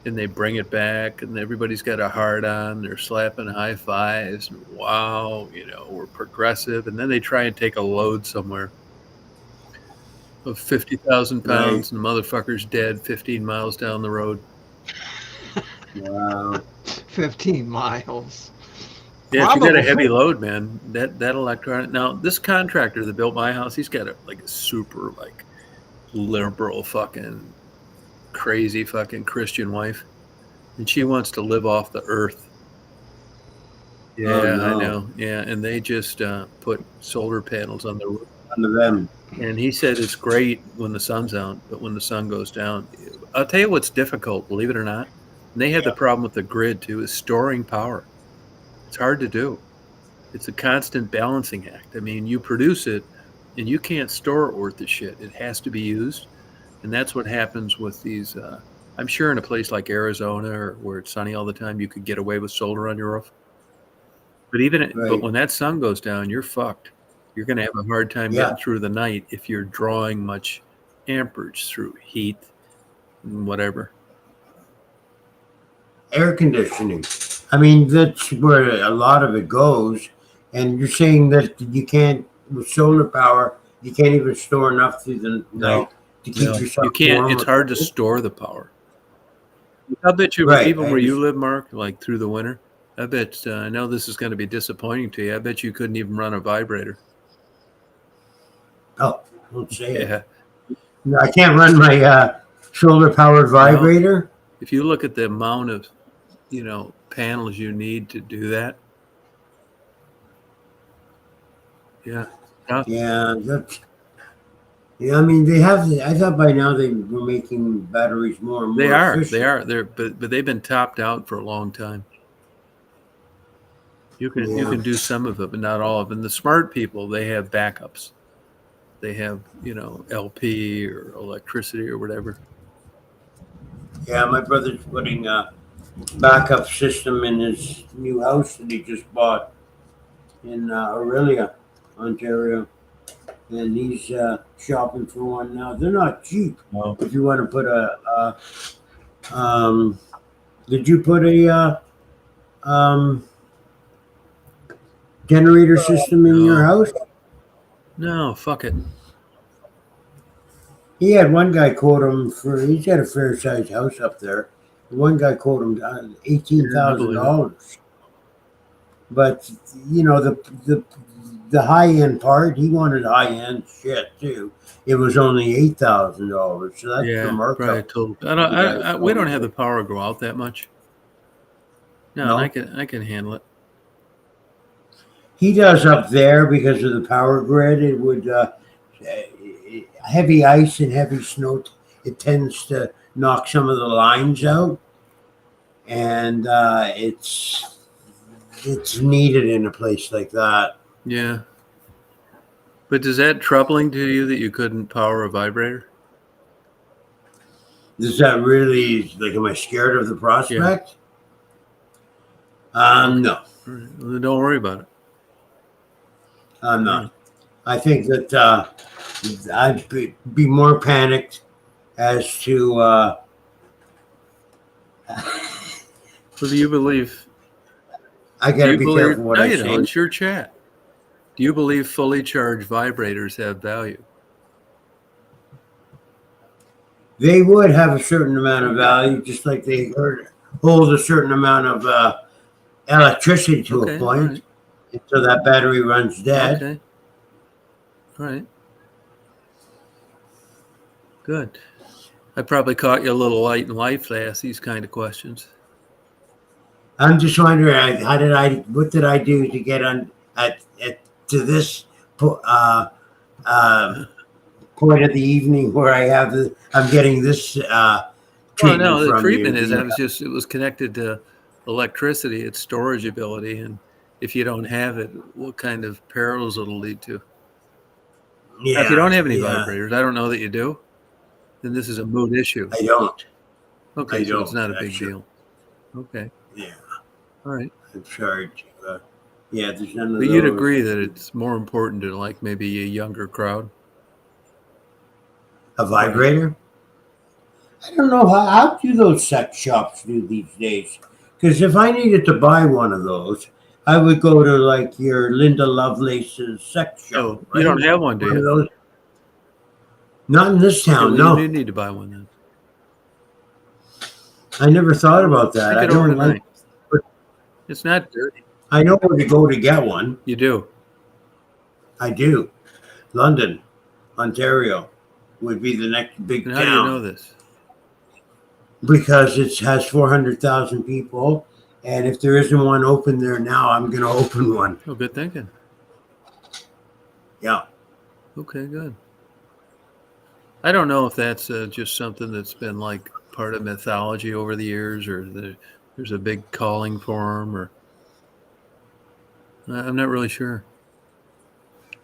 and they bring it back, and everybody's got a heart on. They're slapping high fives. And, wow, we're progressive. And then they try and take a load somewhere of 50,000 pounds, and the motherfucker's dead 15 miles down the road. wow. 15 miles. Yeah, if you got a Probably. heavy load, man, that electronic. Now, this contractor that built my house, he's got a super liberal fucking crazy fucking Christian wife, and she wants to live off the earth. Yeah, Oh, no. I know. Yeah, and they just put solar panels on the roof. Under them. And he said it's great when the sun's out, but when the sun goes down, I'll tell you what's difficult, believe it or not. And they have the problem with the grid too, is storing power. It's hard to do. It's a constant balancing act. I mean, you produce it and you can't store it worth of shit. It has to be used. And that's what happens with these. I'm sure in a place like Arizona or where it's sunny all the time, you could get away with solar on your roof. But Right. when that sun goes down, you're fucked. You're going to have a hard time getting through the night if you're drawing much amperage through heat and whatever. Air conditioning. I mean, that's where a lot of it goes. And you're saying that you can't, with solar power, you can't even store enough through the night to keep yourself You can't. warm. It's hard to store the power. I bet you, Right, even where you live, Mark, like through the winter, I bet, I know this is going to be disappointing to you. I bet you couldn't even run a vibrator. Oh, don't say it. Yeah. No, I can't run my solar powered vibrator. No. If you look at the amount of, panels you need to do that. Yeah. Yeah, I mean, they have. I thought by now they were making batteries more and more. They are. efficient. But they've been topped out for a long time. You can do some of it, but not all of it. And the smart people, they have backups. They have, LP or electricity or whatever. Yeah, my brother's putting a backup system in his new house that he just bought in Aurelia, Ontario, and he's shopping for one now. They're not cheap. No. If you want to put did you put a generator system in your house? No, fuck it. He had one guy quote him for. He's got a fair sized house up there. One guy quoted him $18,000. But the high end part, he wanted high end shit too. It was only $8,000. So that's the markup. Probably we don't have the power to go out that much. No, I can handle it. He does up there because of the power grid. It would heavy ice and heavy snow. It tends to knock some of the lines out, and it's needed in a place like that. Yeah. But is that troubling to you that you couldn't power a vibrator? Is that really am I scared of the prospect? Yeah. No. Well, don't worry about it. I'm not. I think that I'd be more panicked as to. Well, do you believe? I got to be careful what I say. It's your chat. Do you believe fully charged vibrators have value? They would have a certain amount of value, just like they hold a certain amount of electricity to a point, until that battery runs dead. Okay. All right. Good. I probably caught you a little light in life to ask these kind of questions. I'm just wondering, what did I do to get to this point of the evening where I'm getting this treatment? Well, no, the treatment you. it was connected to electricity, its storage ability, and if you don't have it, what kind of perils it'll lead to. Yeah, if you don't have any vibrators, I don't know that you do, then this is a moot issue. I don't. Okay, so it's not a big deal. Okay. Yeah. All right. I'm sorry. There's none of But you'd agree that it's more important to maybe a younger crowd? A vibrator? I don't know how do those sex shops do these days. Because if I needed to buy one of those, I would go to your Linda Lovelace's sex shop. Oh, right? You don't have one, do you? Those? Not in this town, no. You need to buy one then. I never thought about that. I don't like. It's not dirty. I know where to go to get one. You do? I do. London, Ontario would be the next big town. How do you know this? Because it has 400,000 people. And if there isn't one open there now, I'm going to open one. Oh, good thinking. Yeah. Okay, good. I don't know if that's just something that's been part of mythology over the years, or there's a big calling for them, or I'm not really sure.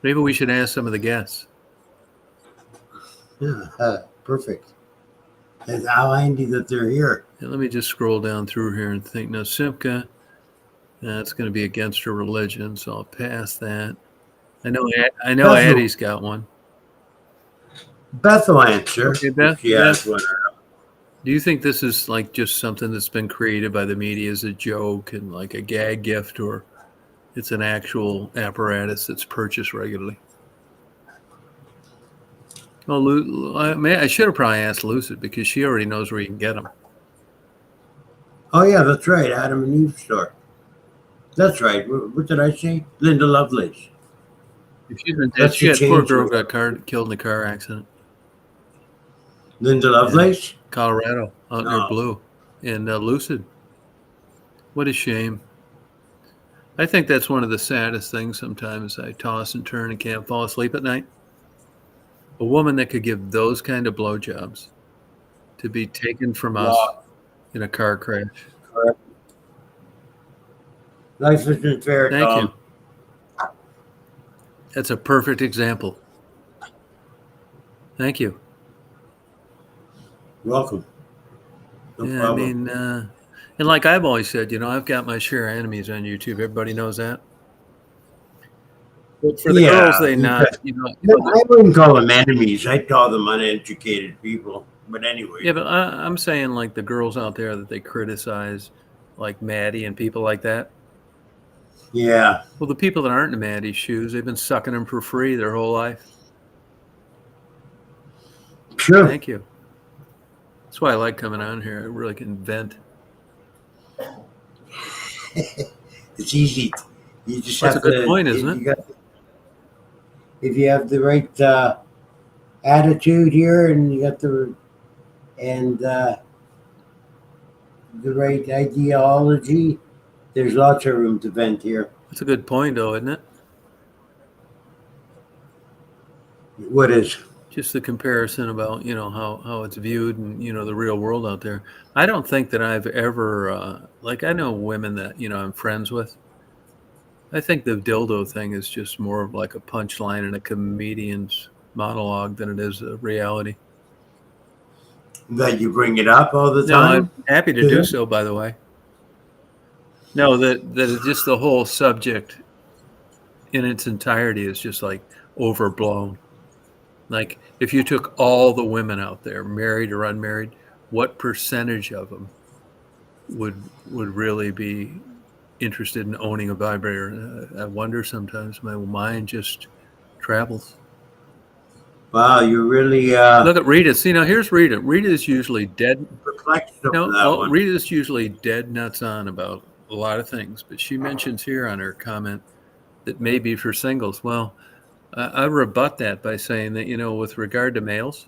Maybe we should ask some of the guests. Yeah. Perfect. That's how handy that they're here. Yeah, let me just scroll down through here and think. Now, Simca, that's going to be against her religion, so I'll pass that. I know Addie's got one. Beth will answer Okay, Beth, if she has one or not. Do you think this is like just something that's been created by the media as a joke and like a gag gift, or it's an actual apparatus that's purchased regularly? Well, I should have probably asked Lucid because she already knows where you can get them. Oh, yeah, that's right. Adam and Eve store. That's right. What did I say? Linda Lovelace. If she's been dead, poor girl got killed in a car accident. Linda Lovelace? Yeah, Colorado, out near Blue. And Lucid. What a shame. I think that's one of the saddest things sometimes. I toss and turn and can't fall asleep at night. A woman that could give those kind of blowjobs to be taken from us in a car crash. Correct. Life isn't fair, Thank Tom. you. That's a perfect example. Thank you. You're welcome. No problem. I mean, and like I've always said, I've got my share of enemies on YouTube. Everybody knows that. But for the girls, they not. I wouldn't call them enemies. I'd call them uneducated people. But anyway. Yeah, but I'm saying like the girls out there that they criticize, like Maddie and people like that. Yeah. Well, the people that aren't in Maddie's shoes, they've been sucking them for free their whole life. Sure. Thank you. That's why I like coming on here. I really can vent. It's easy. You just That's have a good point, isn't it? If you have the right attitude here, and you got the right ideology, there's lots of room to vent here. That's a good point, though, isn't it? What is? Just the comparison about, how it's viewed and, the real world out there. I don't think that I've ever, I know women that, I'm friends with. I think the dildo thing is just more of like a punchline in a comedian's monologue than it is a reality. That you bring it up all the time? No, I'm happy to do so, by the way. No, that it's just the whole subject in its entirety is just like overblown. Like if you took all the women out there, married or unmarried, what percentage of them would really be interested in owning a vibrator? I wonder sometimes. My mind just travels. Wow, you really look at Rita. See, now here's Rita. Rita is usually dead. Rita is usually dead nuts on about a lot of things, but she mentions here on her comment that maybe for singles. Well, I rebut that by saying that, with regard to males,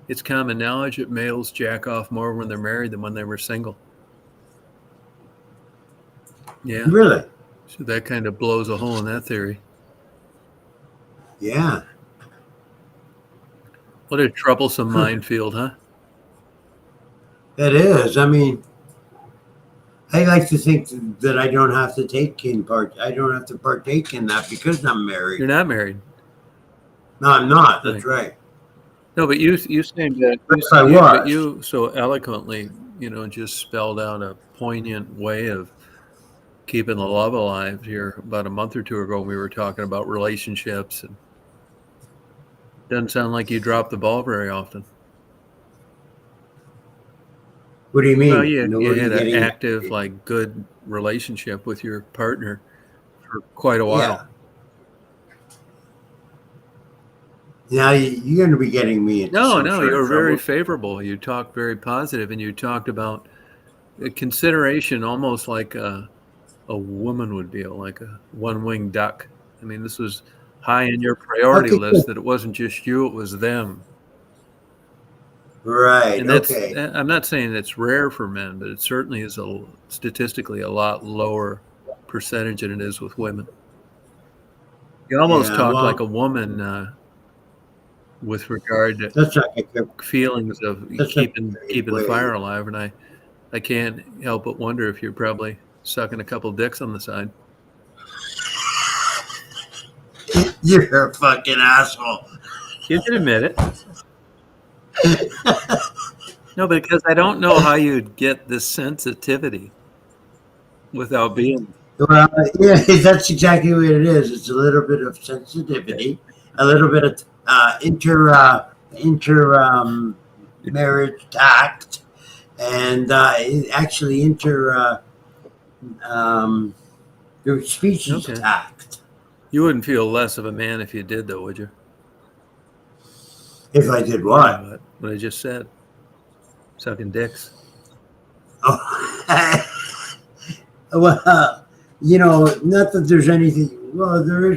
it's common knowledge that males jack off more when they're married than when they were single. Yeah. Really? So that kind of blows a hole in that theory. Yeah. What a troublesome minefield, huh? It is. I mean, I like to think that I don't have to I don't have to partake in that because I'm married. You're not married. No, I'm not. That's right. No, but you saying that but you so eloquently, just spelled out a poignant way of keeping the love alive here. About a month or two ago, we were talking about relationships, and doesn't sound like you drop the ball very often. What do you mean? Well, you had an active, good relationship with your partner for quite a while. Yeah, you're going to be getting me into No, you were very favorable. You talked very positive, and you talked about a consideration almost like a woman would be, like a one-winged duck. I mean, this was high in your priority list, that it wasn't just you, it was them. Right. And that's, I'm not saying it's rare for men, but it certainly is statistically a lot lower percentage than it is with women. You almost talk like a woman with regard to feelings of keeping the fire alive, and I can't help but wonder if you're probably sucking a couple dicks on the side. You're a fucking asshole. You can admit it. No, because I don't know how you'd get this sensitivity without being. Well, yeah, that's exactly what it is. It's a little bit of sensitivity, a little bit of marriage tact, and actually um, your species Okay. tact. You wouldn't feel less of a man if you did, though, would you? If I did what? What I just said. Sucking dicks. Oh. Well, not that there's anything. Well, there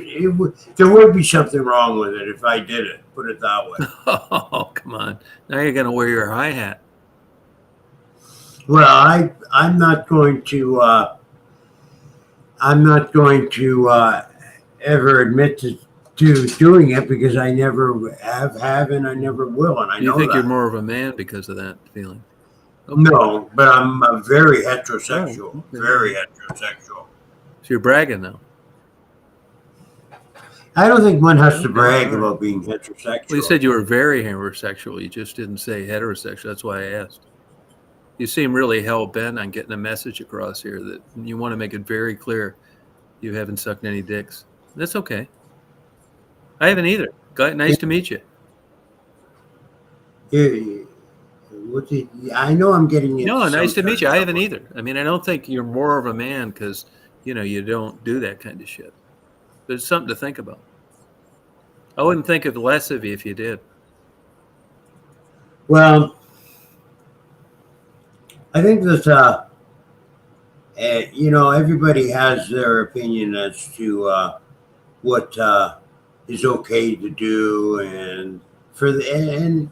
would be something wrong with it if I did it. Put it that way. Oh, come on! Now you're gonna wear your hi hat. Well, I'm not going to. I'm not going to ever admit to doing it because I never have, and I never will, and I know You think that. you're more of a man because of that feeling? Okay. No, but I'm very heterosexual. Oh, okay. Very heterosexual. So you're bragging now. I don't think one has to brag about being heterosexual. Well, you said you were very heterosexual. You just didn't say heterosexual. That's why I asked. You seem really hell-bent on getting a message across here that you want to make it very clear you haven't sucked any dicks. That's okay. I haven't either. Nice to meet you. I know I'm getting it. No, nice to meet you. I haven't either. I mean, I don't think you're more of a man because, you don't do that kind of shit. But it's something to think about. I wouldn't think of less of you if you did. Well, I think that, everybody has their opinion as to what is okay to do, and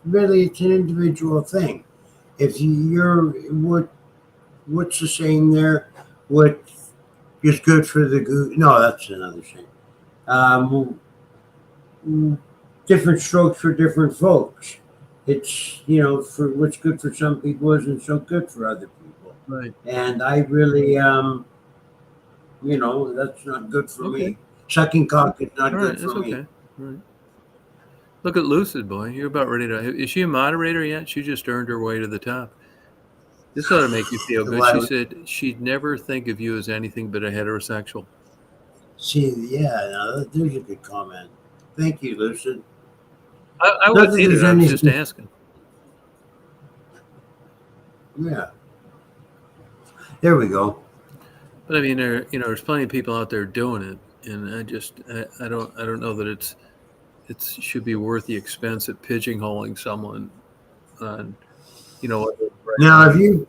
really it's an individual thing. If what's the saying there? What is good for the goose? No, that's another saying. Different strokes for different folks. It's for what's good for some people isn't so good for other people. Right. And I really that's not good for me. Sucking cock is not good for me. Okay. Right. Look at Lucid Boy. You're about ready to. Is she a moderator yet? She just earned her way to the top. This ought to make you feel good. She said she'd never think of you as anything but a heterosexual. There's a good comment. Thank you, Lucid. I wouldn't either. I was just asking. Yeah. There we go. But I mean, there's plenty of people out there doing it, and I don't know that it should be worth the expense of pigeonholing someone on, Now, have you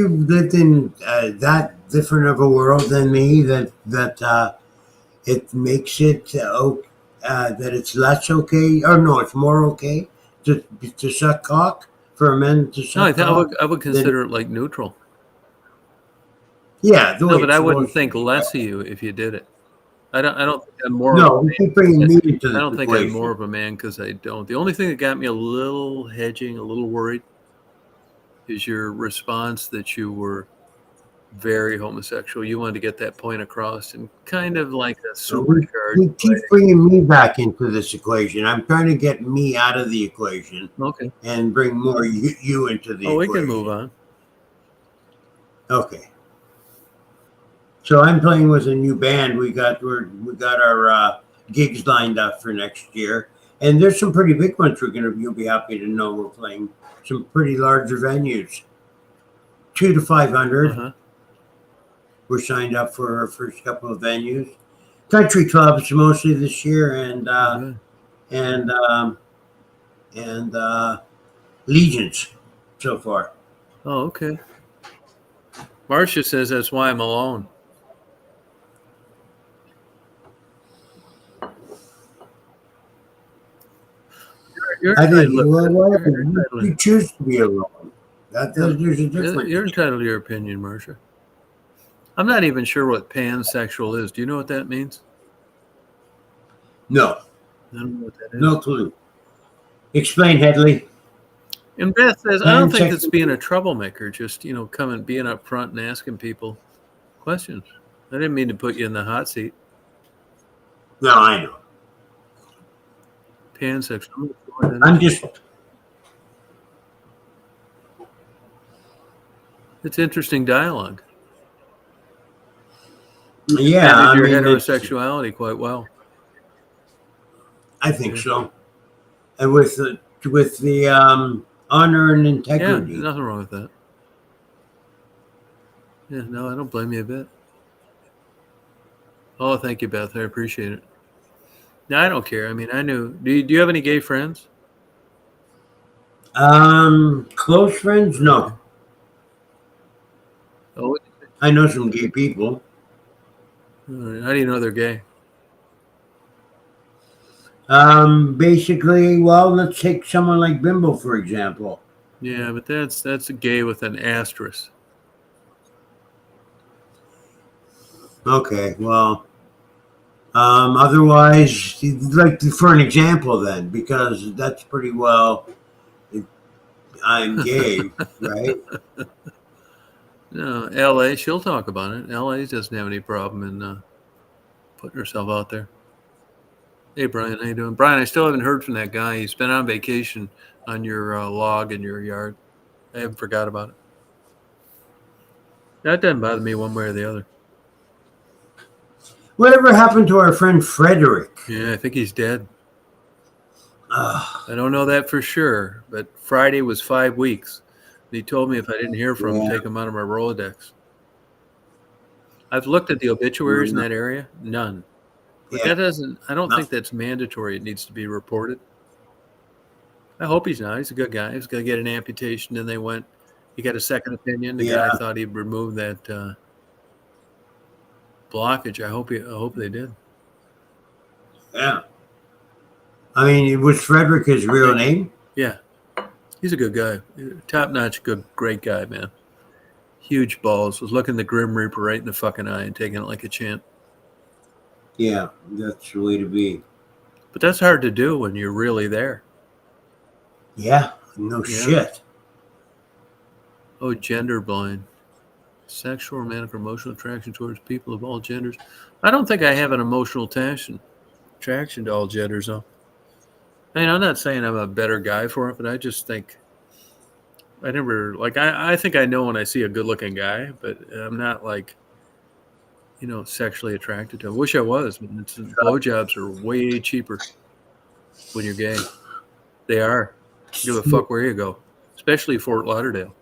lived in that different of a world than me that it makes it that it's less okay, or no, it's more okay to suck cock for men to suck cock? I would consider it like neutral. Yeah, no, but I wouldn't think less of you if you did it. I don't think I'm more. No, we keep bringing me into the I don't think I'm more of a man because I don't. The only thing that got me a little hedging, a little worried, is your response that you were very homosexual. You wanted to get that point across, and kind of like a supercharge. We keep bringing me back into this equation. I'm trying to get me out of the equation. Okay. And bring more you into the equation. We can move on. Okay. So I'm playing with a new band. We got our gigs lined up for next year, and there's some pretty big ones. You'll be happy to know we're playing some pretty larger venues. 200 to 500. Uh-huh. We're signed up for our first couple of venues. Country clubs mostly this year, and legions so far. Oh, okay. Marcia says that's why I'm alone. You choose to be alone. There's a difference. You're entitled to your opinion, Marcia. I'm not even sure what pansexual is. Do you know what that means? No. I don't know what that is. No clue. Explain, Headley. And Beth says, I don't think that's being a troublemaker, just, being up front and asking people questions. I didn't mean to put you in the hot seat. No, I know. pansexual. I'm just. It's interesting dialogue. Yeah, Defended I your mean, heterosexuality quite well. I think so. And with the honor and Yeah, integrity. nothing wrong with that. Yeah, no, I don't blame you a bit. Oh, thank you, Beth. I appreciate it. No, I don't care. I mean, I knew. Do you have any gay friends? Close friends? No. Oh, I know some gay people. how do you know they're gay? Basically, well, let's take someone like Bimbo, for example. Yeah, but that's a gay with an asterisk. Okay, well, otherwise, like for an example, then, because that's pretty well. I'm gay, right? No, L.A. She'll talk about it. L.A. doesn't have any problem in putting herself out there. Hey, Brian, how you doing? Brian, I still haven't heard from that guy. He's been on vacation on your log in your yard. I haven't forgot about it. That doesn't bother me one way or the other. Whatever happened to our friend Frederick? Yeah, I think he's dead. I don't know that for sure, but Friday was 5 weeks. He told me if I didn't hear from him, take him out of my Rolodex. I've looked at the obituaries in that area. None. But that doesn't, I don't think that's mandatory. It needs to be reported. I hope he's not. He's a good guy. He's going to get an amputation. Then he got a second opinion. The guy thought he'd remove that blockage. I hope they did. Yeah. I mean, was Frederick his real name? Yeah. He's a good guy. Top-notch, great guy, man. Huge balls. Was looking the Grim Reaper right in the fucking eye and taking it like a champ. Yeah, that's the way to be. But that's hard to do when you're really there. Yeah, no shit. Oh, gender blind. Sexual, romantic, or emotional attraction towards people of all genders. I don't think I have an emotional attraction to all genders, though. I mean, I'm not saying I'm a better guy for it, but I just think I never, like, I think I know when I see a good-looking guy, but I'm not, like, sexually attracted to him. Wish I was, but blowjobs are way cheaper when you're gay. They are. Give a fuck where you go, especially Fort Lauderdale.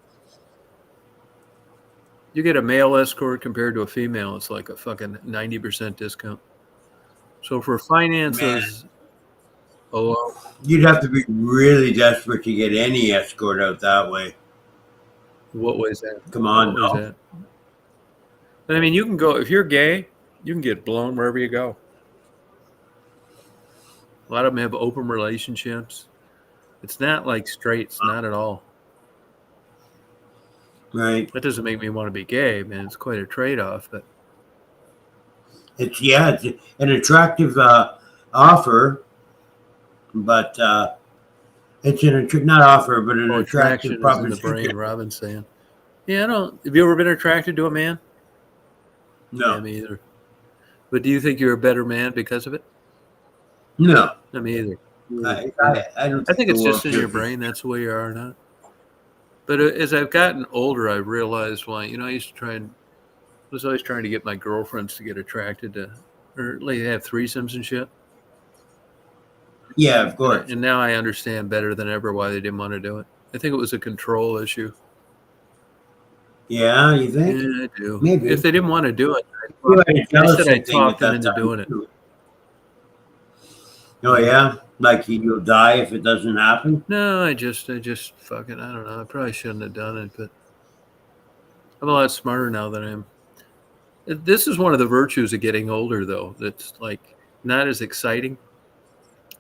You get a male escort compared to a female, it's like a fucking 90% discount. So for finances, you'd have to be really desperate to get any escort out that way. What way is that? Come on, what way is that? But I mean, you can go if you're gay, you can get blown wherever you go. A lot of them have open relationships. It's not like straights, not at all. Right. That doesn't make me want to be gay, man. It's quite a trade-off, but it's an attractive offer, but it's not offer, but an attractive proposition. In the brain, Robin's saying. Yeah, I don't. Have you ever been attracted to a man? No, yeah, me either. But do you think you're a better man because of it? No, not me either. I don't. I think it's just in your brain. That's the way you are, or not. But as I've gotten older, I realized why. I was always trying to get my girlfriends to get attracted to, or like have threesomes and shit. Yeah, of course. And now I understand better than ever why they didn't want to do it. I think it was a control issue. Yeah, you think? Yeah, I do. Maybe. If they didn't want to do it, I talked them into doing it. Oh, yeah? Like you'll die if it doesn't happen? No, I just fucking, I don't know. I probably shouldn't have done it, but I'm a lot smarter now than I am. This is one of the virtues of getting older, though. That's like not as exciting,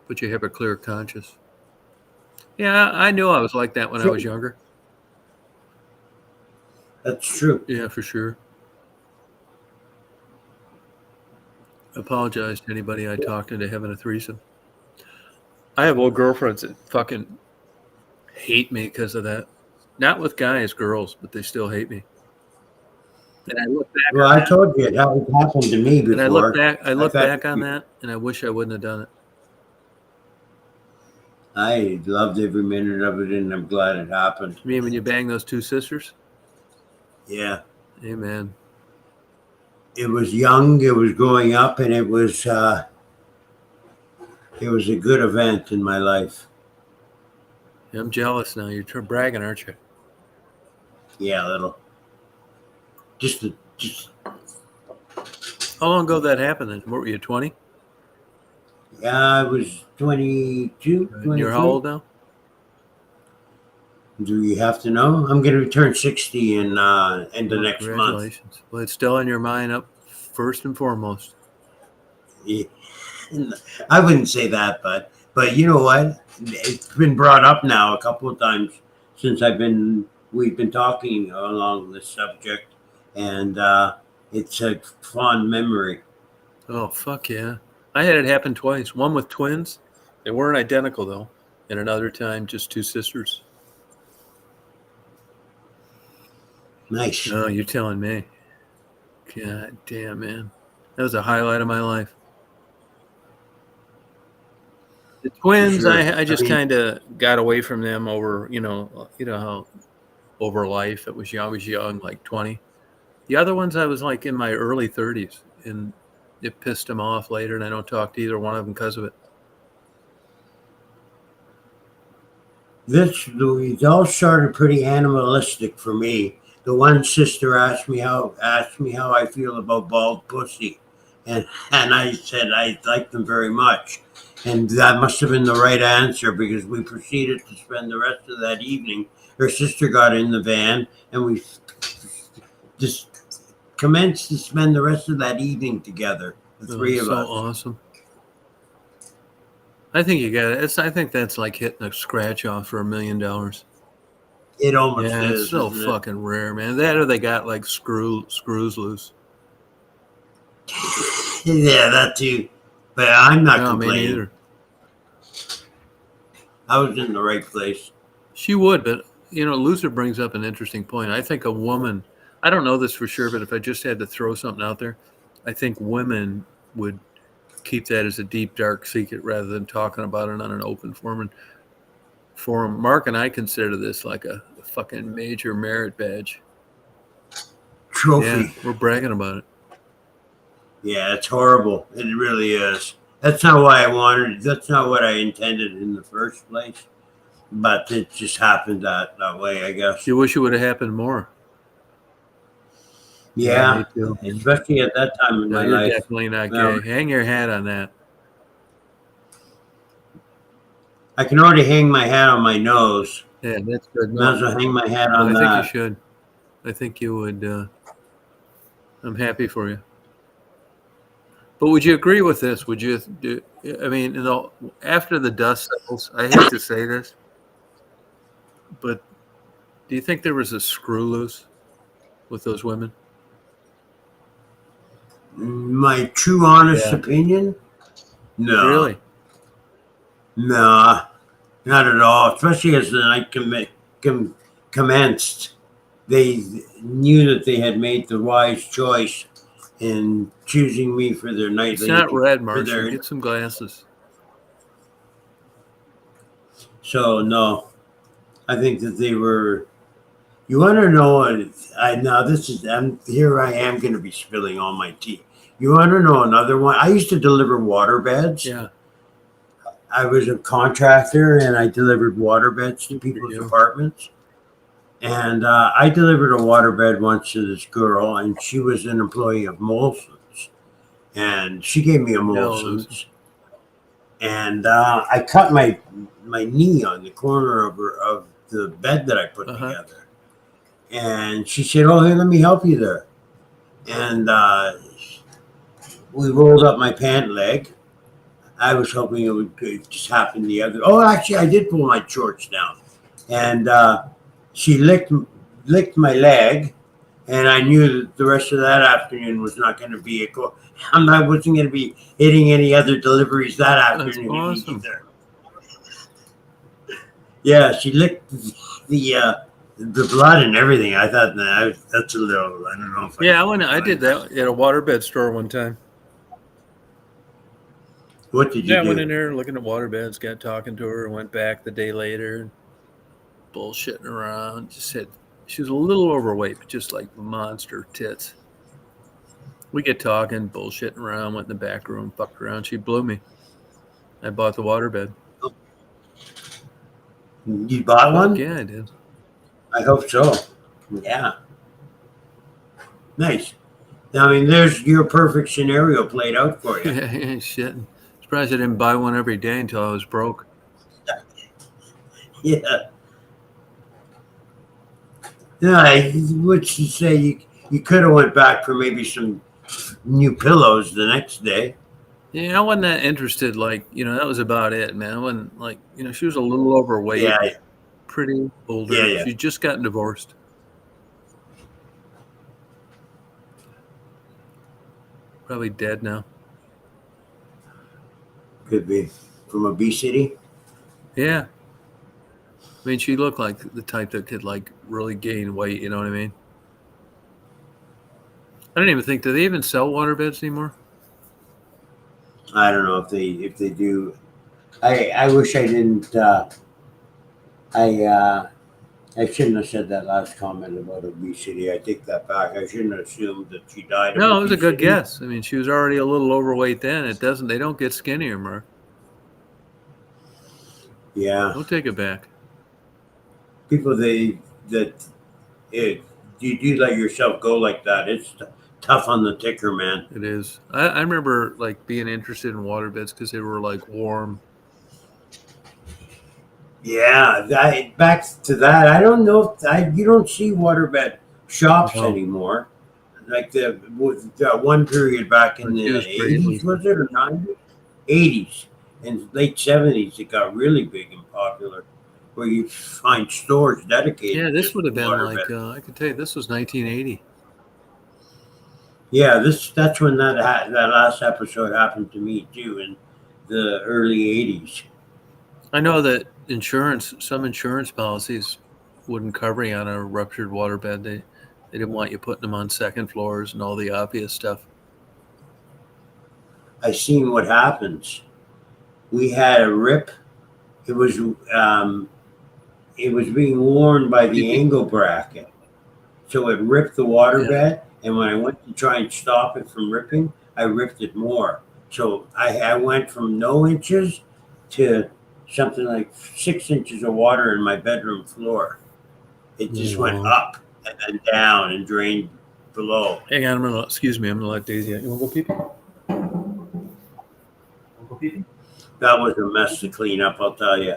but you have a clear conscience. Yeah, I knew I was like that when I was younger. That's true. Yeah, for sure. I apologize to anybody I talked into having a threesome. I have old girlfriends that fucking hate me because of that. Not with guys, girls, but they still hate me. And I look back. Well, I told you how it happened to me before. And I look back on that, and I wish I wouldn't have done it. I loved every minute of it, and I'm glad it happened. You mean when you banged those two sisters? Yeah. Amen. It was young, it was growing up, and it was a good event in my life. I'm jealous now. You're bragging, aren't you? Yeah, a little. Just How long ago that happened then? What were you, 20? I was 22, And you're how old now? Do you have to know? I'm going to turn 60 in the next month. Congratulations. Well, it's still in your mind up first and foremost. Yeah. I wouldn't say that, but you know what? It's been brought up now a couple of times since we've been talking along this subject, and it's a fond memory. Oh, fuck yeah. I had it happen twice. One with twins. They weren't identical, though. And another time, just two sisters. Nice. Oh, you're telling me. God damn, man. That was a highlight of my life. The twins, sure. I just kind of got away from them over, how over life. I was young, like 20. The other ones, I was like in my early 30s, and it pissed them off later, and I don't talk to either one of them because of it. It all started pretty animalistic for me. The one sister asked me how I feel about bald pussy, and I said I like them very much. And that must have been the right answer, because we proceeded to spend the rest of that evening. Her sister got in the van, and we just commenced to spend the rest of that evening together, the three of us. So awesome. I think you got it. I think that's like hitting a scratch off for $1 million. It almost is. It's so fucking rare, man. That or they got like screws loose. Yeah, that too. But I'm not complaining. Me neither. I was in the right place. She would, but Luther brings up an interesting point. I think a woman, I don't know this for sure, but if I just had to throw something out there, I think women would keep that as a deep, dark secret rather than talking about it on an open forum. Mark and I consider this like a fucking major merit badge. Trophy. Yeah, we're bragging about it. Yeah, it's horrible. It really is. That's not why I wanted. That's not what I intended in the first place. But it just happened that way, I guess. You wish it would have happened more. Yeah, especially at that time in my life. You're definitely not gay. Hang your hat on that. I can already hang my hat on my nose. Yeah, that's good. Might as well hang my hat on that. I think you should. I think you would. I'm happy for you. But would you agree with this? Would you do? I mean, after the dust settles, I hate to say this, but do you think there was a screw loose with those women? My true, honest opinion? No. Really? Nah, not at all. Especially as the night commenced, they knew that they had made the wise choice in choosing me for their nightly. It's not red, Marshall. Get some glasses. So no, I think that they were. You want to know what? Here I am going to be spilling all my tea. You want to know another one? I used to deliver water beds. Yeah. I was a contractor, and I delivered water beds to people's apartments. And I delivered a water bed once to this girl, and she was an employee of Molson's. And she gave me a Molson's. And I cut my knee on the corner of the bed that I put together. And she said, "Oh, hey, let me help you there." And we rolled up my pant leg. I was hoping it would just happen the other. Oh, actually, I did pull my shorts down. And she licked my leg. And I knew that the rest of that afternoon was not going to be I wasn't going to be hitting any other deliveries that afternoon. That's awesome. Either. Yeah, she licked the blood and everything. I thought that's a little. I don't know. If I did that at a waterbed store one time. What did you I do? went in there looking at water beds, got talking to her, and went back the day later, bullshitting around. Just said she was a little overweight, but just like monster tits. We get talking, bullshitting around, went in the back room, fucked around. She blew me. I bought the waterbed. You bought Fuck one? yeah, I did. I hope so. Yeah. Nice. I mean, there's your perfect scenario played out for you. Yeah, shit. Surprised I didn't buy one every day until I was broke. Yeah. Yeah, what you say? You could have went back for maybe some new pillows the next day. Yeah, I wasn't that interested. Like, that was about it, man. I wasn't like, she was a little overweight, Yeah, pretty older. yeah. She'd just gotten divorced. Probably dead now. Could be from obesity. Yeah. I mean, she looked like the type that could like really gain weight. You know what I mean? I don't even think, do they even sell waterbeds anymore? I don't know if they do. I wish I didn't. I shouldn't have said that last comment about obesity. I take that back. I shouldn't have assumed that she died of No, obesity. it was a good guess. I mean, she was already a little overweight then. They don't get skinnier, Mark. Yeah. Don't take it back. People you do let yourself go like that. It's tough on the ticker, man. It is. I remember like being interested in waterbeds because they were like warm. Yeah, back to that. I don't know if you don't see waterbed shops anymore. Like the one period back in the 80s, was it, or 90s? 80s and late 70s, it got really big and popular, where you find stores dedicated. Yeah, this would have been waterbed. like I could tell you this was 1980. Yeah, that's when that last episode happened to me too, in the early 80s. I know that some insurance policies wouldn't cover you on a ruptured waterbed. They didn't want you putting them on second floors and all the obvious stuff. I seen what happens. We had a rip. It was being worn by the angle bracket, so it ripped the waterbed. Yeah. And when I went to try and stop it from ripping, I ripped it more. So I went from no inches to something like 6 inches of water in my bedroom floor. It just went up and then down and drained below. Hang on, excuse me, I'm gonna let Daisy out. You wanna go pee-pee? That was a mess to clean up, I'll tell you.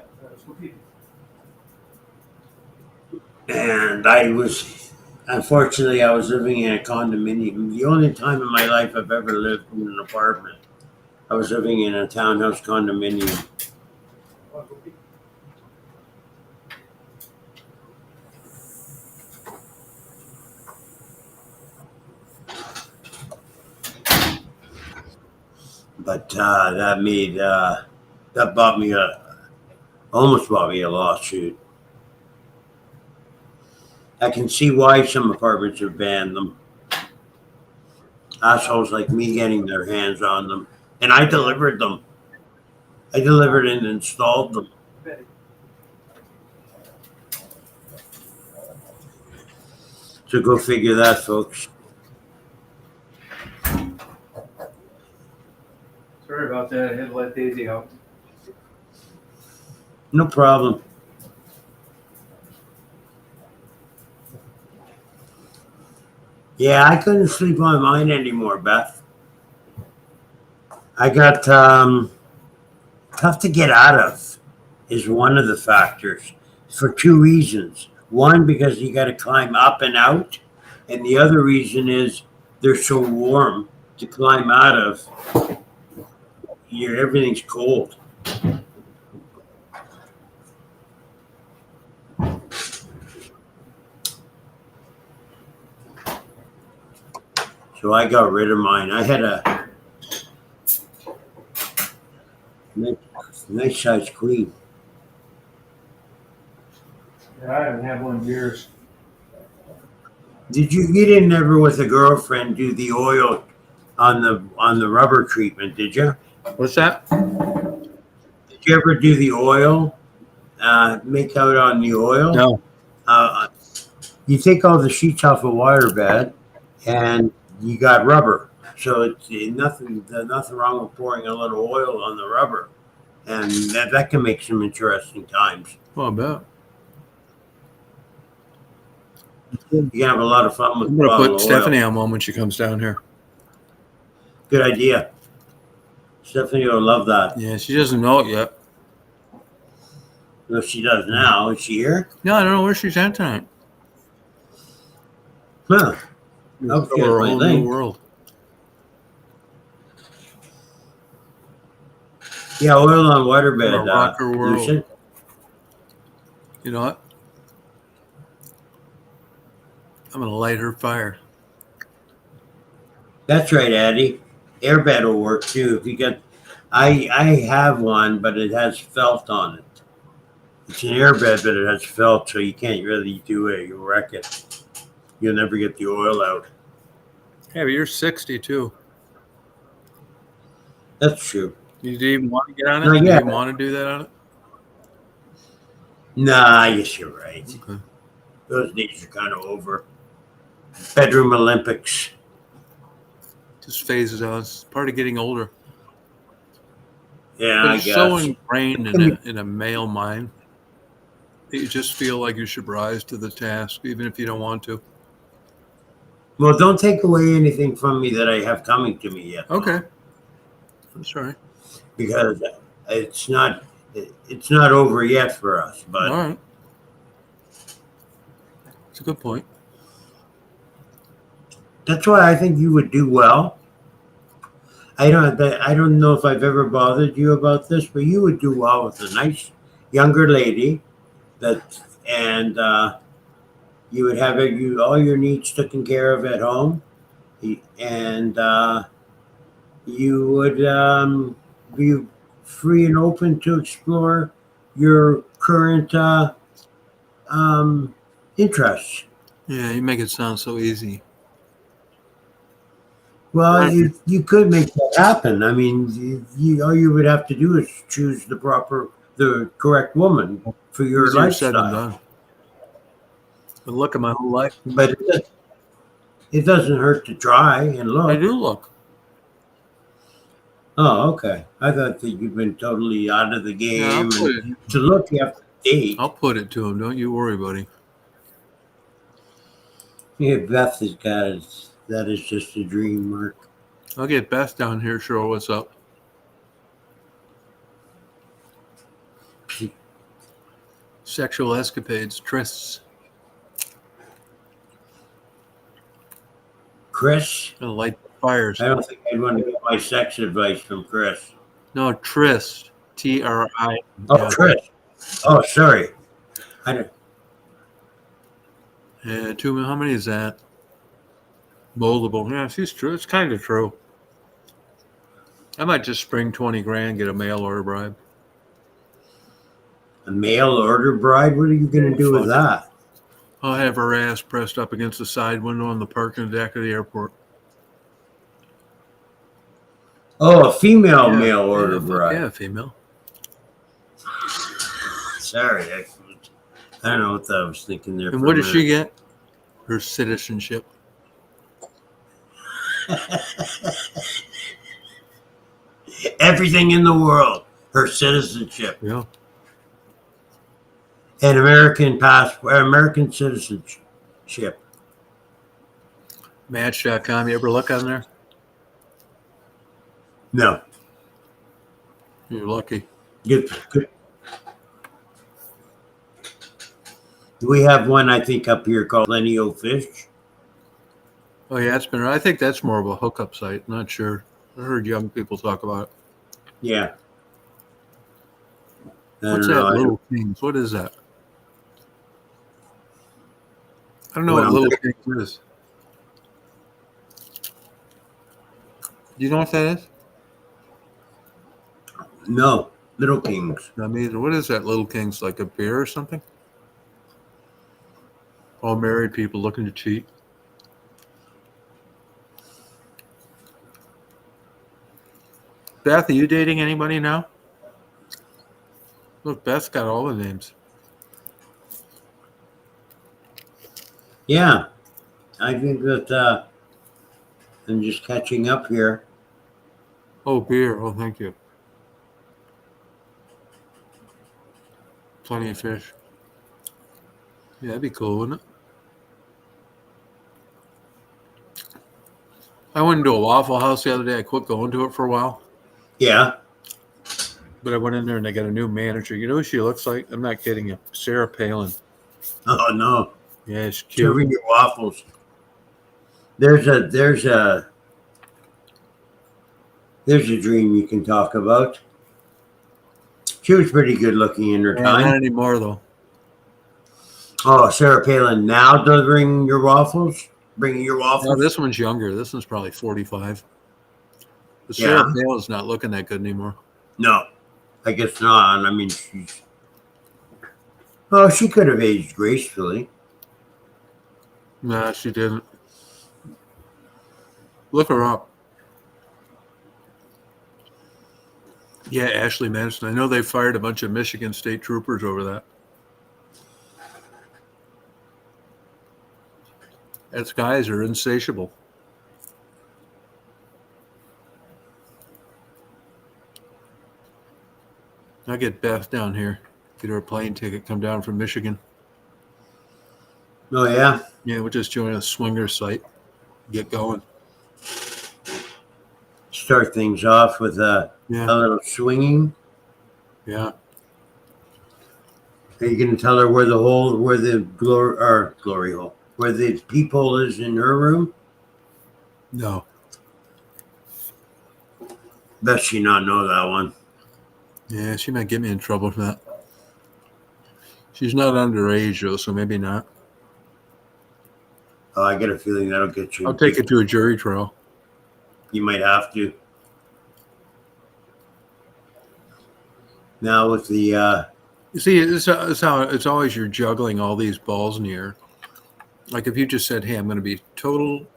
And unfortunately, I was living in a condominium. The only time in my life I've ever lived in an apartment. I was living in a townhouse condominium. But that almost bought me a lawsuit. I can see why some apartments have banned them. Assholes like me getting their hands on them. And I delivered them. I delivered and installed them. So go figure that, folks. Sorry about that. I had to let Daisy out. No problem. Yeah, I couldn't sleep on mine anymore, Beth. I got tough to get out of is one of the factors for two reasons. One, because you got to climb up and out. And the other reason is they're so warm to climb out of. Everything's cold. So I got rid of mine. I had a nice size queen. Yeah, I haven't had one in years. You didn't ever with a girlfriend do the oil on the rubber treatment, did you? What's that? Did you ever do the oil? Make out on the oil? No. You take all the sheets off a waterbed, and you got rubber. So it's nothing wrong with pouring a little oil on the rubber, and that can make some interesting times. Oh, I bet. You can have a lot of fun with I'm going to put oil. Stephanie on one when she comes down here. Good idea. Stephanie will love that. Yeah, she doesn't know it yet. Well, she does now. Is she here? No, I don't know where she's at tonight. Huh. It's her whole new world. Yeah, oil on waterbed. Rocker world. Lucian. You know what? I'm going to light her fire. That's right, Addie. Airbed will work too. If you get, I have one, but it has felt on it. It's an airbed, but it has felt, so you can't really do it. You'll wreck it. You'll never get the oil out. Yeah, but you're 62. That's true. Do you even want to get on it? Not Do you yet. even want to do that on it? Nah, yes, you're right. Okay. Those days are kind of over. Bedroom Olympics. Just phases out. It's part of getting older. Yeah, But I it's guess. so ingrained in a male mind that you just feel like you should rise to the task, even if you don't want to. Well, don't take away anything from me that I have coming to me yet. Okay. I'm sorry. Because it's not over yet for us. But All right. It's a good point. that's why I think you would do well. I don't know if I've ever bothered you about this, but you would do well with a nice younger lady and you would have all your needs taken care of at home, and you would be free and open to explore your current interests. Yeah, you make it sound so easy. Well, you could make that happen. I mean, all you would have to do is choose the correct woman for your Easier said than lifestyle. done. But look at my whole life. But it doesn't hurt to try and look. I do look. Oh, okay. I thought that you've been totally out of the game. Yeah, And to look, you have to date. I'll put it to him. Don't you worry, buddy. Yeah, Beth has got it. That is just a dream, Mark. I'll get Beth down here. Show her what's up. Sexual escapades, trysts. Chris? Gonna light the fires. I don't think I'd want to get my sex advice from Chris. No, tryst. T-R-I. Oh, Chris. Oh, sorry. I don't. Yeah, how many is that? Moldable. Yeah, she's true. It's kind of true. I might just spring 20 grand, get a mail order bribe. A mail order bride? What are you going to do with that? I'll have her ass pressed up against the side window on the parking deck of the airport. Oh, a female mail order bride. Yeah, female. Sorry. I don't know what I was thinking there. And what does she get? Her citizenship. Everything in the world. Her citizenship. Yeah. And American passport, American citizenship. Match.com. You ever look on there? No. You're lucky. Good. We have one, I think, up here called Lenny Fish. Oh, yeah, it's been. I think that's more of a hookup site. Not sure. I heard young people talk about it. Yeah. What's that, Little Kings? What is that? I don't know what Little Kings is. Do you know what that is? No, Little Kings. Not me either. What is that, Little Kings? Like a beer or something? All married people looking to cheat. Beth, are you dating anybody now? Look, Beth's got all the names. Yeah, I think that I'm just catching up here. Oh, beer. Oh, thank you. Plenty of fish. Yeah, that'd be cool, wouldn't it? I went into a Waffle House the other day. I quit going to it for a while. Yeah. But I went in there and they got a new manager. You know who she looks like? I'm not kidding you. Sarah Palin. Oh no. Yeah, she's cute. Serving your waffles. There's a dream you can talk about. She was pretty good looking in her time. Not anymore though. Oh, Sarah Palin now does bring your waffles? Bringing your waffles? No, this one's younger. This one's probably 45. But Sarah Palin's not looking that good anymore. No, I guess not. I mean, she could have aged gracefully. Nah, she didn't. Look her up. Yeah, Ashley Manson. I know they fired a bunch of Michigan State troopers over that. Those guys are insatiable. I'll get Beth down here. Get her a plane ticket. Come down from Michigan. Oh, yeah? Yeah, we'll just join a swinger site. Get going. Start things off with a little swinging. Yeah. Are you going to tell her where the glory hole, where the peephole is in her room? No. Bet she not know that one. Yeah, she might get me in trouble for that. She's not underage, though, so maybe not. Oh, I get a feeling that'll get you. I'll take it to a jury trial. You might have to. Now with the... You see, it's how always you're juggling all these balls in the air. Like if you just said, hey, I'm going to be totally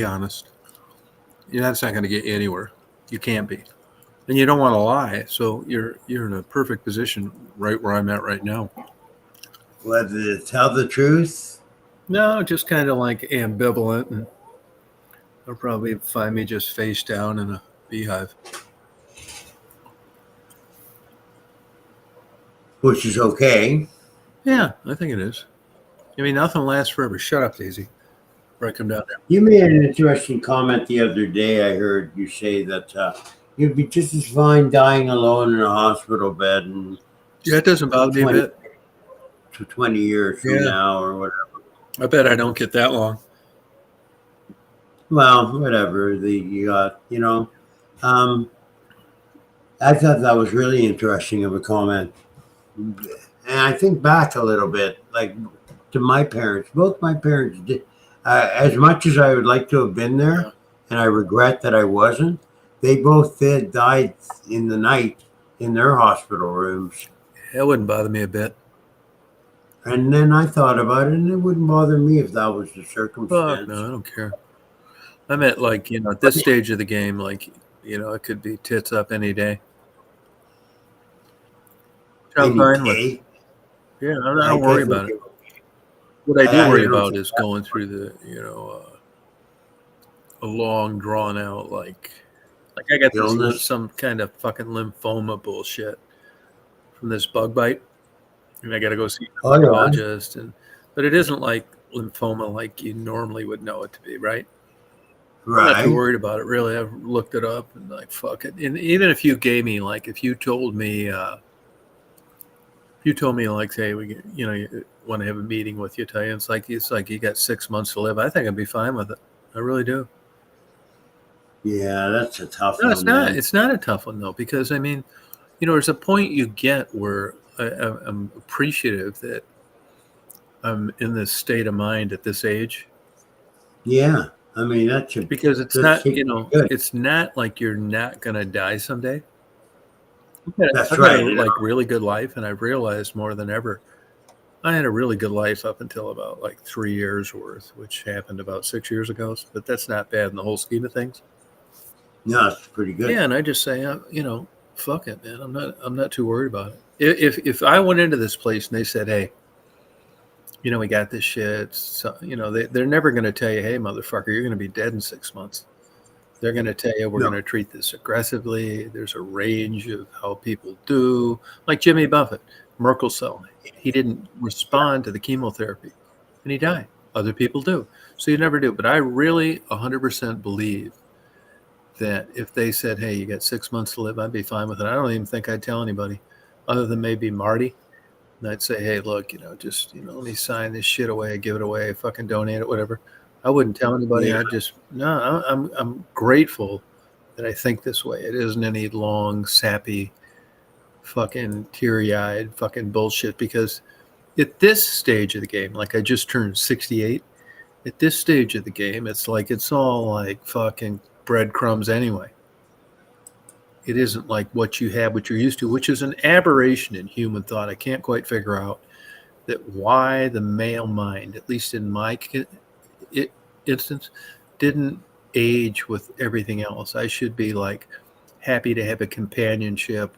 honest, that's not going to get you anywhere. You can't be. And you don't want to lie, so you're in a perfect position right where I'm at right now. Whether to tell the truth? No, just kind of like ambivalent, and they'll probably find me just face down in a beehive. Which is okay. Yeah, I think it is. I mean, nothing lasts forever. Shut up, Daisy. Before I come down there. You made an interesting comment the other day. I heard you say that you'd be just as fine dying alone in a hospital bed. And yeah, it doesn't bother me a bit. To 20 years from now or whatever. I bet I don't get that long. Well, whatever. I thought that was really interesting of a comment. And I think back a little bit, like to my parents. Both my parents did. As much as I would like to have been there, and I regret that I wasn't, they both died in the night in their hospital rooms. It wouldn't bother me a bit. And then I thought about it, and it wouldn't bother me if that was the circumstance. No, I don't care. I'm at at this stage of the game, it could be tits up any day. I'm fine with. Yeah, I don't worry about it. What I do worry about is going through the, a long, drawn out, like I got some kind of fucking lymphoma bullshit from this bug bite, and I got to go see a neurologist. But it isn't like lymphoma like you normally would know it to be, right? Right. I'm not too worried about it, really. I've looked it up and fuck it. And even if you gave me, if you told me, say, you want to have a meeting with you, tell you it's like you got 6 months to live. I think I'd be fine with it. I really do. Yeah, that's a tough one. No, it's not. It's not a tough one though, because I mean, there's a point you get where I'm appreciative that I'm in this state of mind at this age. Yeah, I mean because it's not it's not like you're not gonna die someday. That's I've right. had a really good life, and I've realized more than ever. I had a really good life up until about 3 years worth, which happened about 6 years ago. But that's not bad in the whole scheme of things. No, it's pretty good. Yeah, and I just say, fuck it, man. I'm not too worried about it. If I went into this place and they said, hey, we got this shit, so, they're never going to tell you, hey, motherfucker, you're going to be dead in 6 months. They're going to tell you we're going to treat this aggressively. There's a range of how people do. Like Jimmy Buffett, Merkel cell. He didn't respond to the chemotherapy, and he died. Other people do. So you never do. But I really 100% believe that if they said, hey, you got 6 months to live, I'd be fine with it. I don't even think I'd tell anybody other than maybe Marty. And I'd say, hey, look, just, let me sign this shit away, give it away, fucking donate it, whatever. I wouldn't tell anybody. Yeah. I'm grateful that I think this way. It isn't any long, sappy, fucking teary-eyed fucking bullshit, because at this stage of the game, like I just turned 68, at this stage of the game, it's all like fucking breadcrumbs anyway. It isn't like what you have, what you're used to, which is an aberration in human thought. I can't quite figure out that why the male mind, at least in my instance, didn't age with everything else. I should be like happy to have a companionship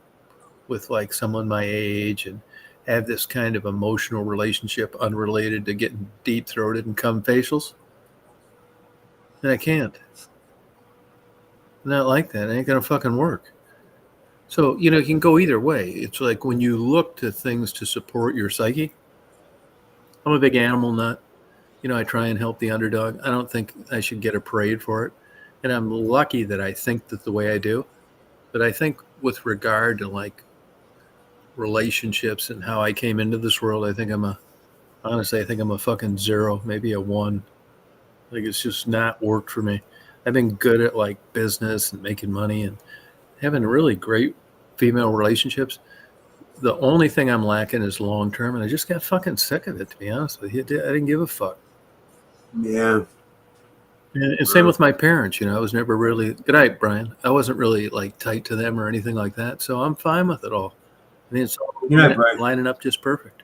with like someone my age and have this kind of emotional relationship unrelated to getting deep throated and cum facials. And I can't. Not like that. It ain't gonna fucking work. So, you can go either way. It's like when you look to things to support your psyche. I'm a big animal nut. I try and help the underdog. I don't think I should get a parade for it. And I'm lucky that I think that the way I do. But I think with regard to like relationships and how I came into this world, I think I'm a fucking 0, maybe a 1. Like it's just not worked for me. I've been good at like business and making money and having really great female relationships. The only thing I'm lacking is long-term, and I just got fucking sick of it, to be honest with you. I didn't give a fuck. Yeah. And same with my parents, I was never really, good night, Brian. I wasn't really like tight to them or anything like that. So I'm fine with it all. I mean, it's all lining up just perfect.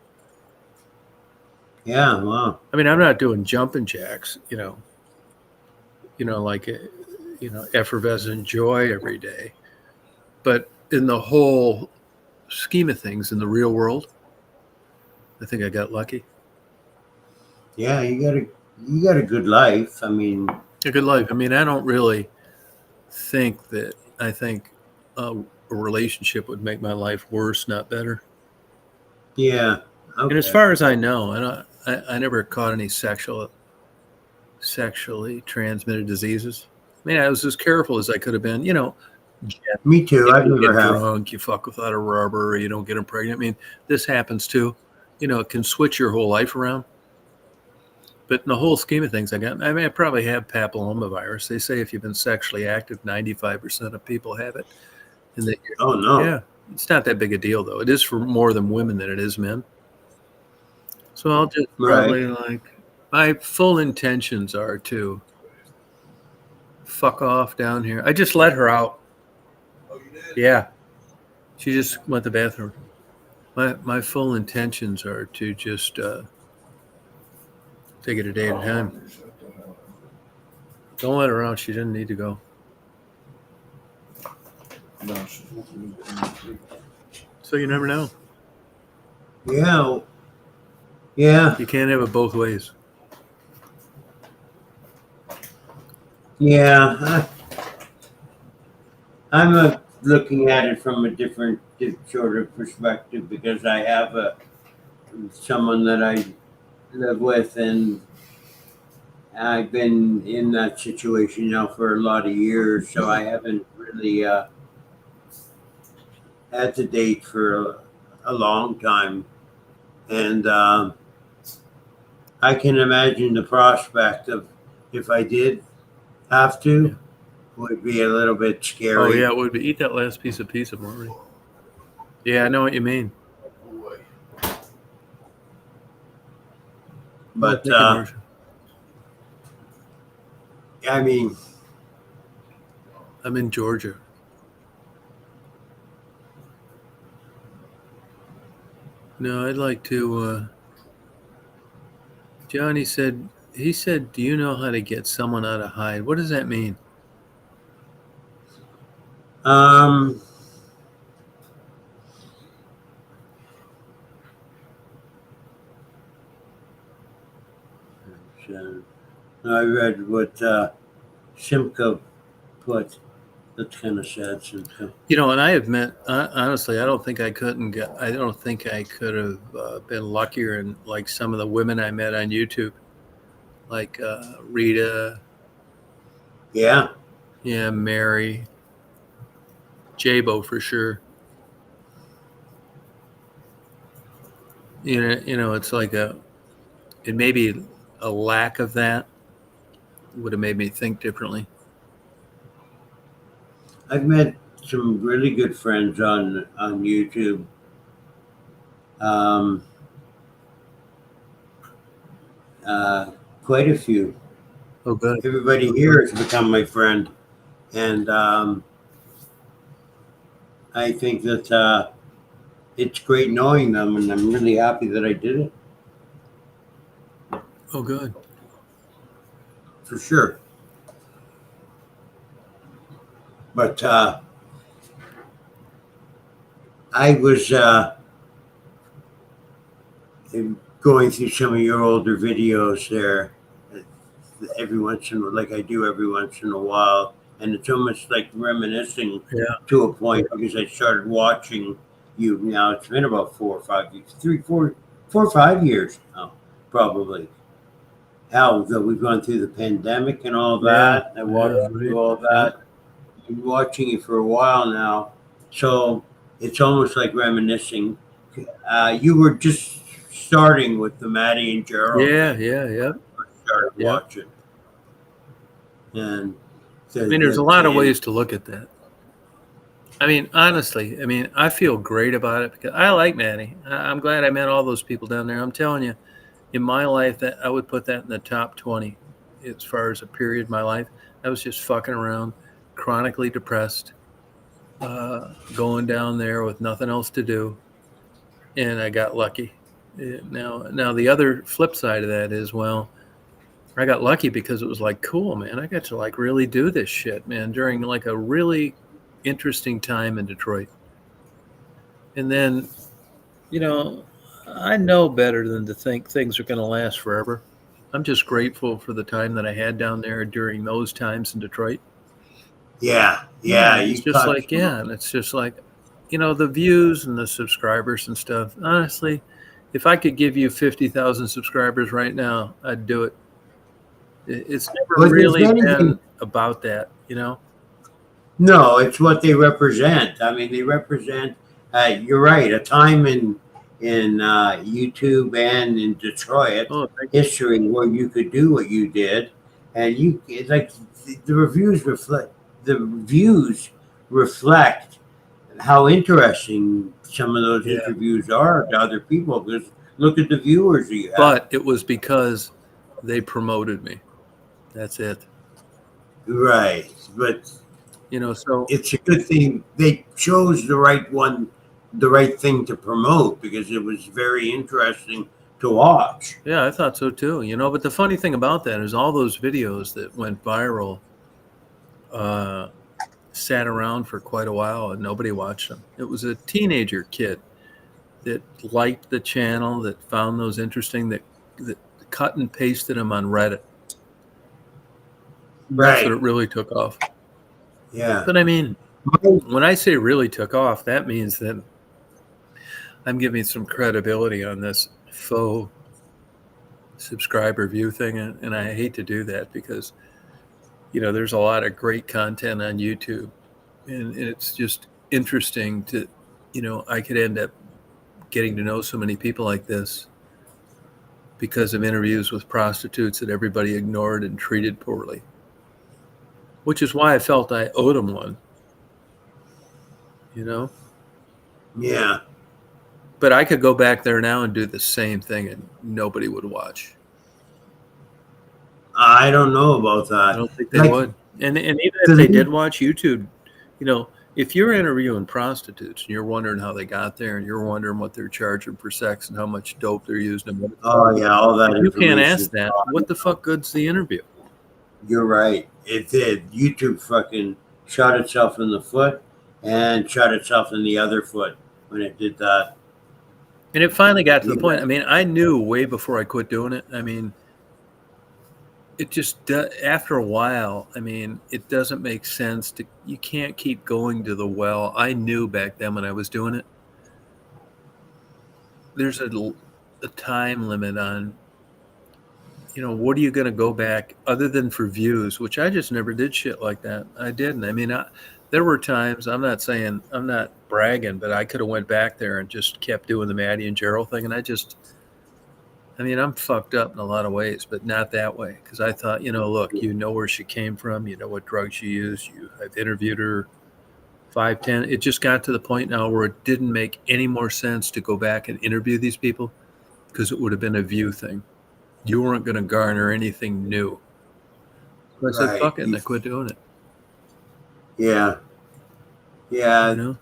Yeah, wow. I mean, I'm not doing jumping jacks, like, effervescent joy every day. But in the whole scheme of things in the real world, I think I got lucky. Yeah, you got a good life. I mean, a good life. I mean, I don't really think that. I think a relationship would make my life worse, not better. Yeah. Okay. And as far as I know, I never caught any sexually transmitted diseases. I mean, I was as careful as I could have been. Me too. I've never get have. drunk, you fuck without a rubber, you don't get them pregnant. I mean, this happens too. It can switch your whole life around. But in the whole scheme of things, I probably have papillomavirus. They say if you've been sexually active, 95% of people have it. And oh no. Yeah, it's not that big a deal though. It is for more than women than it is men. So I'll just probably my full intentions are to fuck off down here. I just let her out. Oh, you did? Yeah. She just went to the bathroom. My full intentions are to just take it a day at a time. Don't let her out. She didn't need to go. No, So you never know. Yeah. Yeah. You can't have it both ways. Yeah. I'm looking at it from a different sort of perspective because I have someone that I live with, and I've been in that situation now for a lot of years, so I haven't really had to date for a long time, and I can imagine the prospect of if I did have to, would be a little bit scary. Oh yeah, it would be. Eat that last piece of pizza, Maureen. Yeah, I know what you mean. But I mean, I'm in Georgia. No, I'd like to. Johnny said. He said, "Do you know how to get someone out of hide?" What does that mean? Um, I read what Simca put. That's kind of sad, Simca. You know, and I admit, honestly, I don't think I could have been luckier in like some of the women I met on YouTube, like Rita. Yeah. Yeah, Mary. Jabo for sure. You know, it's like it may be a lack of that would have made me think differently. I've met some really good friends on YouTube. Quite a few. Oh, good. Everybody here has become my friend, and I think that it's great knowing them, and I'm really happy that I did it. Oh, good. For sure. But I was going through some of your older videos there every once in like I do every once in a while, and it's almost like reminiscing to a point because I started watching you now. It's been about 4 or 5 years, 4 or 5 years now, probably. Hell, though we've gone through the pandemic and all that. I watched through all that. Been watching you for a while now, so it's almost like reminiscing. You were just starting with the Maddie and Gerald. Yeah. Started watching, and I mean, there's a lot of ways to look at that. I mean, honestly, I feel great about it because I like Maddie. I'm glad I met all those people down there. I'm telling you, in my life, that I would put that in the top 20 as far as a period in my life. I was just fucking around, chronically depressed, going down there with nothing else to do, and I got lucky. Now the other flip side of that is, well, I got lucky because it was like, cool, man. I got to like really do this shit, man, during like a really interesting time in Detroit. And then, you know, I know better than to think things are going to last forever. I'm just grateful for the time that I had down there during those times in Detroit. Yeah. It's just like, and it's just like, you know, the views and the subscribers and stuff. Honestly, if I could give you 50,000 subscribers right now, I'd do it. It's never really been about that, you know? No, it's what they represent. I mean, they represent, you're right, a time in YouTube and in Detroit history where you could do what you did. And it's like the reviews reflect how interesting some of those interviews are to other people, because look at the viewers you have. But it was because they promoted me. That's it. Right. But, you know, so it's a good thing they chose the right thing to promote, because it was very interesting to watch. Yeah, I thought so too. You know, but the funny thing about that is all those videos that went viral sat around for quite a while and nobody watched them. It was a teenager kid that liked the channel, that found those interesting, that cut and pasted them on Reddit. That's what it really took off. Yeah. But I mean, when I say really took off, that means that I'm giving some credibility on this faux subscriber view thing. And I hate to do that because, you know, there's a lot of great content on YouTube. And it's just interesting to, you know, I could end up getting to know so many people like this because of interviews with prostitutes that everybody ignored and treated poorly. Which is why I felt I owed him one. You know? Yeah. But I could go back there now and do the same thing and nobody would watch. I don't know about that. I don't think they would. And even if they did watch YouTube, you know, if you're interviewing prostitutes and you're wondering how they got there and you're wondering what they're charging for sex and how much dope they're using. Oh, yeah, all that. You can't ask that. What the fuck good's the interview? You're right. It did. YouTube fucking shot itself in the foot. and shot itself in the other foot when it did that. And it finally got to the point. I mean, I knew way before I quit doing it. I mean, it just, after a while, I mean, it doesn't make sense to, you can't keep going to the well. I knew back then when I was doing it, there's a time limit on, you know, what are you going to go back other than for views, which I just never did shit like that. I didn't. I mean, there were times, I'm not saying, I'm not bragging, but I could have went back there and just kept doing the Maddie and Gerald thing. And I mean, I'm fucked up in a lot of ways, but not that way. Because I thought, you know, look, you know where she came from. You know what drugs she used. I've interviewed her 5, 10. It just got to the point now where it didn't make any more sense to go back and interview these people because it would have been a view thing. You weren't going to garner anything new. So I said, fuck it, and I quit doing it. Yeah. Yeah. You know?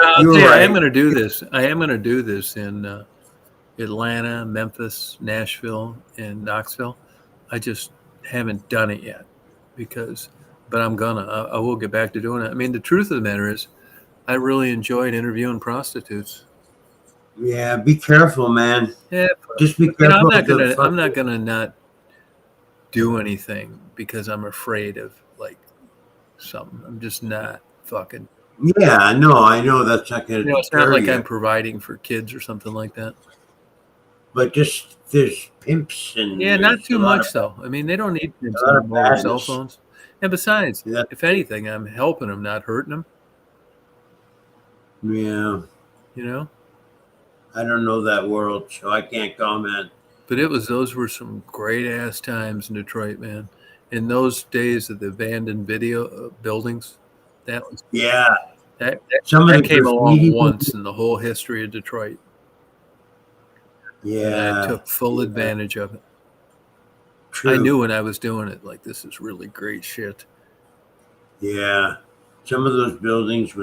I am going to do this. I am going to do this in Atlanta, Memphis, Nashville, and Knoxville. I just haven't done it yet but I'm gonna. I will get back to doing it. I mean, the truth of the matter is, I really enjoyed interviewing prostitutes. Yeah, be careful, man. Yeah, just be careful. You know, I'm not gonna not do anything because I'm afraid of like something. I'm just not fucking. Yeah, I know that's not gonna. You know, it's not like I'm providing for kids or something like that. But just there's pimps and not too much though. I mean, they don't need pimps anymore, cell phones. And besides, if anything, I'm helping them, not hurting them. Yeah. You know? I don't know that world, so I can't comment. But those were some great ass times in Detroit, man. In those days of the abandoned video buildings, that was that came along once in the whole history of Detroit. Yeah, and I took full advantage of it. True. I knew when I was doing it, like, this is really great shit. Yeah, some of those buildings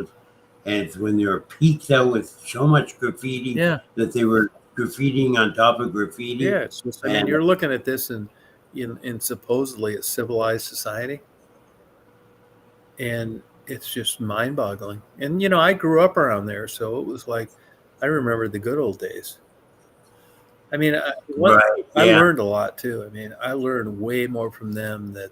and when they were peaked out with so much graffiti that they were graffitiing on top of graffiti. Yeah, it's just, I mean, you're looking at this in supposedly a civilized society, and it's just mind-boggling. And you know, I grew up around there, so it was like I remember the good old days. I mean, I learned a lot too. I mean, I learned way more from them than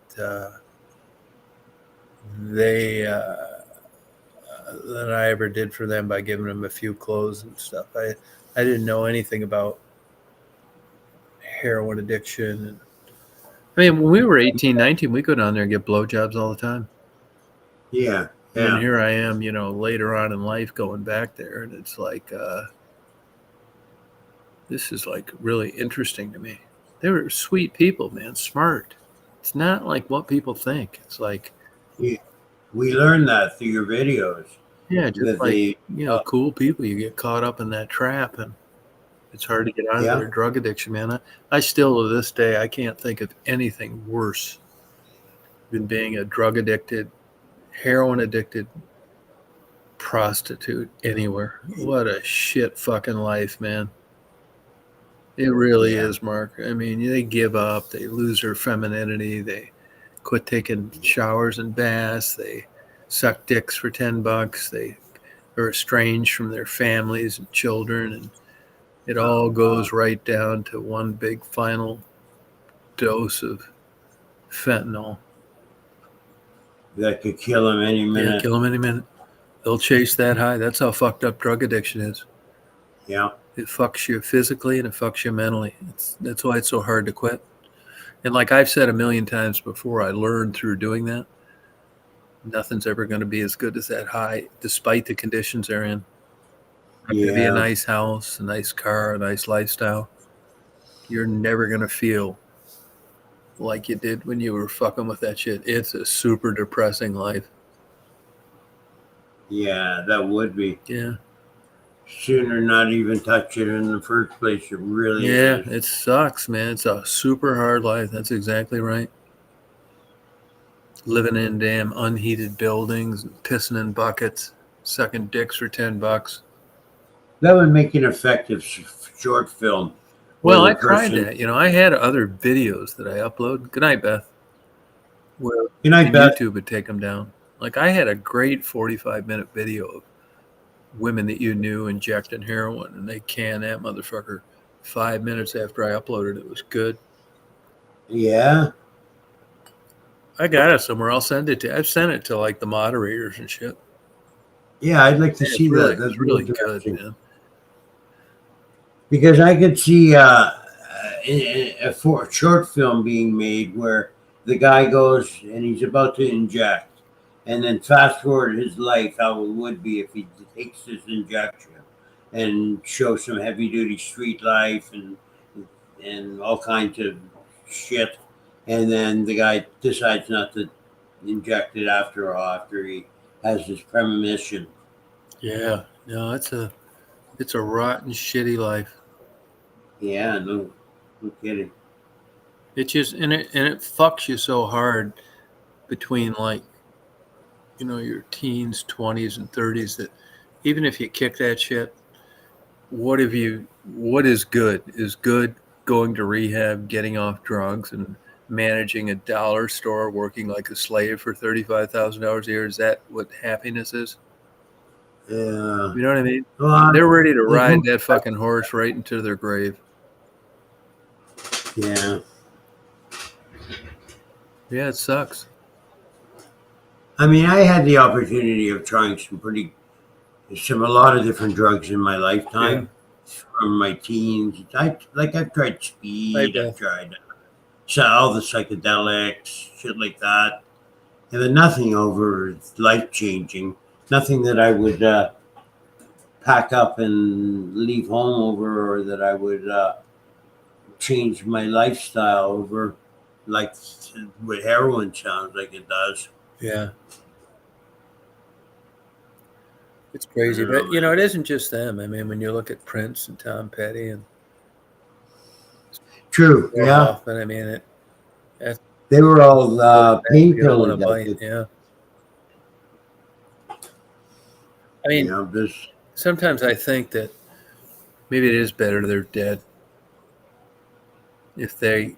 I ever did for them by giving them a few clothes and stuff. I didn't know anything about heroin addiction. And I mean, when we were 18, 19, we go down there and get blowjobs all the time. Yeah. And here I am, you know, later on in life going back there, and it's like, this is like really interesting to me. They were sweet people, man, smart. It's not like what people think. It's like, we learned that through your videos. Yeah, just like, you know, cool people. You get caught up in that trap, and it's hard to get out of their drug addiction, man. I still, to this day, I can't think of anything worse than being a drug addicted, heroin addicted prostitute anywhere. What a shit fucking life, man. It really is, Mark. I mean, they give up. They lose their femininity. They quit taking showers and baths. They suck dicks for $10. They are estranged from their families and children, and it all goes right down to one big final dose of fentanyl. That could kill them any minute. Yeah, kill them any minute. They'll chase that high. That's how fucked up drug addiction is. Yeah. It fucks you physically and it fucks you mentally. That's why it's so hard to quit. And like I've said a million times before, I learned through doing that. Nothing's ever going to be as good as that high, despite the conditions they're in. It's going to be a nice house, a nice car, a nice lifestyle. You're never going to feel like you did when you were fucking with that shit. It's a super depressing life. Yeah, that would be. Yeah. Sooner not even touch it in the first place. It really is. It sucks, man. It's a super hard life. That's exactly right. Living in damn unheated buildings, and pissing in buckets, sucking dicks for $10. That would make an effective short film. Well, I tried that. You know, I had other videos that I upload. Good night, Beth. Well, Good night, Beth. YouTube would take them down. Like I had a great 45-minute video of women that you knew injecting heroin, and they canned that motherfucker 5 minutes after I uploaded it. It was good. Yeah. I got it somewhere. I'll send it to. I've sent it to like the moderators and shit. Yeah, I'd like to Yeah, see that. That's it's really good, interesting. man. Because I could see a short film being made where the guy goes and he's about to inject, and then fast forward his life, how it would be if he takes this injection, and show some heavy duty street life and all kinds of shit, and then the guy decides not to inject it after all, after he has this premonition. Yeah, no, it's a rotten, shitty life. Yeah, no kidding. It just and it fucks you so hard between like, you know, your teens, 20s, and 30s that even if you kick that shit, what is good? Is good going to rehab, getting off drugs, and managing a dollar store, working like a slave for $35,000 a year? Is that what happiness is? Yeah. You know what I mean? Well, They're ready to ride that fucking horse right into their grave. Yeah. Yeah, it sucks. I mean, I had the opportunity of trying a lot of different drugs in my lifetime from my teens. I've tried speed, I've tried all the psychedelics, shit like that. And then nothing over life changing. Nothing that I would pack up and leave home over, or that I would change my lifestyle over, like what heroin sounds like it does. Yeah. It's crazy, but you know, it isn't just them. I mean, when you look at Prince and Tom Petty and True, yeah. Hoffman, I mean, they were all painkiller addicted. Yeah. I mean, sometimes I think that maybe it is better they're dead. If they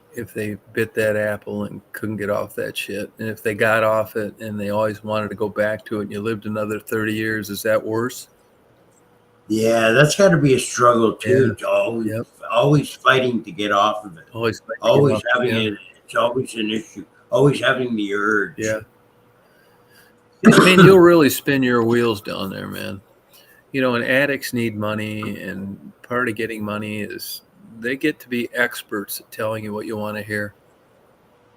bit that apple and couldn't get off that shit, and if they got off it and they always wanted to go back to it, and you lived another 30 years, is that worse? Yeah, that's got to be a struggle too. Yeah. Always fighting to get off of it. Always having it. It's always an issue. Always having the urge. Yeah. I mean, you'll really spin your wheels down there, man. You know, and addicts need money, and part of getting money is they get to be experts at telling you what you want to hear.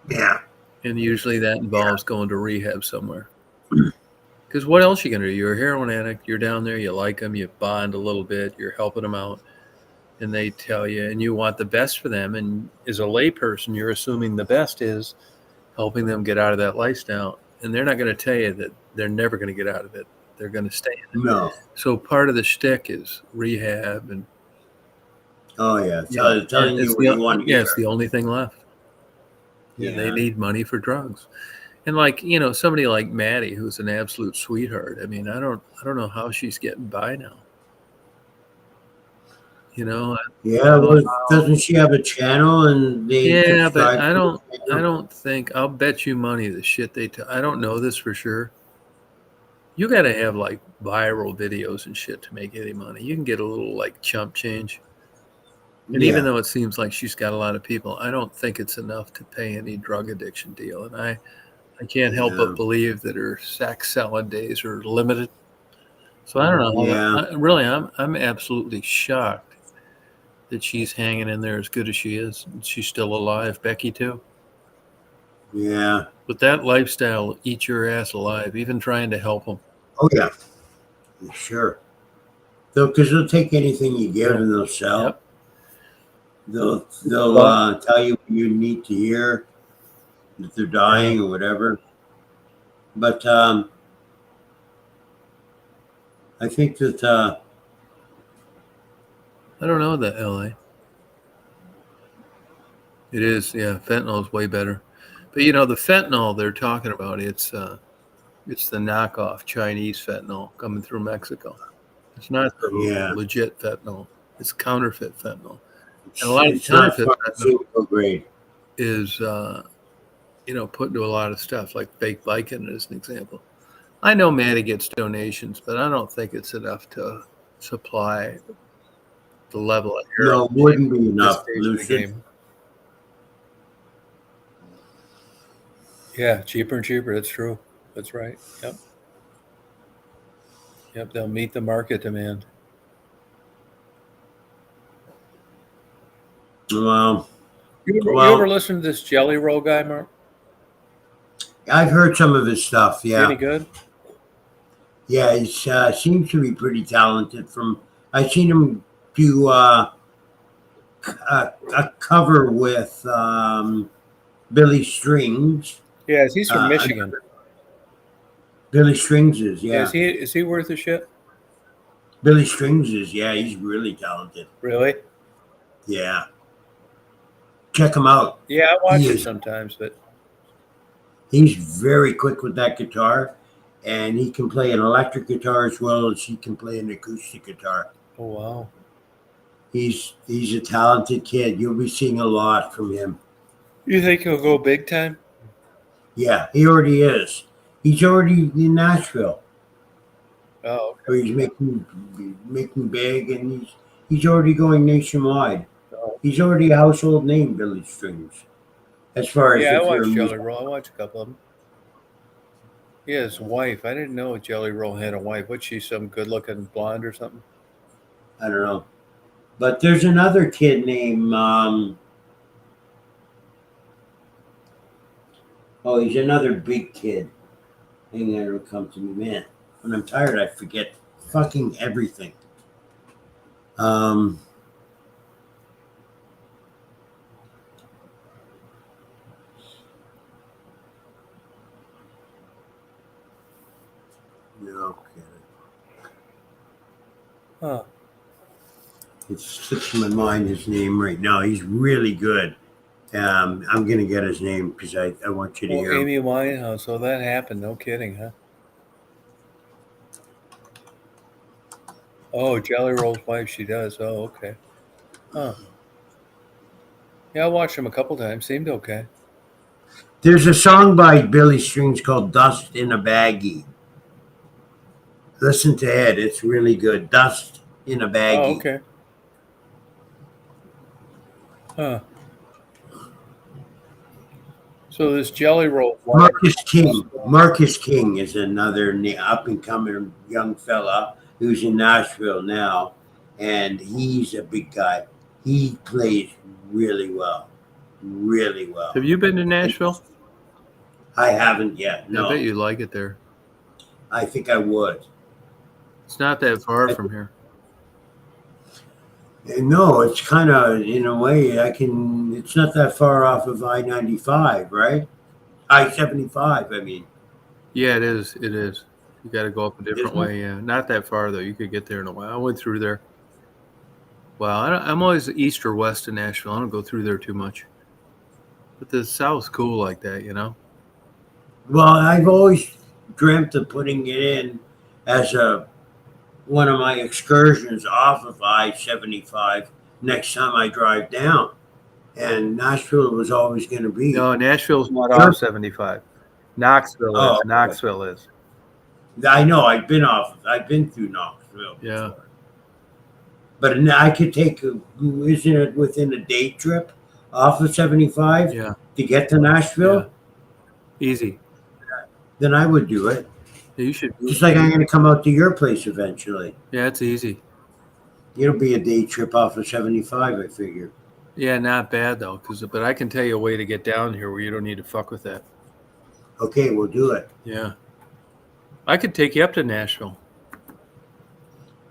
Yeah. And usually that involves going to rehab somewhere. Because what else are you going to do? You're a heroin addict. You're down there. You like them. You bond a little bit. You're helping them out. And they tell you, and you want the best for them. And as a layperson, you're assuming the best is helping them get out of that lifestyle. And they're not going to tell you that they're never going to get out of it. They're going to stay in it. No. So part of the shtick is rehab and. Oh yeah, telling you what you want to get. Yeah, it's the only thing left. Yeah, they need money for drugs, and like, you know, somebody like Maddie, who's an absolute sweetheart. I mean, I don't know how she's getting by now. You know. Yeah, well, doesn't she have a channel and they? Yeah, but I don't think. I'll bet you money the shit they. I don't know this for sure. You got to have like viral videos and shit to make any money. You can get a little like chump change. And even though it seems like she's got a lot of people, I don't think it's enough to pay any drug addiction deal. And I can't help but believe that her sex selling days are limited. So I don't know. Yeah. I'm absolutely shocked that she's hanging in there as good as she is. And she's still alive. Becky too. Yeah. But that lifestyle will eat your ass alive, even trying to help them. Oh yeah. Sure. Because they'll take anything you give and they'll sell. Yep. They'll tell you what you need to hear, that they're dying or whatever. But I think that I don't know that LA. It is, yeah. Fentanyl is way better, but you know the fentanyl they're talking about. It's the knockoff Chinese fentanyl coming through Mexico. It's not the legit fentanyl. It's counterfeit fentanyl. And a lot of counterfeit grade is, you know, put into a lot of stuff, like fake Vicodin as an example. I know Maddie gets donations, but I don't think it's enough to supply the level of No, heroin it wouldn't be at this enough, stage of the Lucid. game. Yeah, cheaper and cheaper. That's true. That's right. Yep. Yep. They'll meet the market demand. Well, You ever listen to this Jelly Roll guy, Mark? I've heard some of his stuff. Yeah. Any good? Yeah, he seems to be pretty talented. I've seen him do a cover with Billy Strings. Yeah, he's from Michigan. Billy Strings is, yeah. Is he worth a shit? Billy Strings is, yeah. He's really talented. Really? Yeah. Check him out. Yeah, I watch it sometimes, but he's very quick with that guitar, and he can play an electric guitar as well as he can play an acoustic guitar. Oh wow. He's a talented kid. You'll be seeing a lot from him. You think he'll go big time? Yeah, he already is. He's already in Nashville. Oh, okay. Where he's making big, and he's already going nationwide. Oh. He's already a household name, Billy Strings. As far as I watch Jelly Roll. I watch a couple of them. He has a wife. I didn't know Jelly Roll had a wife. What's she, some good-looking blonde or something? I don't know. But there's another kid named he's another big kid. Hang on, it'll come to me, man. When I'm tired, I forget fucking everything. No kidding. Huh. It slips my mind his name right now. He's really good. I'm gonna get his name because I want you to hear him. Amy Winehouse. So that happened. No kidding, huh? Oh, Jelly Roll's wife. She does. Oh, okay. Huh. Yeah, I watched him a couple times. Seemed okay. There's a song by Billy Strings called "Dust in a Baggie." Listen to it; it's really good. "Dust in a Baggie." Oh, okay. Huh. So this Jelly Roll. Marcus King is another up and coming young fella who's in Nashville now, and he's a big guy. He plays really well, really well. Have you been to Nashville? I haven't yet. No, I bet you like it there. I think I would. It's not that far from here. No, it's kind of, in a way, it's not that far off of I-95, right? I-75, I mean. Yeah, it is. It is. You got to go up a different way. Yeah, not that far, though. You could get there in a while. I went through there. Well, I'm always east or west of Nashville. I don't go through there too much. But the South's cool like that, you know? Well, I've always dreamt of putting it in as one of my excursions off of I-75 next time I drive down. And Nashville was always going to be. No, Nashville's not off 75. Knoxville is. Okay. Knoxville is. I know. I've been through Knoxville. Yeah. Before. But I could take, isn't it within a day trip off of 75 to get to Nashville? Yeah. Easy. Then I would do it. Yeah, you should. Just like I'm going to come out to your place eventually. Yeah, it's easy. It'll be a day trip off of 75, I figure. Yeah, not bad though. But I can tell you a way to get down here where you don't need to fuck with that. Okay, we'll do it. Yeah. I could take you up to Nashville.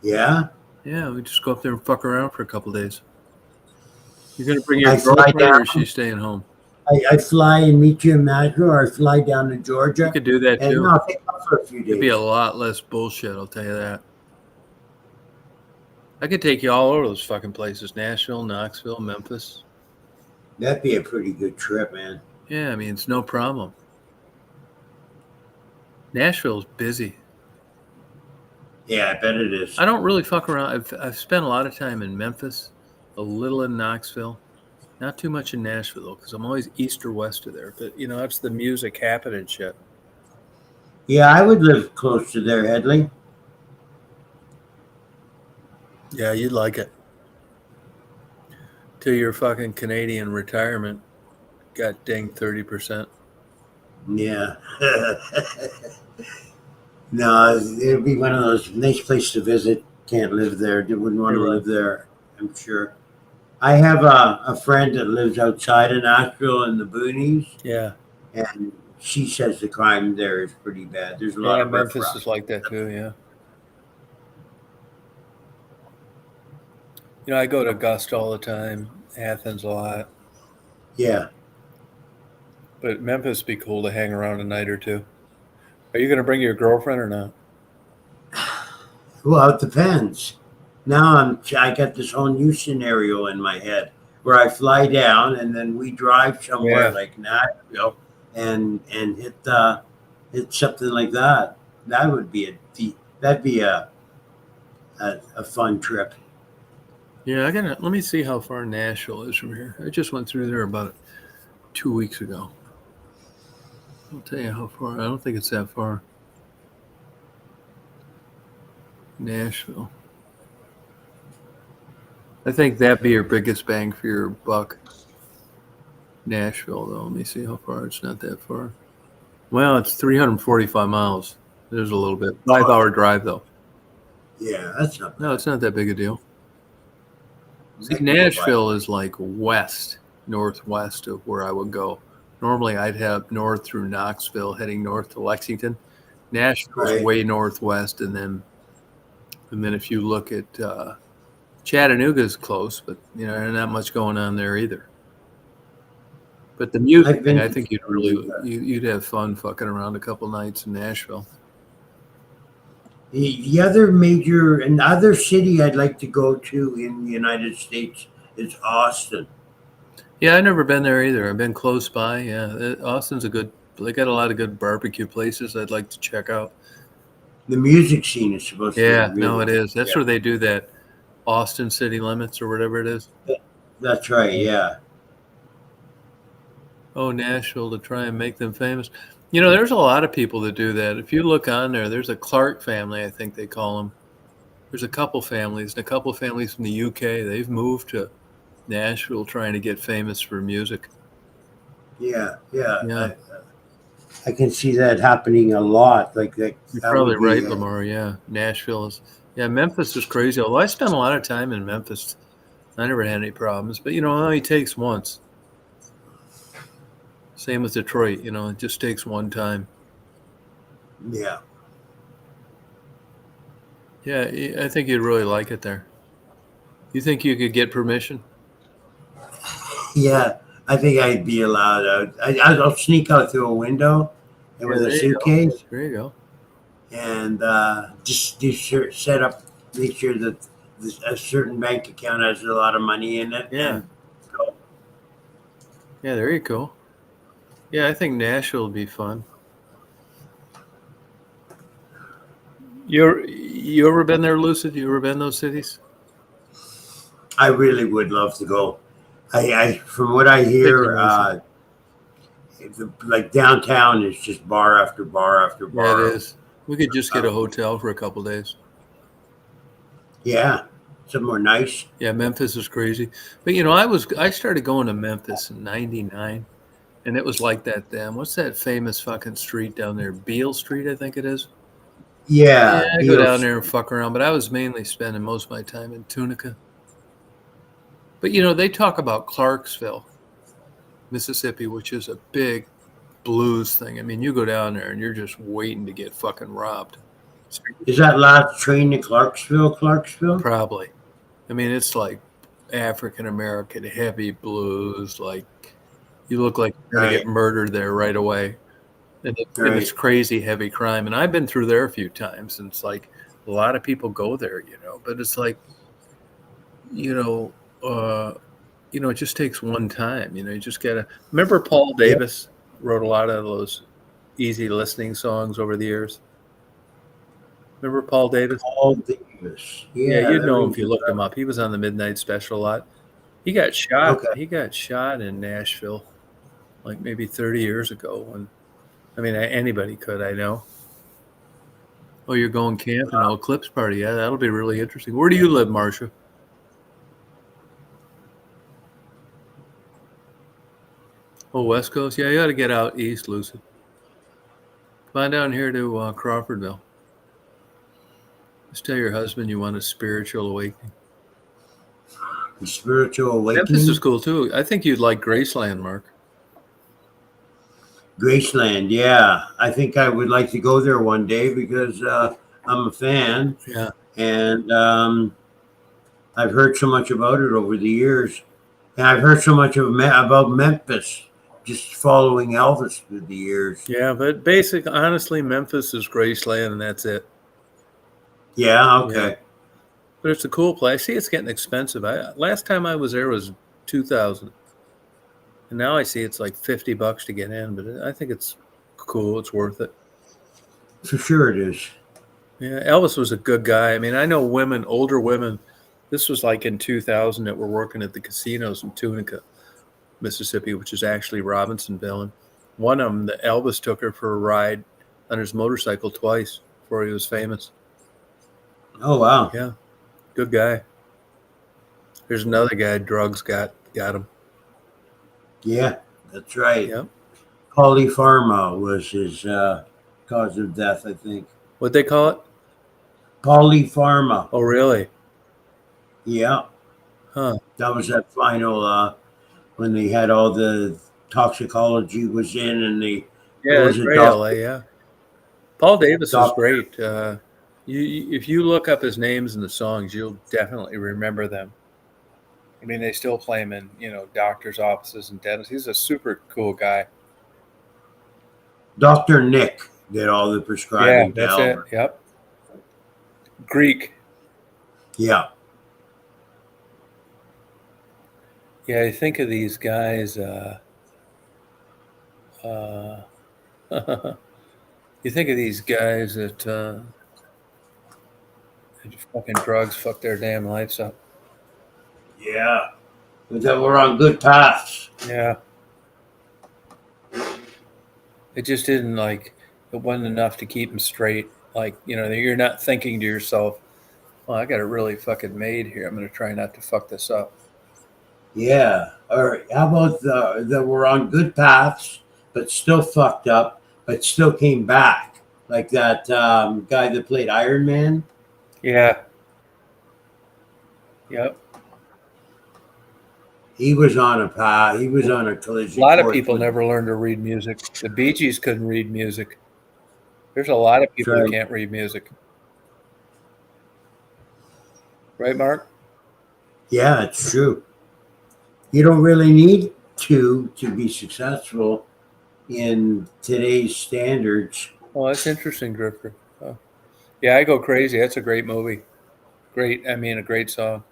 Yeah? Yeah, we just go up there and fuck around for a couple of days. You're going to bring your girlfriend or is she staying home? I fly and meet you in Nashville, or I fly down to Georgia. You could do that too. And I'll take off for a few days. It'd be a lot less bullshit, I'll tell you that. I could take you all over those fucking places. Nashville, Knoxville, Memphis. That'd be a pretty good trip, man. Yeah, I mean, it's no problem. Nashville's busy. Yeah, I bet it is. I don't really fuck around. I've spent a lot of time in Memphis, a little in Knoxville. Not too much in Nashville, though, because I'm always east or west of there. But, you know, that's the music happening shit. Yeah, I would live close to there, Headley. Yeah, you'd like it. Till your fucking Canadian retirement got dinged 30%. Yeah. No, it'd be one of those nice places to visit. Can't live there. Wouldn't want to live there, I'm sure. I have a friend that lives outside of Nashville in the boonies, Yeah. and she says the crime there is pretty bad. There's a lot Yeah, of Memphis riffraff. is like that too, yeah. You know, I go to Augusta all the time, Athens a lot. Yeah. But Memphis would be cool to hang around a night or two. Are you going to bring your girlfriend or not? Well, it depends. Now I got this whole new scenario in my head where I fly down and then we drive somewhere Yeah. like Nashville and hit something like that. That would be that'd be a fun trip. Yeah, let me see how far Nashville is from here. I just went through there about 2 weeks ago. I'll tell you how far. I don't think it's that far. Nashville. I think that'd be your biggest bang for your buck. Nashville, though. Let me see how far. It's not that far. Well, it's 345 miles. There's a little bit. 5-hour drive, though. Yeah, that's not bad. No, it's not that big a deal. See, Nashville is like northwest of where I would go. Normally, I'd have north through Knoxville, heading north to Lexington. Nashville's Right. way northwest, and then if you look at Chattanooga's close, but there's not much going on there either. But the music thing, I think you'd have fun fucking around a couple nights in Nashville. The other city I'd like to go to in the United States is Austin. Yeah, I've never been there either. I've been close by. Yeah, Austin's they got a lot of good barbecue places I'd like to check out. The music scene is supposed to be Yeah, really no, it is. That's where they do that Austin City Limits or whatever it is. That's right, yeah. Oh, Nashville, to try and make them famous. There's a lot of people that do that. If you look on there, there's a Clark family, I think they call them. There's a couple families, and a couple families from the UK. They've moved to Nashville trying to get famous for music. Yeah. Yeah. I can see that happening a lot. Like that. You're probably right, Lamar. Yeah, Nashville is. Yeah, Memphis is crazy. Although I spent a lot of time in Memphis, I never had any problems. But it only takes once. Same with Detroit. It just takes one time. Yeah. Yeah, I think you'd really like it there. You think you could get permission? Yeah, I think I'd be allowed out. I'll sneak out through a window and with a suitcase. There you go. And just set up, make sure that a certain bank account has a lot of money in it. Yeah. And go. Yeah, there you go. Yeah, I think Nashville would be fun. You ever been there, Lucid? You ever been those cities? I really would love to go. I from what I hear, like downtown is just bar after bar after bar. Yeah, it is. We could just get a hotel for a couple days. Yeah, somewhere nice. Yeah, Memphis is crazy. But I started going to Memphis in '99, and it was like that then. What's that famous fucking street down there? Beale Street, I think it is. Yeah, I go down there and fuck around, but I was mainly spending most of my time in Tunica. But they talk about Clarksville, Mississippi, which is a big blues thing. I mean, you go down there and you're just waiting to get fucking robbed. Is that last train to Clarksville? Probably. I mean, it's like African American heavy blues. Like you look like you're gonna get murdered there right away. And it's crazy heavy crime. And I've been through there a few times, and it's like a lot of people go there, but it's like, it just takes one time. You just gotta remember Paul Davis wrote a lot of those easy listening songs over the years. Remember Paul Davis? Paul Davis. Yeah, you'd know him if you looked him up. He was on the Midnight Special a lot. He got shot. Okay. He got shot in Nashville, like maybe 30 years ago. Anybody could, I know. Oh, you're going camping? Oh, Eclipse Party. Yeah, that'll be really interesting. Where do you live, Marcia? Oh, West Coast? Yeah, you got to get out east, Lucy. Come on down here to Crawfordville. Just tell your husband you want a spiritual awakening. The spiritual awakening? Memphis is cool, too. I think you'd like Graceland, Mark. Graceland, yeah. I think I would like to go there one day because I'm a fan. Yeah. And I've heard so much about it over the years. And I've heard so much about Memphis, just following Elvis through the years. Yeah, but basically, honestly, Memphis is Graceland, and that's it. Yeah, okay. Yeah. But it's a cool place. See, it's getting expensive. Last time I was there was 2000, and now I see it's like $50 to get in. But I think it's cool. It's worth it. For sure, it is. Yeah, Elvis was a good guy. I mean, I know women, older women. This was like in 2000 that were working at the casinos in Tunica, Mississippi, which is actually Robinsonville. And one of them, the Elvis took her for a ride on his motorcycle twice before he was famous. Oh, wow. Yeah, good guy. There's another guy, drugs got him. Yeah, that's right. Yep. Polypharma was his cause of death, I think. What'd they call it? Polypharma. Oh, really? Yeah. Huh. That was that final when they had all the toxicology was in and the Yeah, that's great, LA, yeah. Paul Davis is great. If you look up his names in the songs, you'll definitely remember them. I mean, they still play him in, doctors' offices and dentists. He's a super cool guy. Dr. Nick did all the prescribing. Yeah, that's it. Yep. Greek. Yeah. Yeah, I think of these guys. You think of these guys that fucking drugs fuck their damn lives up. Yeah. But that we're on good paths. Yeah. It just didn't it wasn't enough to keep them straight. You're not thinking to yourself, well, I got it really fucking made here. I'm going to try not to fuck this up. Yeah. Or how about that we're on good paths, but still fucked up, but still came back? Like that guy that played Iron Man? Yeah. Yep. He was on a path. He was on a collision. A lot of people never learned to read music. The Bee Gees couldn't read music. There's a lot of people who can't read music. Right, Mark? Yeah, it's true. You don't really need to be successful in today's standards. Oh, that's interesting, Drifter. Oh. Yeah, I go crazy. That's a great movie. A great song.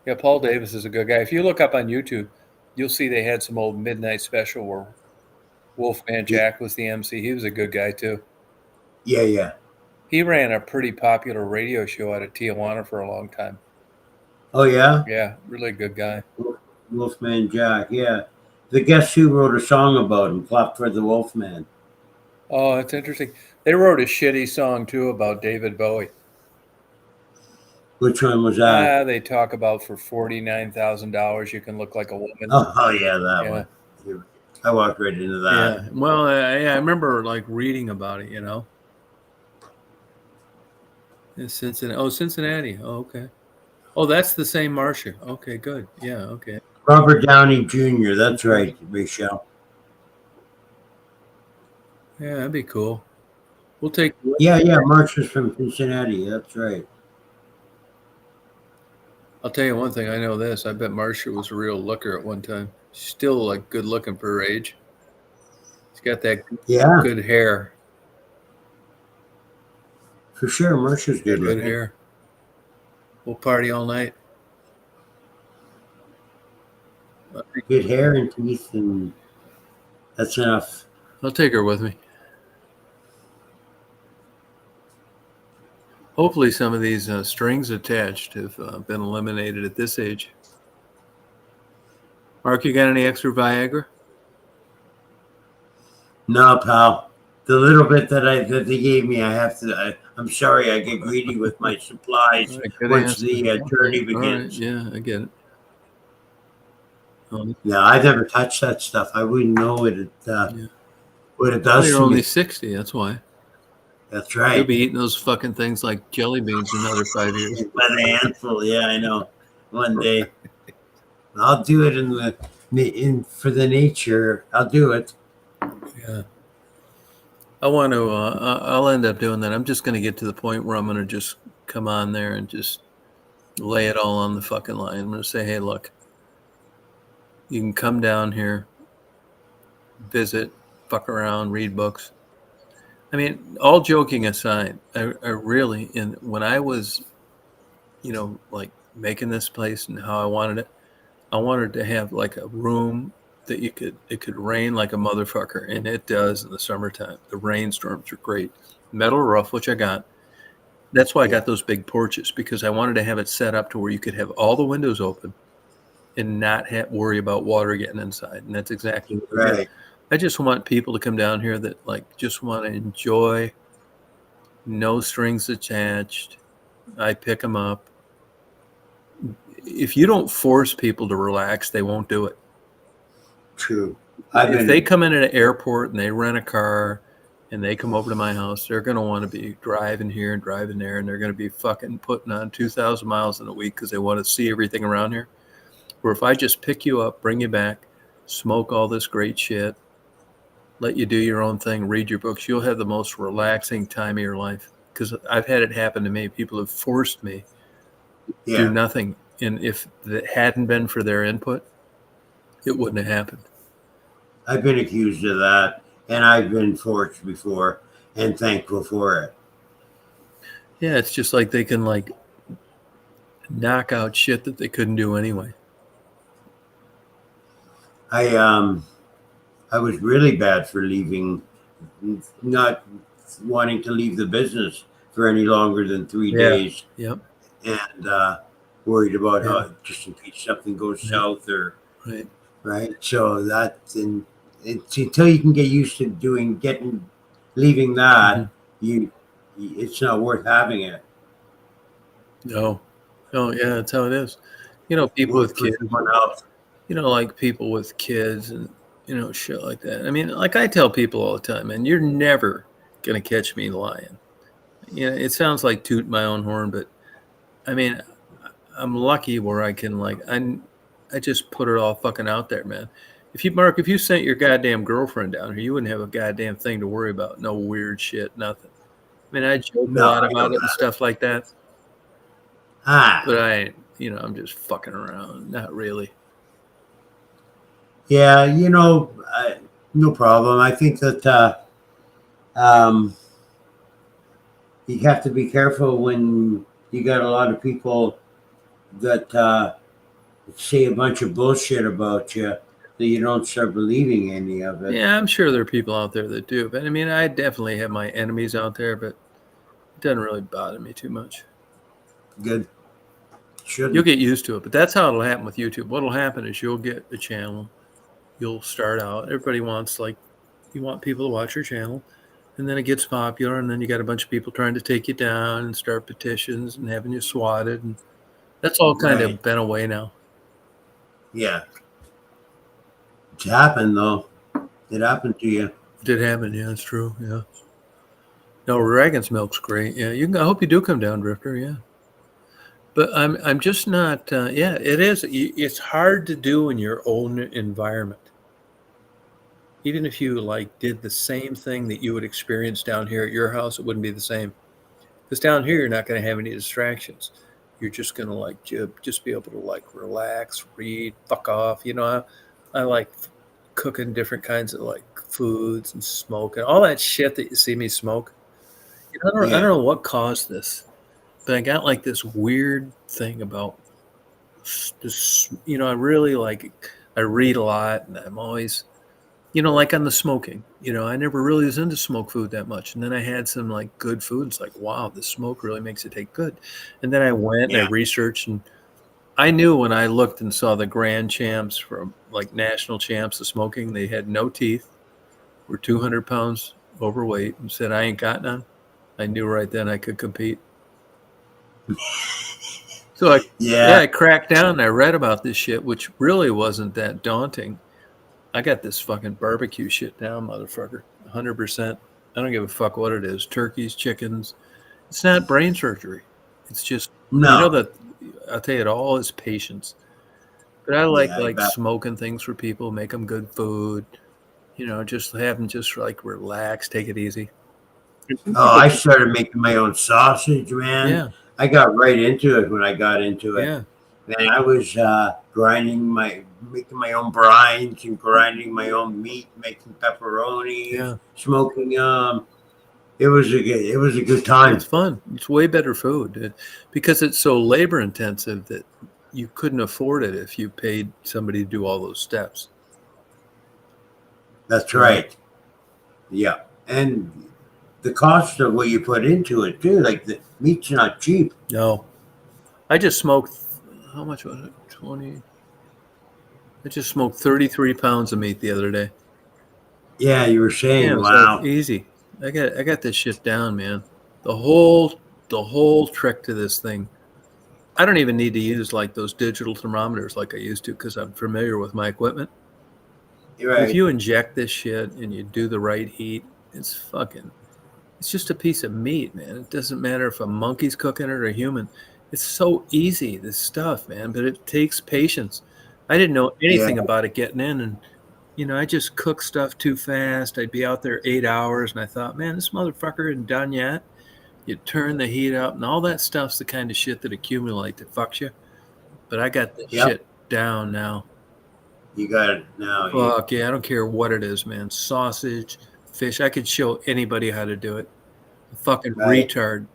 Yeah, Paul Davis is a good guy. If you look up on YouTube, you'll see they had some old midnight special where Wolfman Jack was the MC. He was a good guy, too. Yeah, yeah. He ran a pretty popular radio show out of Tijuana for a long time. Oh, yeah? Yeah, really good guy. Wolfman Jack, yeah. The Guess Who wrote a song about him, Clap for the Wolfman. Oh, that's interesting. They wrote a shitty song, too, about David Bowie. Which one was that? They talk about for $49,000 you can look like a woman. Oh yeah, that one. I walked right into that. Yeah. Well, I remember reading about it. In Cincinnati. Oh, Cincinnati. Oh, okay. Oh, that's the same Marcia. Okay, good. Yeah. Okay. Robert Downey Jr. That's right, Rachel. Yeah, that'd be cool. We'll take. Yeah. Marcia's from Cincinnati. That's right. I'll tell you one thing. I know this. I bet Marcia was a real looker at one time. She's still good looking for her age. She's got that good hair. For sure, Marcia's good looking. Good hair. We'll party all night. Good hair and teeth, and that's enough. I'll take her with me. Hopefully some of these strings attached have been eliminated at this age. Mark, you got any extra Viagra? No, pal. the little bit that they gave me, I have to. I'm sorry, I get greedy with my supplies once the journey begins. Right. Yeah, I get it. Yeah, I've never touched that stuff. I wouldn't know what it does you're to only me. 60. That's why. That's right. You'll be eating those fucking things like jelly beans in another 5 years. By the handful, yeah, I know. One day, I'll do it for the nature. I'll do it. Yeah. I want to. I'll end up doing that. I'm just going to get to the point where I'm going to just come on there and just lay it all on the fucking line. I'm going to say, hey, look, you can come down here, visit, fuck around, read books. I mean, all joking aside, I really, when I was, like making this place and how I wanted to have like a room that it could rain like a motherfucker, and it does in the summertime. The rainstorms are great. Metal roof, which I got. That's why I got those big porches, because I wanted to have it set up to where you could have all the windows open and not worry about water getting inside. And that's exactly what I did. I just want people to come down here that like just want to enjoy, no strings attached. I pick them up. If you don't force people to relax, they won't do it. True. If they come in at an airport and they rent a car and they come over to my house, they're going to want to be driving here and driving there, and they're going to be fucking putting on 2,000 miles in a week because they want to see everything around here. Or if I just pick you up, bring you back, smoke all this great shit, let you do your own thing, read your books, you'll have the most relaxing time of your life. Because I've had it happen to me. People have forced me to do nothing. And if it hadn't been for their input, it wouldn't have happened. I've been accused of that, and I've been forced before, and thankful for it. Yeah, it's just like they can like knock out shit that they couldn't do anyway. I was really bad for leaving, not wanting to leave the business for any longer than 3 days. Yep. And worried about how, just in case something goes south or right. So that's until you can get used to leaving that, it's not worth having it. No, yeah, that's how it is. People with kids. Like people with kids and shit like that. I mean, like I tell people all the time, man, you're never gonna catch me lying. It sounds like toot my own horn, but I mean, I'm lucky where I can I just put it all fucking out there, man. If you sent your goddamn girlfriend down here, you wouldn't have a goddamn thing to worry about. No weird shit, nothing. I mean, I joke a lot about it and stuff like that. But I'm just fucking around. Not really. Yeah, no problem. I think that you have to be careful when you got a lot of people that say a bunch of bullshit about you, that you don't start believing any of it. Yeah, I'm sure there are people out there that do. But I mean, I definitely have my enemies out there, but it doesn't really bother me too much. Good. You'll get used to it. But that's how it'll happen with YouTube. What'll happen is you'll get a channel. You'll start out. Everybody wants, you want people to watch your channel. And then it gets popular. And then you got a bunch of people trying to take you down and start petitions and having you swatted. And that's all kind of been away now. Yeah. It's happened, though. It happened to you. It did happen. Yeah, it's true. Yeah. No, Dragon's Milk's great. Yeah, I hope you do come down, Drifter. Yeah. But I'm just not. It is. It's hard to do in your own environment. Even if you did the same thing that you would experience down here at your house, it wouldn't be the same. Because down here, you're not going to have any distractions. You're just going to just be able to relax, read, fuck off. I like cooking different kinds of foods and smoking, all that shit that you see me smoke. I don't know what caused this, but I got this weird thing about this. I really I read a lot, and I'm always, on the smoking. I never really was into smoke food that much, and then I had some good food. It's wow, this smoke really makes it taste good. And then I went and I researched, and I knew when I looked and saw the grand champs from national champs of smoking, they had no teeth, were 200 pounds overweight, and said I ain't got none, I knew right then I could compete. So I cracked down and I read about this shit, which really wasn't that daunting. I got this fucking barbecue shit down, motherfucker. 100%. I don't give a fuck what it is. Turkeys, chickens. It's not brain surgery. It's just, that I'll tell you, it all is patience. But I like smoking things for people, make them good food. Just have them just like relax, take it easy. Oh, I started making my own sausage, man. Yeah. I got right into it when I got into it. Yeah. And I was making my own brines and grinding my own meat, making pepperoni, smoking them. It was a good time. It's fun. It's way better food because it's so labor intensive that you couldn't afford it if you paid somebody to do all those steps. That's right. Yeah. And the cost of what you put into it too, like the meat's not cheap. No. I just smoked, how much was it? 20. I just smoked 33 pounds of meat the other day. Yeah, you were saying, it was wow. like easy. I got this shit down, man. The whole trick to this thing. I don't even need to use like those digital thermometers like I used to because I'm familiar with my equipment. Right. If you inject this shit and you do the right heat, it's just a piece of meat, man. It doesn't matter if a monkey's cooking it or a human. It's so easy, this stuff, man, but it takes patience. I didn't know anything about it getting in, and I just cook stuff too fast. I'd be out there 8 hours, and I thought, man, this motherfucker isn't done yet. You turn the heat up, and all that stuff's the kind of shit that accumulates that fucks you. But I got this shit down now. You got it now. Fuck yeah, I don't care what it is, man. Sausage, fish. I could show anybody how to do it. A fucking retard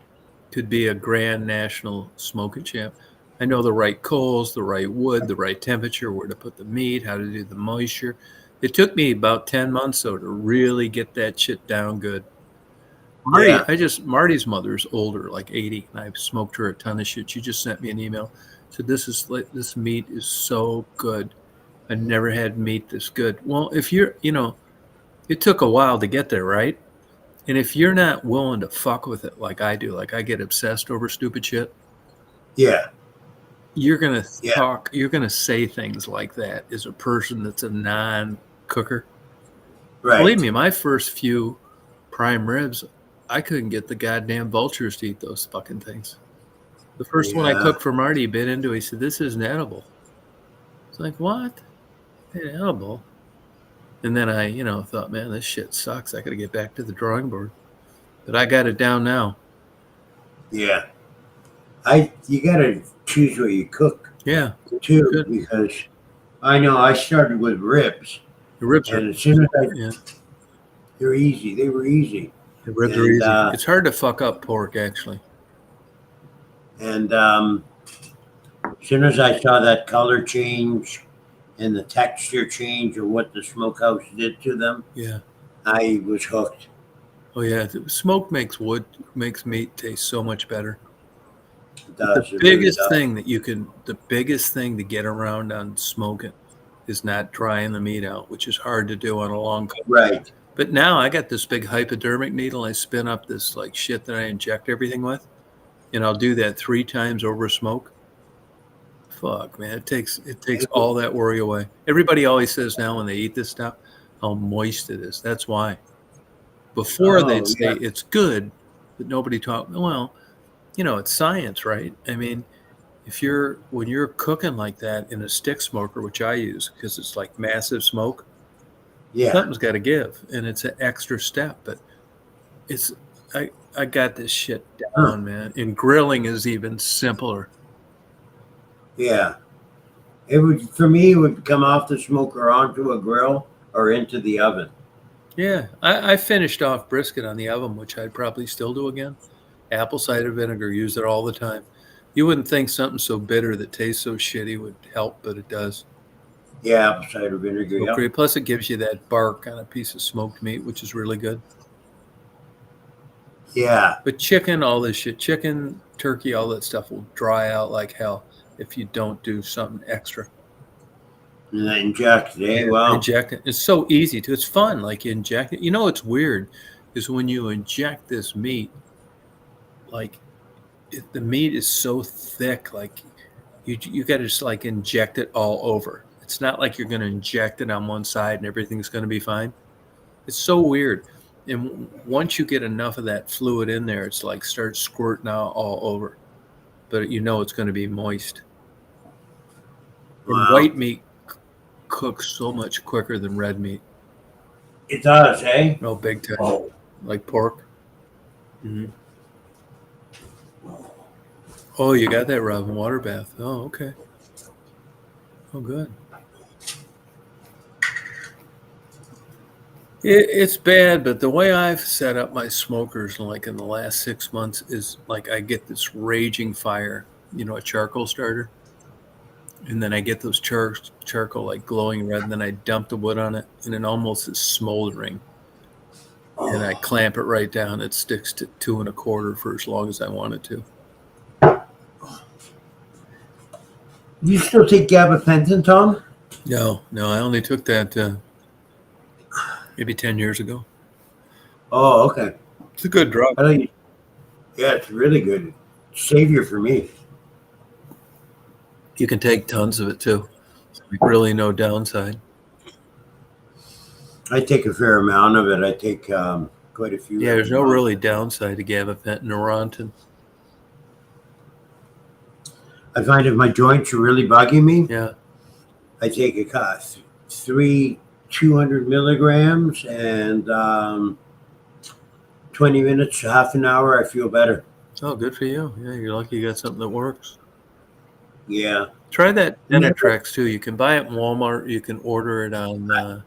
could be a grand national smoking champ. I know the right coals, the right wood, the right temperature, where to put the meat, how to do the moisture. It took me about 10 months, though, to really get that shit down good. Marty's mother's older, like 80, and I've smoked her a ton of shit. She just sent me an email. Said, this meat is so good. I never had meat this good. Well, if you're, it took a while to get there, right? And if you're not willing to fuck with it like I do, like I get obsessed over stupid shit. Yeah. You're going to talk, you're going to say things like that as a person that's a non-cooker. Right. Believe me, my first few prime ribs, I couldn't get the goddamn vultures to eat those fucking things. The first one I cooked for Marty, he bit into it. He said, this isn't edible. It's like, what? It ain't edible. And then I, thought, man, this shit sucks. I got to get back to the drawing board. But I got it down now. Yeah. You got to choose what you cook. Yeah. Too, good. Because I know I started with ribs. The ribs and as soon as they're easy. They were easy. The ribs are easy. It's hard to fuck up pork, actually. And as soon as I saw that color change and the texture change of what the smokehouse did to them, I was hooked. Oh yeah, smoke makes meat taste so much better. It does. The biggest thing to get around on smoking is not drying the meat out, which is hard to do on a long cook. Right. But now I got this big hypodermic needle. I spin up this like shit that I inject everything with, and I'll do that 3 times over smoke. Fuck, man, it takes all that worry away. Everybody always says now when they eat this stuff how moist it is. That's why. Before they'd say it's good, but nobody talked. Well, it's science, right? I mean, when you're cooking like that in a stick smoker, which I use because it's like massive smoke, something's got to give, and it's an extra step. But I got this shit down, man. And grilling is even simpler. Yeah, it would come off the smoker onto a grill or into the oven. Yeah, I finished off brisket on the oven, which I'd probably still do again. Apple cider vinegar, use it all the time. You wouldn't think something so bitter that tastes so shitty would help, but it does. Yeah, apple cider vinegar. So great. Plus, it gives you that bark on a piece of smoked meat, which is really good. Yeah. But chicken, all this shit, chicken, turkey, all that stuff will dry out like hell if you don't do something extra. And then inject it, Wow. Inject it. It's so easy to. It's fun. Like you inject it. It's weird. is when you inject this meat, like the meat is so thick, like you got to just like inject it all over. It's not like you're going to inject it on one side and everything's going to be fine. It's so weird. And once you get enough of that fluid in there, it's like starts squirting out all over. But you know it's going to be moist. And Wow. white meat cooks so much quicker than red meat. It does, eh? Oh, big time. Like pork. Mm-hmm. Oh, you got that, Robin? Water bath. Oh, okay. Oh, good. It's bad, but the way I've set up my smokers, like in the last 6 months, is like I get this raging fire, a charcoal starter, and then I get those charcoal like glowing red, and then I dump the wood on it, and it almost is smoldering. And I clamp it right down. It sticks to 2 1/4 for as long as I want it to. You still take gabapentin, Tom? No, I only took that maybe 10 years ago. Oh, okay. It's a good drug. Yeah, it's really good. Savior for me. You can take tons of it too. Really no downside. I take a fair amount of it. I take quite a few. Yeah, there's no really downside to gabapentin or Neurontin. I find if my joints are really bugging me, yeah, I take a 3 200 milligrams and 20 minutes, half an hour, I feel better. Oh, good for you. Yeah, you're lucky you got something that works. Yeah. Try that Penetrax too. You can buy it in Walmart. You can order it on...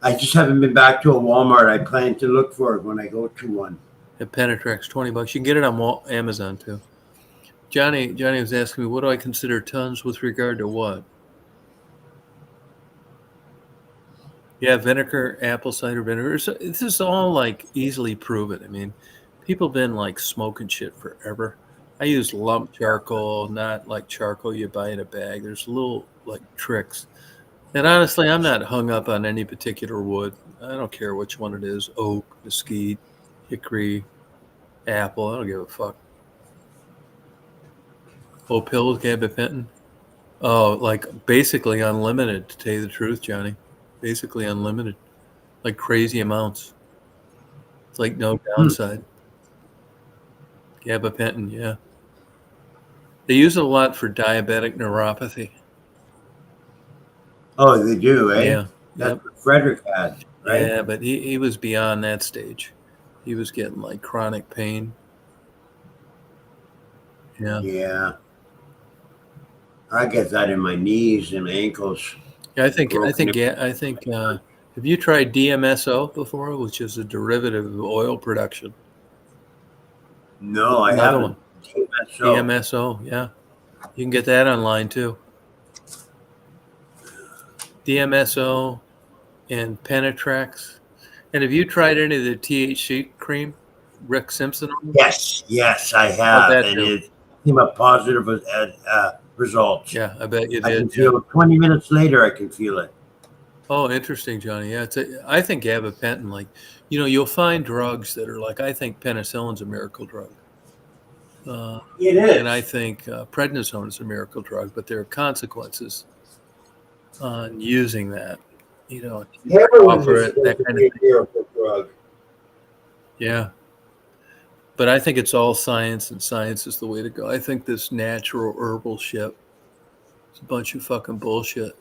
I just haven't been back to a Walmart. I plan to look for it when I go to one. At Penetrax, $20. You can get it on Amazon too. Johnny was asking me, what do I consider tons with regard to what? Yeah, vinegar, apple cider vinegar. So this is all like easily proven. I mean, people have been like smoking shit forever. I use lump charcoal, not like charcoal you buy in a bag. There's little like tricks. And honestly, I'm not hung up on any particular wood. I don't care which one it is. Oak, mesquite, hickory, apple. I don't give a fuck. Oh, pills, gabapentin? Oh, like basically unlimited, to tell you the truth, Johnny. Basically unlimited. Like crazy amounts. It's like no downside. Gabapentin, yeah. They use it a lot for diabetic neuropathy. Oh, they do, eh? Yeah. That's what Frederick had, right? Yeah, but he was beyond that stage. He was getting like chronic pain. Yeah. Yeah. I get that in my knees and ankles. Yeah, I think. Have you tried DMSO before, which is a derivative of oil production? No, I Another haven't. one. DMSO, yeah. You can get that online too. DMSO and Penetrax. And have you tried any of the THC cream, Rick Simpson? Yes, I have, and too. it came up positive results. Yeah, I bet you I did. can feel 20 minutes later. I can feel it. Oh, interesting, Johnny. Yeah, I think gabapentin, like, you'll find drugs that are like, I think penicillin's a miracle drug. It is. And I think prednisone is a miracle drug, but there are consequences on using that. Offer it, that kind of thing. Miracle drug. Yeah. But I think it's all science, and science is the way to go. I think this natural herbal shit is a bunch of fucking bullshit.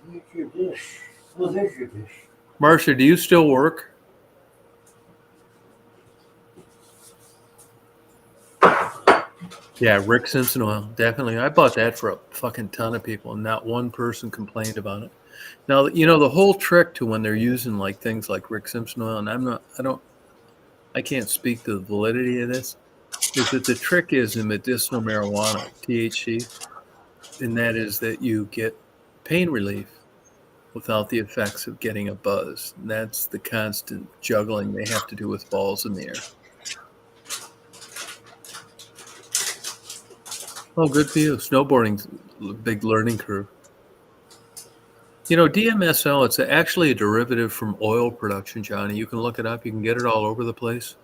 There's your dish. Oh, there's your dish. Marcia, do you still work? Yeah, Rick Simpson oil, definitely. I bought that for a fucking ton of people, and not one person complained about it. Now, the whole trick to when they're using like things like Rick Simpson oil, and I can't speak to the validity of this, is that the trick is in medicinal marijuana, THC, and that is that you get pain relief without the effects of getting a buzz. And that's the constant juggling they have to do with balls in the air. Oh, good for you. Snowboarding's a big learning curve. You know, DMSO, it's actually a derivative from oil production, Johnny. You can look it up. You can get it all over the place.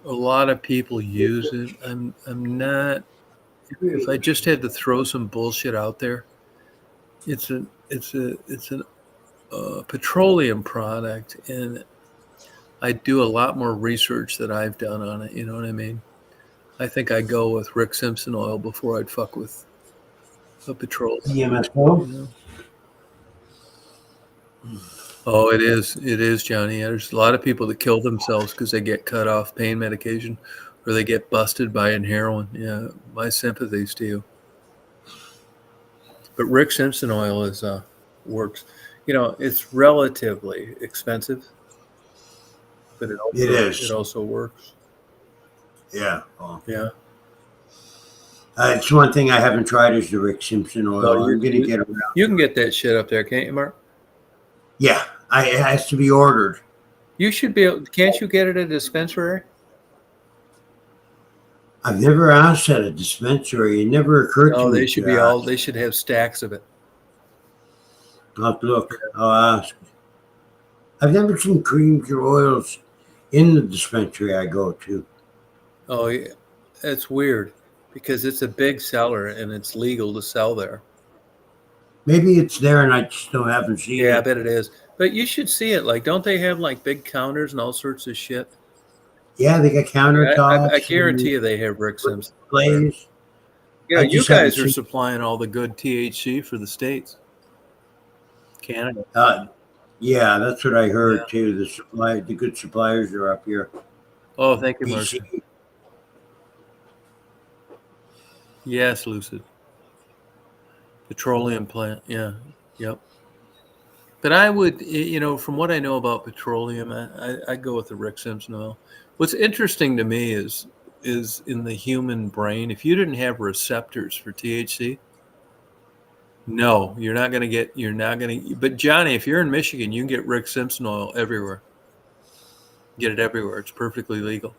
A lot of people use it. I'm not. If I just had to throw some bullshit out there, it's a petroleum product, and I do a lot more research that I've done on it. You know what I mean? I think I'd go with Rick Simpson oil before I'd fuck with a petroleum. DMSO? You know? Oh, it is, Johnny. There's a lot of people that kill themselves because they get cut off pain medication or they get busted by heroin. Yeah, my sympathies to you. But Rick Simpson oil is works. You know, it's relatively expensive, but it also works. Yeah. Oh. Yeah. It's one thing I haven't tried is the Rick Simpson oil. No, I'm gonna get around. You can get that shit up there, can't you, Mark? Yeah, it has to be ordered. You should be able. Can't you get it at a dispensary? I've never asked at a dispensary. It never occurred to me. Oh, they should be all. They should have stacks of it. I'll have to look. I'll ask. I've never seen creams or oils in the dispensary I go to. Oh, yeah. That's weird because it's a big seller and it's legal to sell there. Maybe it's there and I just haven't seen it. Yeah, I bet it is. But you should see it. Like, don't they have like big counters and all sorts of shit? Yeah, they got countertops. I guarantee you they have Rick Simpson. Plays. Yeah, you guys are supplying all the good THC for the States. Canada. Yeah, that's what I heard too. The good suppliers are up here. Oh, thank you, Mark. Yes, Lucid. Petroleum plant. Yeah. Yep. But I would, you know, from what I know about petroleum, I'd go with the Rick Simpson oil. What's interesting to me is in the human brain, if you didn't have receptors for THC, no, you're not going to. But Johnny, if you're in Michigan, you can get Rick Simpson oil everywhere. Get it everywhere. It's perfectly legal.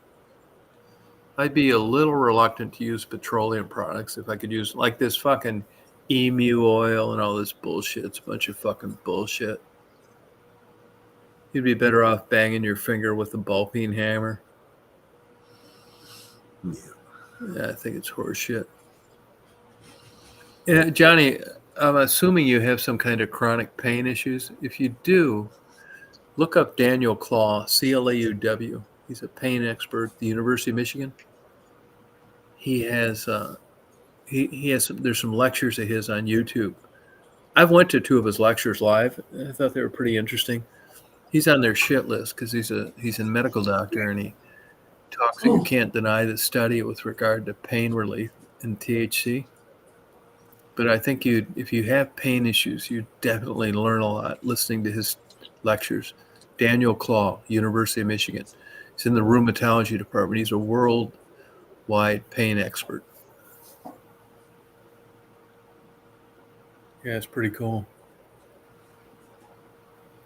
I'd be a little reluctant to use petroleum products if I could use like this fucking emu oil and all this bullshit. It's a bunch of fucking bullshit. You'd be better off banging your finger with a ball peen hammer. Yeah, I think it's horseshit. Yeah, Johnny, I'm assuming you have some kind of chronic pain issues. If you do, look up Daniel Claw, C-L-A-U-W. He's a pain expert at the University of Michigan. He has there's some lectures of his on YouTube. I've went to 2 of his lectures live. I thought they were pretty interesting. He's on their shit list because he's a medical doctor and he talks. You can't deny the study with regard to pain relief and THC. But I think if you have pain issues, you definitely learn a lot listening to his lectures. Daniel Claw, University of Michigan. He's in the rheumatology department. He's a worldwide pain expert. Yeah, it's pretty cool.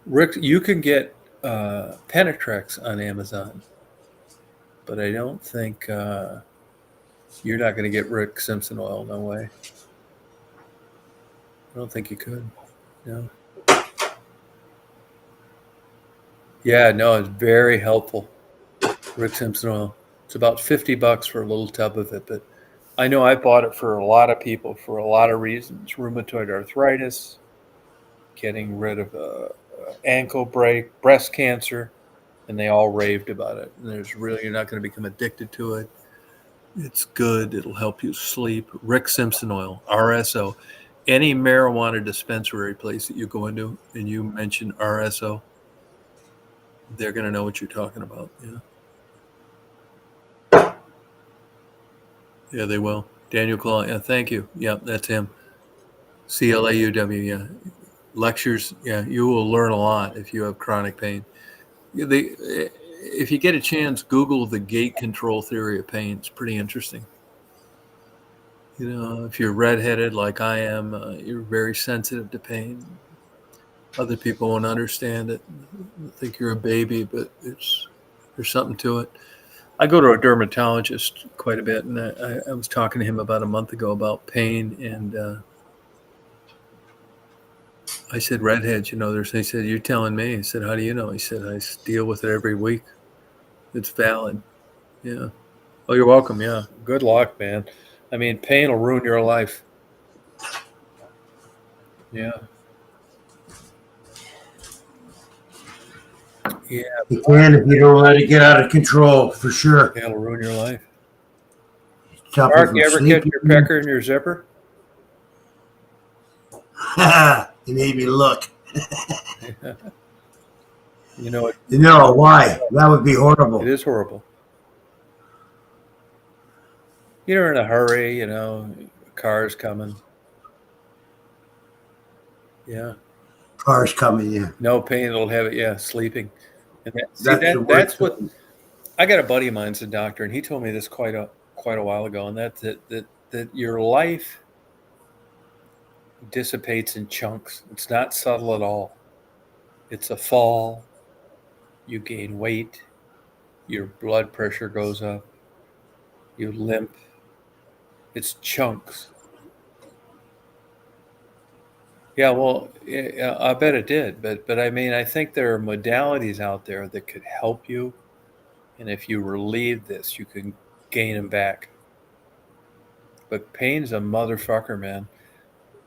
Rick, you can get Penetrex on Amazon, but I don't think you're not going to get Rick Simpson oil. No way. I don't think you could. No. Yeah, no, it's very helpful. Rick Simpson oil. It's about $50 for a little tub of it, but I know I bought it for a lot of people for a lot of reasons. Rheumatoid arthritis, getting rid of ankle break, breast cancer, and they all raved about it. And you're not going to become addicted to it. It's good. It'll help you sleep. Rick Simpson oil, RSO. Any marijuana dispensary place that you go into and you mention RSO, they're going to know what you're talking about. Yeah. Yeah, they will. Daniel Claw. Yeah, thank you. Yeah, that's him. C-L-A-U-W. Yeah. Lectures. Yeah, you will learn a lot if you have chronic pain. If you get a chance, Google the gate control theory of pain. It's pretty interesting. You know, if you're redheaded like I am, you're very sensitive to pain. Other people won't understand it. I think you're a baby, but there's something to it. I go to a dermatologist quite a bit, and I was talking to him about a month ago about pain, and I said, redheads, he said, you're telling me. I said, how do you know? He said, I deal with it every week. It's valid. Yeah. Oh, you're welcome. Yeah. Good luck, man. I mean, pain will ruin your life. Yeah. Yeah. You can if you don't let it get out of control, for sure. It'll ruin your life. Stop you Mark, from you ever sleeping. catch your pecker in your zipper? It made me look. You know it. No, why? That would be horrible. It is horrible. You're in a hurry, car's coming. Yeah. Car's coming, yeah. No pain, it'll have it, yeah, sleeping. And That's what I got a buddy of mine's a doctor, and he told me this quite a while ago, and that your life dissipates in chunks. It's not subtle at all. It's a fall. You gain weight. Your blood pressure goes up. You limp. It's chunks. Yeah, well, I bet it did, but I mean, I think there are modalities out there that could help you, and if you relieve this, you can gain them back. But pain's a motherfucker, man.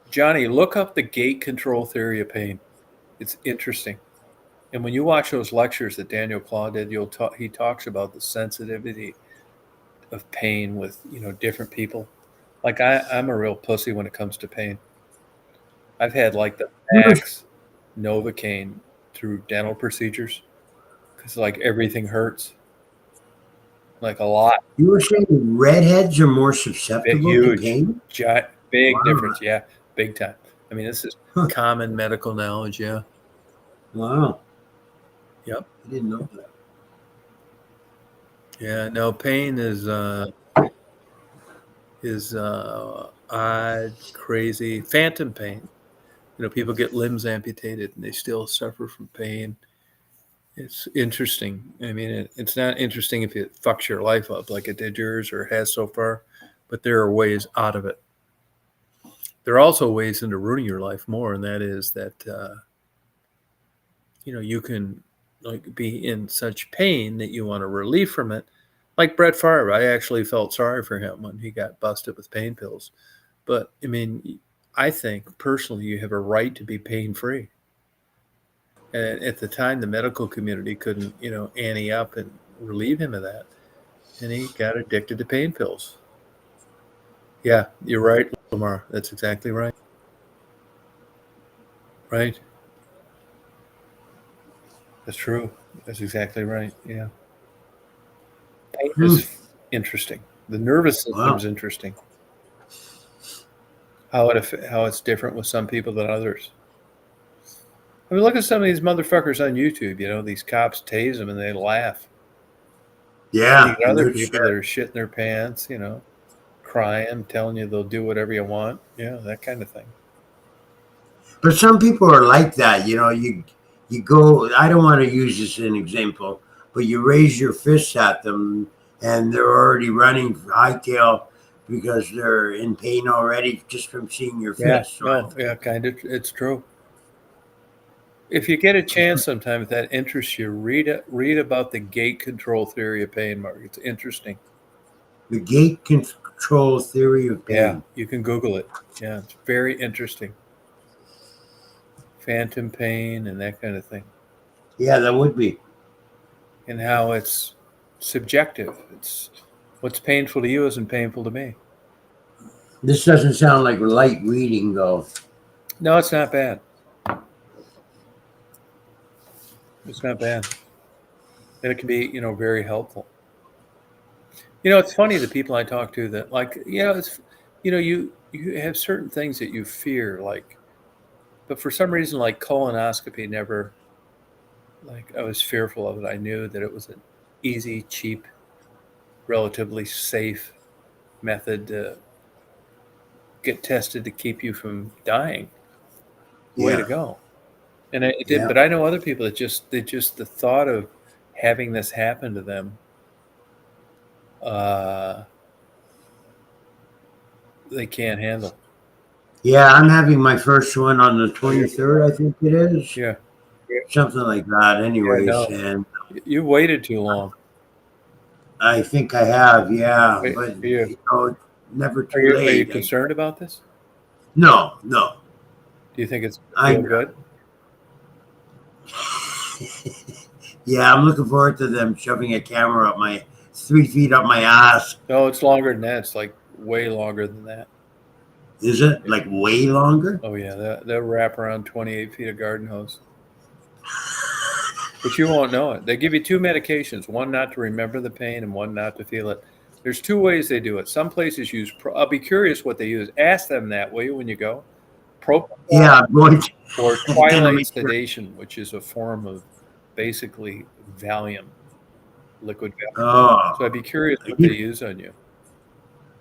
Johnny, look up the gate control theory of pain. It's interesting. And when you watch those lectures that Daniel Claude did, he talks about the sensitivity of pain with different people. Like I'm a real pussy when it comes to pain. I've had like the max Novocaine through dental procedures because like everything hurts, like a lot. You were saying redheads are more susceptible to pain? Big difference, yeah, big time. I mean, this is common medical knowledge, yeah. Wow. Yep. I didn't know that. Yeah, no, pain is odd, crazy, phantom pain. People get limbs amputated and they still suffer from pain. It's interesting. I mean, it's not interesting if it fucks your life up like it did yours or has so far, but there are ways out of it. There are also ways into ruining your life more, and that is that, you can like be in such pain that you want to relief from it. Like Brett Favre, I actually felt sorry for him when he got busted with pain pills. But I mean, I think personally you have a right to be pain-free. And at the time, the medical community couldn't, ante up and relieve him of that. And he got addicted to pain pills. Yeah, you're right, Lamar. That's exactly right. Right? That's true. That's exactly right. Yeah. Pain is interesting. The nervous system is interesting. How it's different with some people than others. I mean, look at some of these motherfuckers on YouTube. These cops tase them and they laugh. Yeah. You got other people that are shitting their pants, crying, telling you they'll do whatever you want. Yeah, that kind of thing. But some people are like that. You go, I don't want to use this as an example, but you raise your fists at them and they're already running hightail because they're in pain already just from seeing your fists. Yeah, kind of. It's true. If you get a chance sometime, if that interests you, read about the gate control theory of pain, Mark. It's interesting. The gate control theory of pain. Yeah, you can Google it. Yeah, it's very interesting. Phantom pain and that kind of thing. Yeah, that would be. And how it's subjective. It's what's painful to you isn't painful to me. This doesn't sound like light reading, though. No, it's not bad. It's not bad. And it can be, very helpful. It's funny, the people I talk to that like, it's, you have certain things that you fear, like, but for some reason, like colonoscopy never, like I was fearful of it. I knew that it was an easy, cheap, relatively safe method to get tested to keep you from dying. Way to go. And it did, but I know other people that just the thought of having this happen to them, they can't handle. Yeah, I'm having my first one on the 23rd, I think it is. Yeah. Something like that, anyways. no. And You waited too long. I think I have, yeah. Are But, you, you know, it's never are too you late. concerned about this? No. Do you think it's I feel good? Yeah, I'm looking forward to them shoving a camera up my 3 feet up my ass. No, it's longer than that. It's like way longer than that. Is it like way longer? Oh yeah, they'll wrap around 28 feet of garden hose. But you won't know it. They give you 2 medications, one not to remember the pain and one not to feel it. There's 2 ways they do it. Some places use, I'll be curious what they use. Ask them that, will you, when you go? Propofol Yeah, I'm going to. or I'm gonna twilight make sure. sedation, which is a form of basically Valium, liquid Valium. Oh, So I'd be curious what they use on you.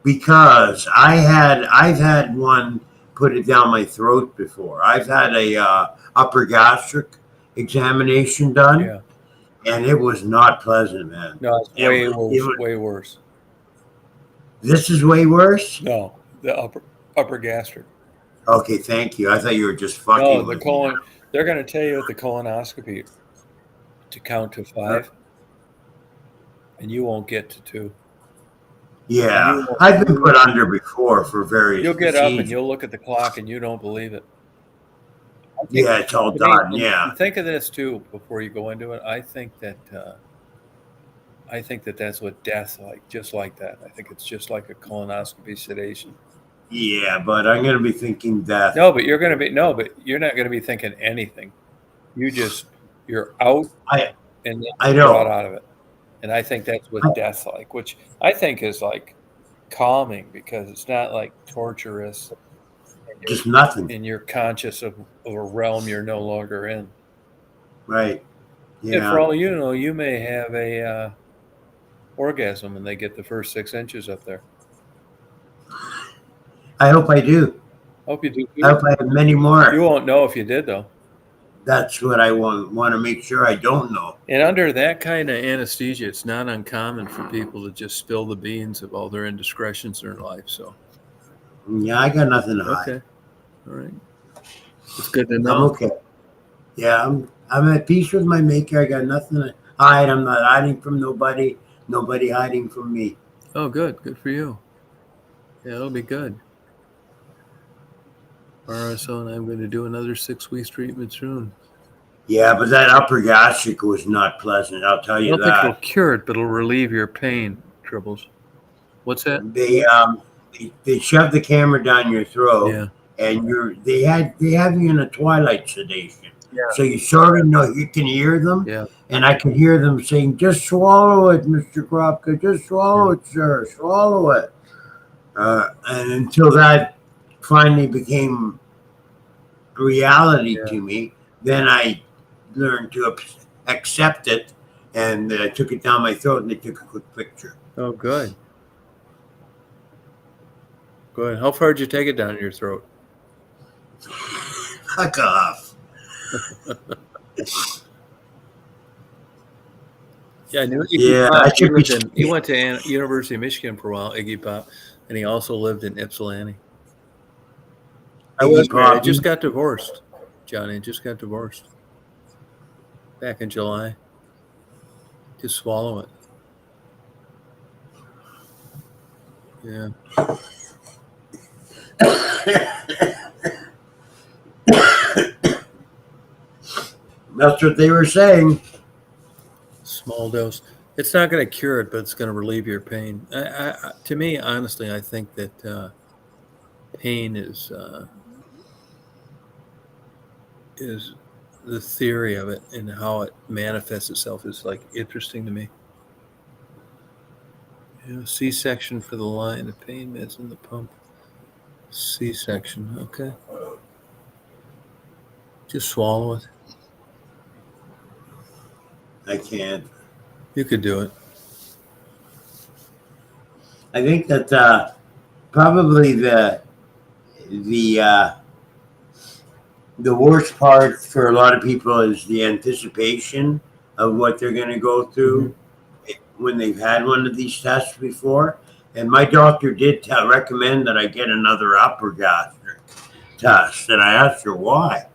because I've had one put it down my throat before. I've had a upper gastric examination done, Yeah. and it was not pleasant, man. No, it's It was- way worse. This is way worse. No, the upper gastric. Okay, thank you. I thought you were just fucking. No, the with colon. me. They're going to tell you at the colonoscopy to count to 5, and you won't get to 2. Yeah, I've been put under before for various. You'll get up and procedures. you'll look at the clock and you don't believe it. Yeah, it's all done. Yeah. Think of this too before you go into it. I think that that's what death's like, just like that. I think it's just like a colonoscopy sedation. Yeah, but I'm gonna be thinking death. No, but you're not gonna be thinking anything. You're out I and then I you're know. brought out of it. And I think that's what death's like, which I think is like calming because it's not like torturous. Just nothing. And you're conscious of a realm you're no longer in. Right. And Yeah. for all you know, you may have a orgasm and they get the first 6 inches up there. I hope I do. Hope you do. I hope I have many more. You won't know if you did, though. That's what I want to make sure I don't know. And under that kind of anesthesia, it's not uncommon for people to just spill the beans of all their indiscretions in their life. So, Yeah, I got nothing to hide. okay, all right, it's good to I'm know. okay. Yeah, I'm at peace with my maker. I got nothing to hide. I'm not hiding from nobody. Nobody hiding from me. Oh, good for you. Yeah, it'll be good. RSO and I'm going to do another 6 weeks treatment soon. Yeah, but that upper gastric was not pleasant. I'll tell I you don't think it'll that. cure it, but it'll relieve your pain, Tribbles. What's that? They shove the camera down your throat, Yeah. and they have you in a twilight sedation. Yeah. So you sort of know you can hear them. Yeah. And I could hear them saying, "Just swallow it, Mr. Kropka. Just swallow it, sir. Swallow it." And until that finally became reality to me, then I learned to accept it, and I took it down my throat, and they took a quick picture. Oh, good. Good. How far did you take it down your throat? Fuck off. Yeah, I knew. Yeah, Pop, I should be. he went to University of Michigan for a while, Iggy Pop, and he also lived in Ypsilanti. I just got divorced, Johnny. Just got divorced back in July. Just swallow it. Yeah. That's what they were saying. Small dose. It's not going to cure it, but it's going to relieve your pain. To me, honestly, I think that pain is the theory of it and how it manifests itself is like interesting to me. C-section for the line, the pain meds in the pump. C-section, okay. Just swallow it. I can't. You could do it. I think that probably the worst part for a lot of people is the anticipation of what they're going to go through when they've had one of these tests before. And my doctor did recommend that I get another upper gastric. test. And I asked her why.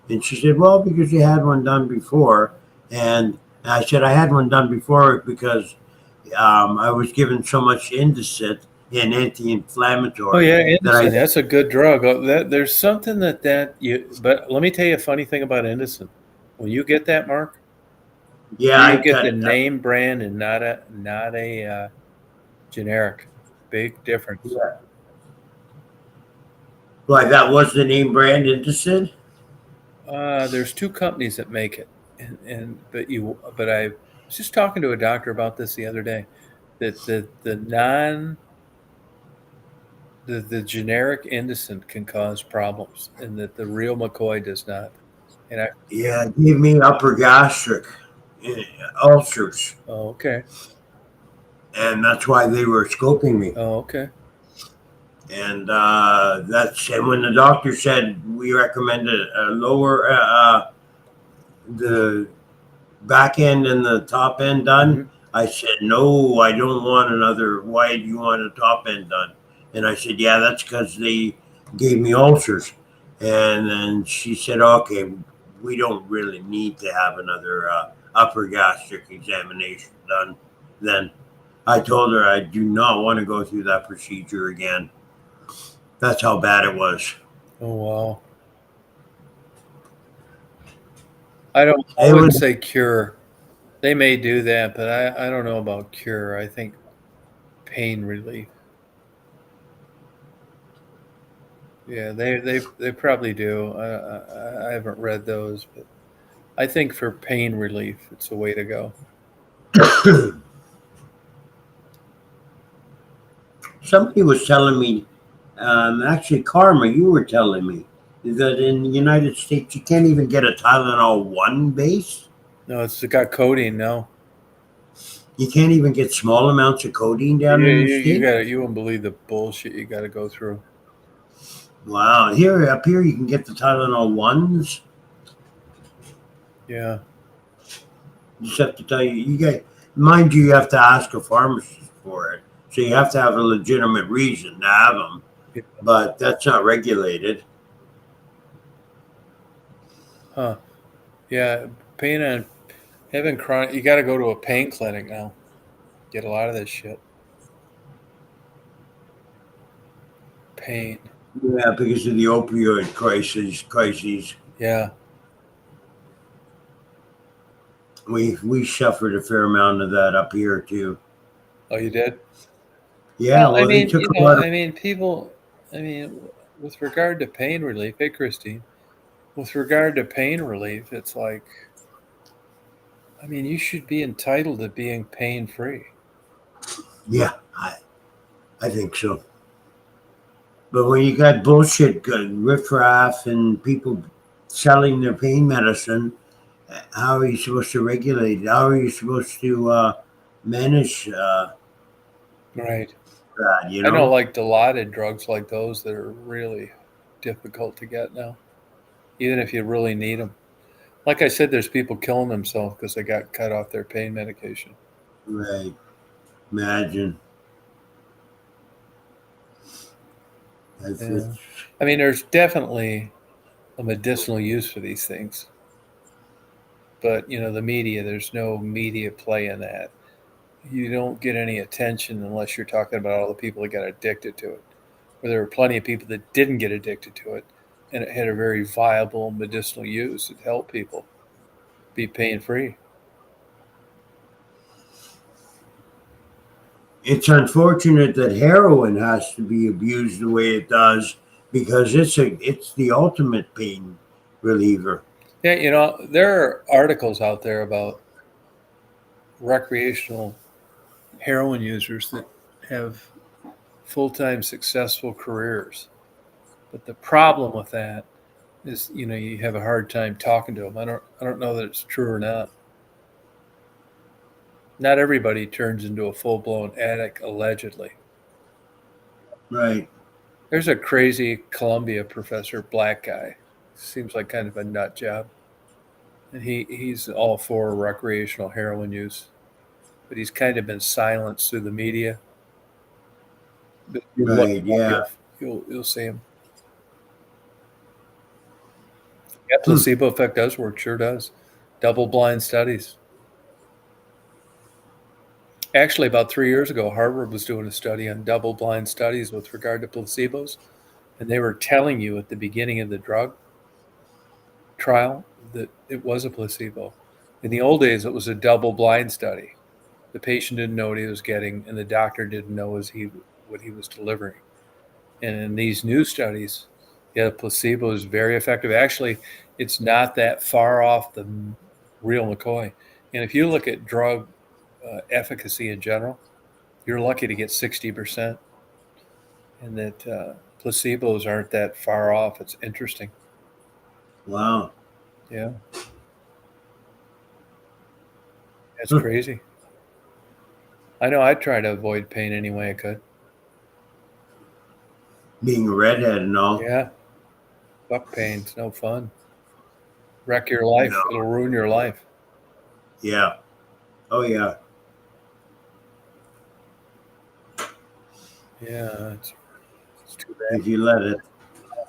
And she said, well, because you had one done before. And I said, I had one done before because I was given so much Indocet and anti-inflammatory. Oh yeah, that Indocin. That's a good drug. There's something but let me tell you a funny thing about Indocin. When you get that, Mark, you get the name brand and not a generic. Big difference. Yeah. Why, that was the name brand Indocin? There's two companies that make it, but I was just talking to a doctor about this the other day. That the generic Indocin can cause problems, and that the real McCoy does not. And it gave me upper gastric ulcers. Oh, okay. And that's why they were scoping me. Oh, okay. And and when the doctor said we recommended a lower the back end and the top end done, Mhm. I said, no, I don't want another. Why do you want a top end done? And I said, yeah, that's because they gave me ulcers. And then she said, okay, we don't really need to have another upper gastric examination done. Then I told her I do not want to go through that procedure again. That's how bad it was. Oh wow. I wouldn't say cure. They may do that, but I don't know about cure. I think pain relief. Yeah, they probably do. I haven't read those, but I think for pain relief, it's a way to go. Somebody was telling me, actually, Karma, you were telling me that in the United States you can't even get a Tylenol 1 base. No, it's got codeine. No, you can't even get small amounts of codeine down in the state. You won't believe the bullshit you got to go through. Wow, up here you can get the Tylenol 1s. Yeah. You just have to tell mind you, you have to ask a pharmacist for it. So you have to have a legitimate reason to have them. Yeah. But that's not regulated. Huh. Yeah. Having chronic, you got to go to a pain clinic now. Get a lot of this shit. Pain. Yeah, because of the opioid crises. Yeah. We suffered a fair amount of that up here too. Oh, you did? Yeah. Well, they took a lot of... people. With regard to pain relief, hey, Christine, with regard to pain relief, it's like, you should be entitled to being pain free. Yeah, I think so. But when you got bullshit, riffraff, and people selling their pain medicine, how are you supposed to regulate it? How are you supposed to manage right. that? I know, like Dilaudid drugs like those that are really difficult to get now, even if you really need them. Like I said, there's people killing themselves because they got cut off their pain medication. Right. Imagine. Yeah. There's definitely a medicinal use for these things. But, the media, there's no media play in that. You don't get any attention unless you're talking about all the people that got addicted to it. Where there were plenty of people that didn't get addicted to it, and it had a very viable medicinal use. It helped people be pain-free. It's unfortunate that heroin has to be abused the way it does because it's the ultimate pain reliever. Yeah, there are articles out there about recreational heroin users that have full-time successful careers. But the problem with that is, you have a hard time talking to them. I don't know that it's true or not. Not everybody turns into a full-blown addict, allegedly. Right. There's a crazy Columbia professor, black guy. Seems like kind of a nut job. And he's all for recreational heroin use. But he's kind of been silenced through the media. But right, yeah. You'll see him. Yeah, placebo effect does work. Sure does. Double-blind studies. Actually, about 3 years ago, Harvard was doing a study on double-blind studies with regard to placebos, and they were telling you at the beginning of the drug trial that it was a placebo. In the old days, it was a double-blind study. The patient didn't know what he was getting, and the doctor didn't know what he was delivering. And in these new studies, yeah, placebo is very effective. Actually, it's not that far off the real McCoy. And if you look at drug efficacy in general, you're lucky to get 60%. And that placebos aren't that far off. It's interesting. Wow. Yeah. That's crazy. I know I'd try to avoid pain any way I could. Being a redhead and all. Yeah. Fuck pain. It's no fun. Wreck your life. No. It'll ruin your life. Yeah. Oh, yeah. Yeah. It's too bad. If you let it.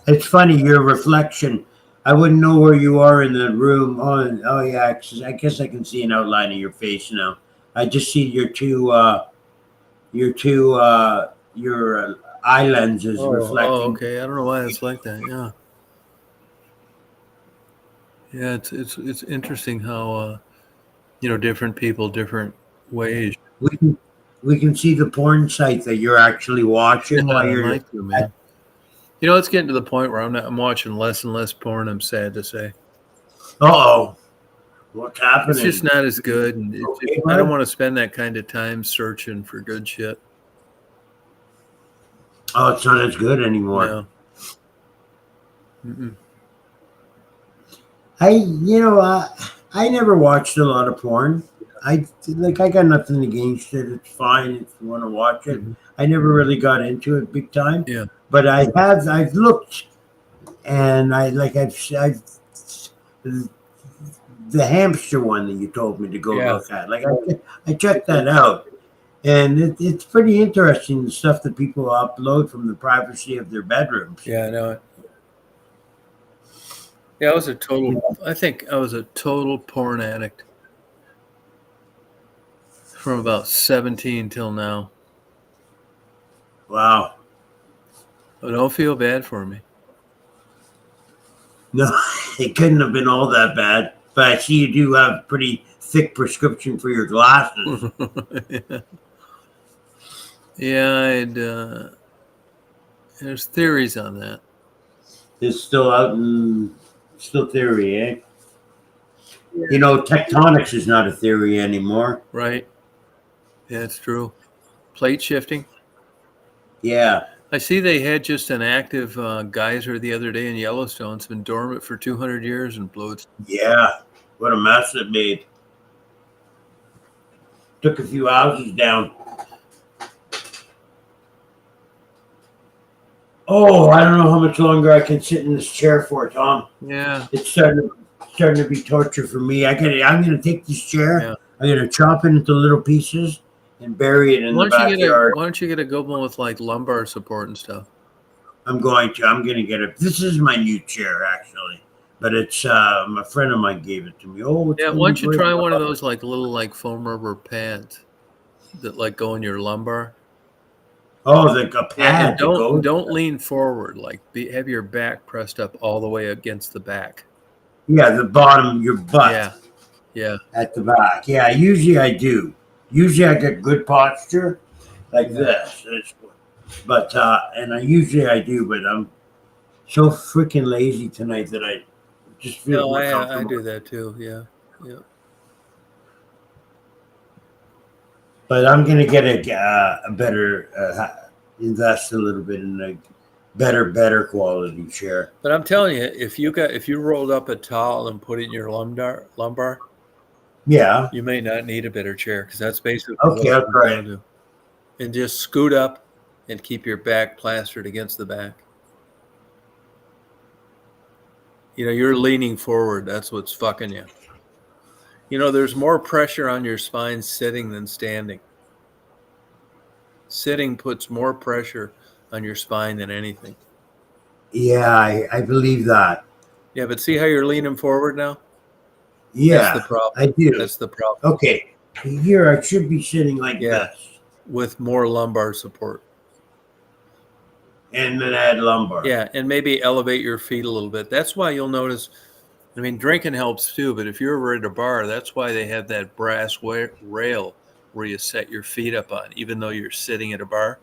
It's funny, your reflection. I wouldn't know where you are in the room. Oh yeah, 'cause I guess I can see an outline of your face now. I just see your eye lenses reflecting. Oh, okay. I don't know why it's like that. Yeah. Yeah, it's interesting how different people, different ways. We can see the porn site that you're actually watching while you're. Like you, man. It's getting to the point where I'm watching less and less porn. I'm sad to say. Uh-oh. What's happening? It's just not as good, and I don't want to spend that kind of time searching for good shit. Oh, it's not as good anymore. No. Mm-mm. I never watched a lot of porn. I got nothing against it. It's fine if you want to watch it. Mm-hmm. I never really got into it big time. Yeah. But I've looked, and I've the hamster one that you told me to go look at. Like I checked that out, and it's pretty interesting, the stuff that people upload from the privacy of their bedrooms. Yeah, I know it. Yeah, I think I was a total porn addict from about 17 till now. Wow. But don't feel bad for me. No, it couldn't have been all that bad. But I see you do have a pretty thick prescription for your glasses. Yeah, there's theories on that. It's still theory, eh? Tectonics is not a theory anymore. Right. Yeah, it's true. Plate shifting. Yeah. I see they had just an active geyser the other day in Yellowstone. It's been dormant for 200 years and blew its... Yeah. What a mess it made. Took a few houses down. Oh, I don't know how much longer I can sit in this chair for, Tom. Yeah. It's starting to be torture for me. I'm gonna take this chair. Yeah. I'm gonna chop it into little pieces and bury it in the backyard. Why don't you get a good one with like lumbar support and stuff? I'm gonna get it. This is my new chair actually, but it's a friend of mine gave it to me. Oh, yeah. Why don't you try one of those like little like foam rubber pads that like go in your lumbar? Oh, like a pad. Yeah, don't lean forward. Like have your back pressed up all the way against the back. Yeah, the bottom, your butt. Yeah. At the back. Yeah, usually I do. Usually I get good posture like this. But and I do, but I'm so freaking lazy tonight that I just feel more comfortable. I do that too. Yeah. But I'm gonna get a better invest a little bit in a better quality chair. But I'm telling you, if you rolled up a towel and put it in your lumbar, yeah, you may not need a better chair because that's basically okay. I'll try it. And just scoot up and keep your back plastered against the back. You're leaning forward. That's what's fucking you. There's more pressure on your spine sitting than standing. Sitting puts more pressure on your spine than anything. Yeah, I believe that. Yeah, but see how you're leaning forward now? Yeah, That's the problem. I do. That's the problem. Okay, here I should be sitting like Yeah. this. With more lumbar support. And then add lumbar. Yeah, and maybe elevate your feet a little bit. That's why you'll notice, I mean, drinking helps too, but if you're ever at a bar, that's why they have that brass rail where you set your feet up on, even though you're sitting at a bar.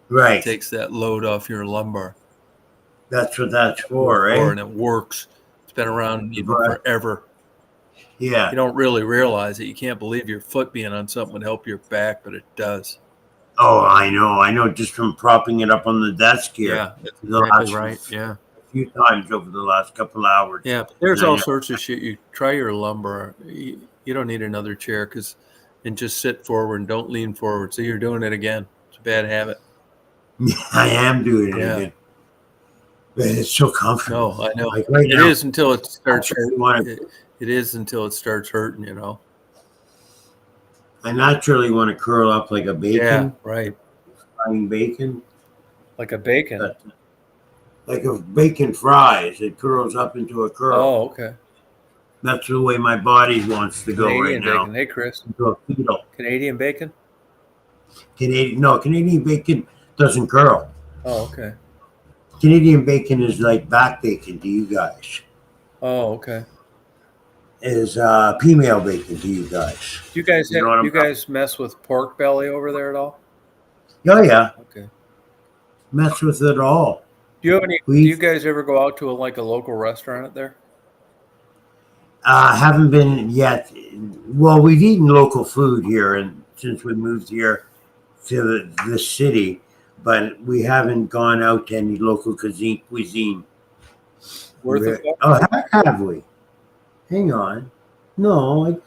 Right. It takes that load off your lumbar. That's what that's for, right? And it works. It's been around forever. Yeah. You don't really realize it. You can't believe your foot being on something would help your back, but it does. Oh, I know. I know just from propping it up on the desk here. Yeah, that's exactly right. Yeah. A few times over the last couple of hours. Yeah, but there's all sorts of shit. You try your lumbar. You don't need another chair and just sit forward and don't lean forward. So you're doing it again. It's a bad habit. I am doing it again. But it's so comfortable. No, I know. Like right it now, is until it starts hurting. It is until it starts hurting, you know. I naturally want to curl up like a bacon. Yeah, right. Frying bacon. Like a bacon. Like a bacon fries. It curls up into a curl. Oh, okay. That's the way my body wants to go Canadian right now. Bacon. Hey, Chris. Into a fetal. Canadian bacon? Canadian bacon doesn't curl. Oh, okay. Canadian bacon is like back bacon to you guys. Oh, okay. Is female bacon to you guys. Do you guys mess with pork belly over there at all? Oh yeah. Okay. Mess with it all. Do you guys ever go out to a local restaurant out there? Haven't been yet. Well, we've eaten local food here, and since we moved here to the city, but we haven't gone out to any local cuisine. Have we? Hang on. No,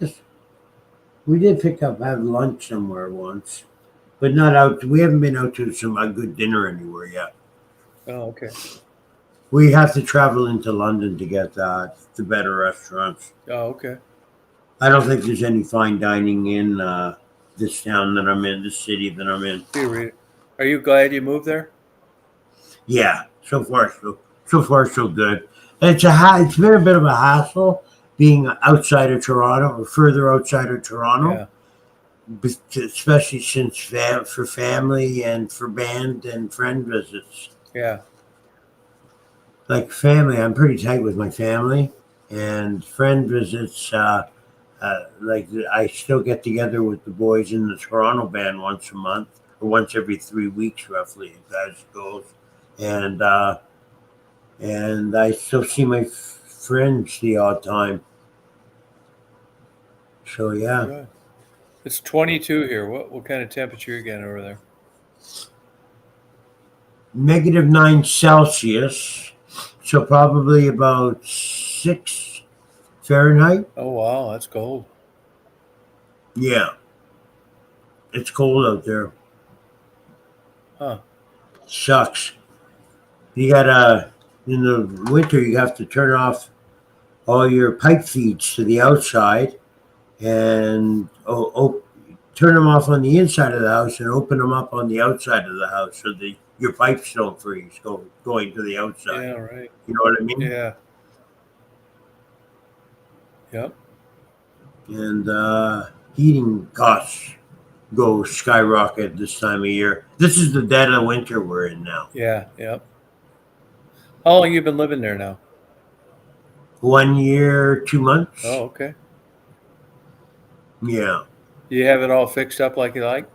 we did have lunch somewhere once, but not out. We haven't been out to a good dinner anywhere yet. Oh, okay. We have to travel into London to get the better restaurants. Oh, okay. I don't think there's any fine dining in this town that I'm in, this city that I'm in. Hey, Rita. Are you glad you moved there? Yeah, so far so good. It's been a bit of a hassle being outside of Toronto or further outside of Toronto, especially since for family and for band and friend visits. Yeah. Like family, I'm pretty tight with my family, and friend visits. Like I still get together with the boys in the Toronto band once a month or once every 3 weeks, roughly, as it goes, and I still see my friends the odd time. So yeah. Good. It's 22 here. What kind of temperature you getting over there? -9 Celsius, so probably about 6 Fahrenheit. Oh wow, that's cold. Yeah, it's cold out there. Huh. Sucks. You gotta, in the winter, you have to turn off all your pipe feeds to the outside and turn them off on the inside of the house and open them up on the outside of the house so that your pipes don't freeze going to the outside. Yeah, right. You know what I mean? Yeah. Yep. And heating costs go skyrocket this time of year. This is the dead of winter we're in now. Yeah, yep. How long you been living there now? 1 year, 2 months. Oh, okay. Yeah. Do you have it all fixed up like you like?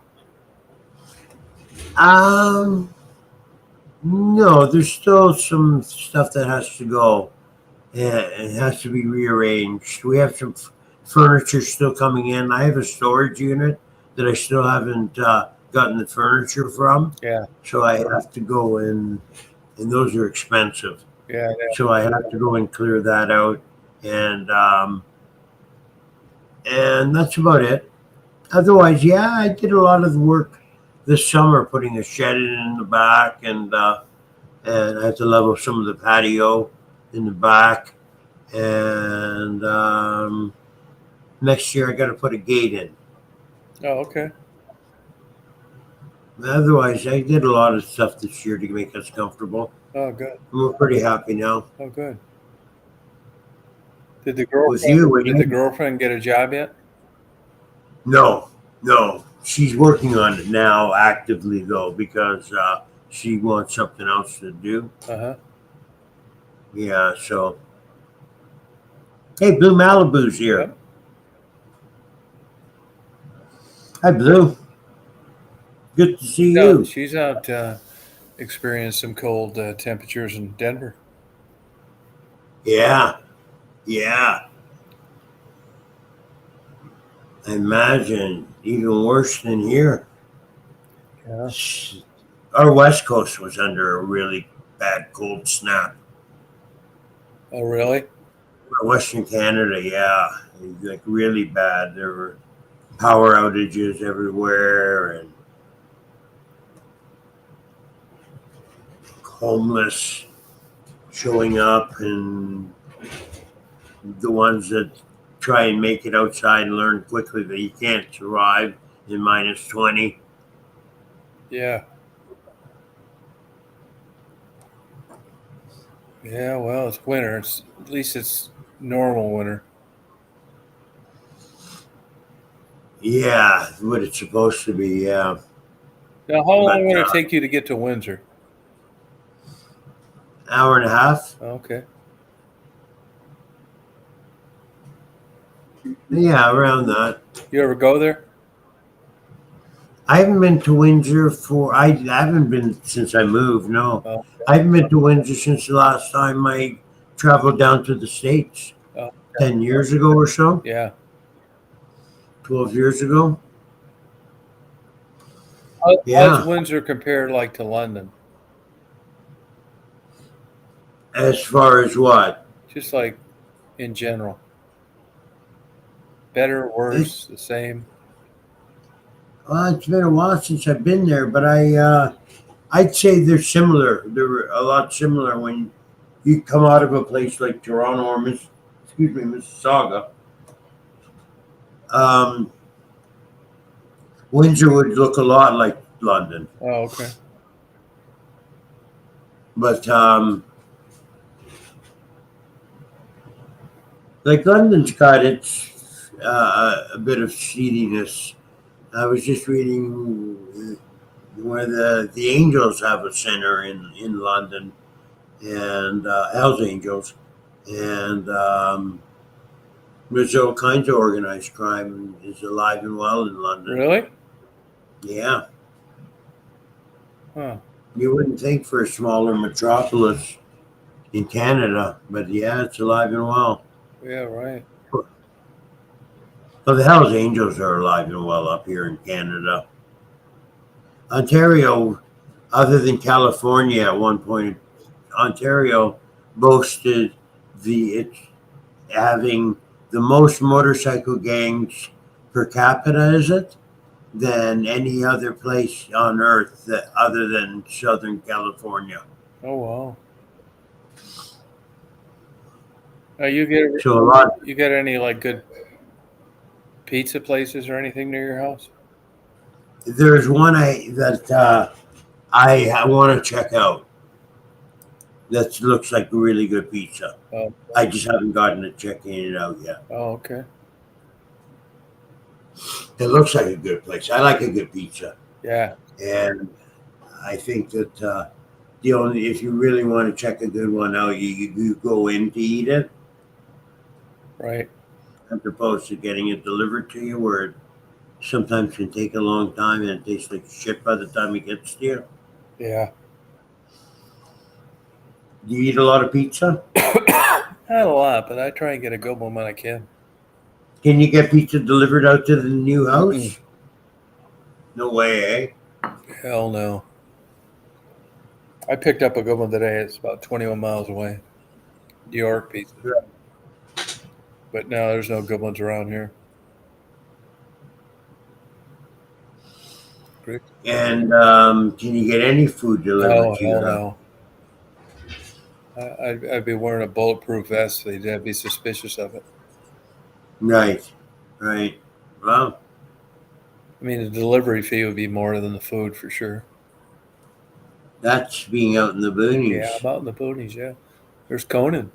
No, there's still some stuff that has to go. It has to be rearranged. We have some furniture still coming in. I have a storage unit that I still haven't gotten the furniture from. Yeah. So I have to go in, and those are expensive. Yeah. So I have to go and clear that out, and that's about it. Otherwise, yeah, I did a lot of the work this summer, putting a shed in the back, and I had to level some of the patio in the back, and next year I got to put a gate in. Oh, okay. Otherwise, I did a lot of stuff this year to make us comfortable. Oh, good. We're pretty happy now. Oh, good. Did the with you. girlfriend get a job yet? No, no. She's working on it now actively, though, because she wants something else to do. Uh-huh. Yeah, so. Hey, Blue Malibu's here. Yep. Hi, Blue. Good to see you. She's out experiencing some cold temperatures in Denver. Yeah, yeah. I imagine even worse than here. Yeah. Our West Coast was under a really bad cold snap. Oh, really? Western Canada, yeah, like really bad. There were power outages everywhere and homeless showing up, and the ones that try and make it outside and learn quickly that you can't survive in minus 20. Yeah. Yeah, well, it's winter. At least it's normal winter. Yeah, what it's supposed to be, yeah. Now, how long would it take you to get to Windsor? Hour and a half. Okay. Yeah, around that. You ever go there? I haven't been to Windsor I haven't been since I moved, no. Oh, I haven't been to Windsor since the last time I traveled down to the States. oh, 10 years ago or so. yeah. 12 years ago. How Yeah. does Windsor compare like to London? As far as what? Just like in general. Better, worse, the same? Well, it's been a while since I've been there, but I'd say they're similar. They're a lot similar when you come out of a place like Toronto or Mississauga. Windsor would look a lot like London. Oh, okay. But like London's got its a bit of seediness. I was just reading where the Angels have a center in London, and Hell's Angels, and there's all kinds of organized crime is alive and well in London. Really? Yeah. Huh. You wouldn't think for a smaller metropolis in Canada, but yeah, it's alive and well. Yeah, right. Well, the Hells Angels are alive and well up here in Canada. Ontario, other than California at one point, Ontario boasted it's having the most motorcycle gangs per capita, is it, than any other place on earth other than Southern California. Oh, wow. You get any like good pizza places or anything near your house? There's one that I want to check out. That looks like really good pizza. Oh. I just haven't gotten to checking it out yet. Oh, okay. It looks like a good place. I like a good pizza. Yeah. And I think that if you really want to check a good one out, you go in to eat it. Right. As opposed to getting it delivered to you, where it sometimes can take a long time and it tastes like shit by the time it gets to you. Yeah. Do you eat a lot of pizza? Not a lot, but I try and get a good one when I can. Can you get pizza delivered out to the new house? Mm-mm. No way, eh? Hell no. I picked up a good one today. It's about 21 miles away. New York pizza. Yeah. But no, there's no good ones around here. Great. And can you get any food delivered to you? No. I'd be wearing a bulletproof vest. So they'd be suspicious of it. Right. Well, I mean, the delivery fee would be more than the food for sure. that's being out in the boonies. Yeah, I'm out in the boonies, yeah. There's Conan.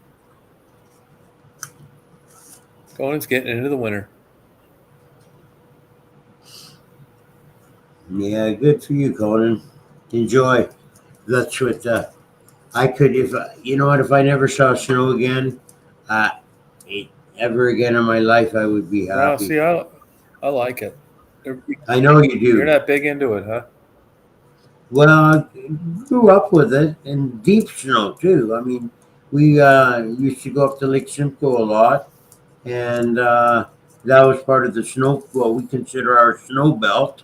Conan's getting into the winter. Yeah, good for you, Conan. Enjoy. That's what I could, if you know what, if I never saw snow again, uh, ever again in my life, I would be No, happy. see, I like it. I know you You're do. not big into it, huh? Well, I grew up with it and deep snow too. I mean, we used to go up to Lake Simcoe a lot, and that was part of the snow. Well, we consider our snow belt,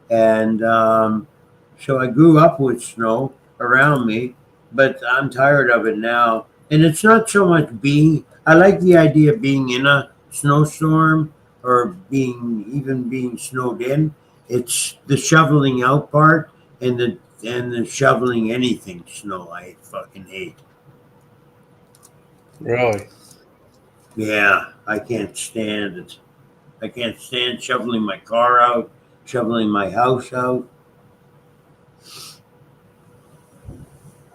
and so I grew up with snow around me, but I'm tired of it now. And it's not so much being. I like the idea of being in a snowstorm or being snowed in. It's the shoveling out part and the shoveling anything snow. I fucking hate. Really? Yeah, I can't stand it. I can't stand shoveling my car out, shoveling my house out.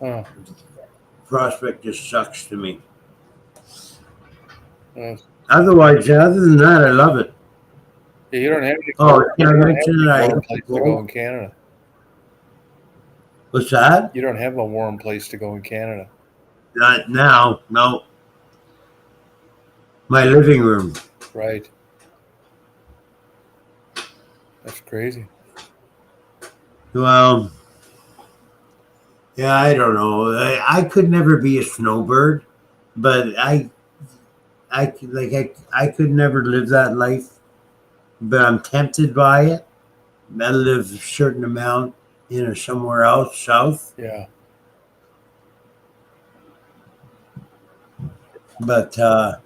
Huh. Prospect just sucks to me. Uh, Otherwise, other than that, I love it. you don't have any Oh, can I mention that I warm hate place the to go cold? in Canada. What's that? You don't have a warm place to go in Canada. Not now. No. My living room. Right. That's crazy. Well, yeah, I don't know. I could never be a snowbird, but I could never live that life. But I'm tempted by it. I live a certain amount, somewhere else south. Yeah. But I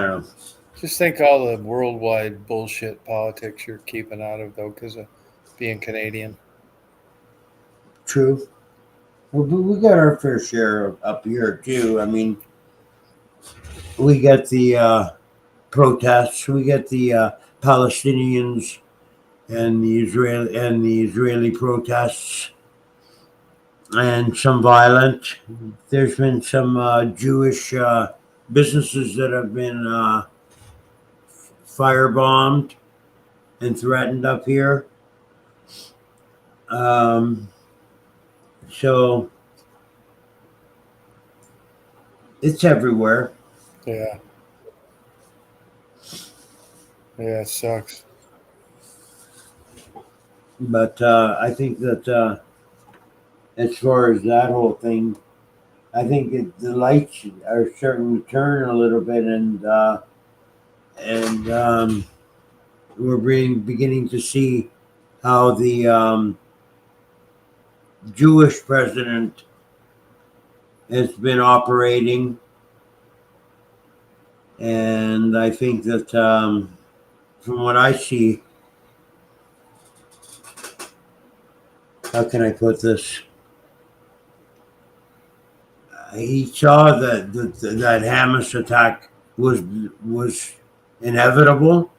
don't know. Just think all the worldwide bullshit politics you're keeping out of, though, because of being Canadian. True. Well, but we got our fair share up here too. I mean, we got the protests. We got the Palestinians and the Israeli protests, and some violent. There's been some Jewish businesses that have been firebombed and threatened up here. So it's everywhere. Yeah. Yeah, it sucks. But I think that as far as that whole thing, I think the lights are starting to turn a little bit, and we're beginning to see how the Jewish president has been operating, and I think that from what I see, how can I put this? He saw that Hamas attack was inevitable.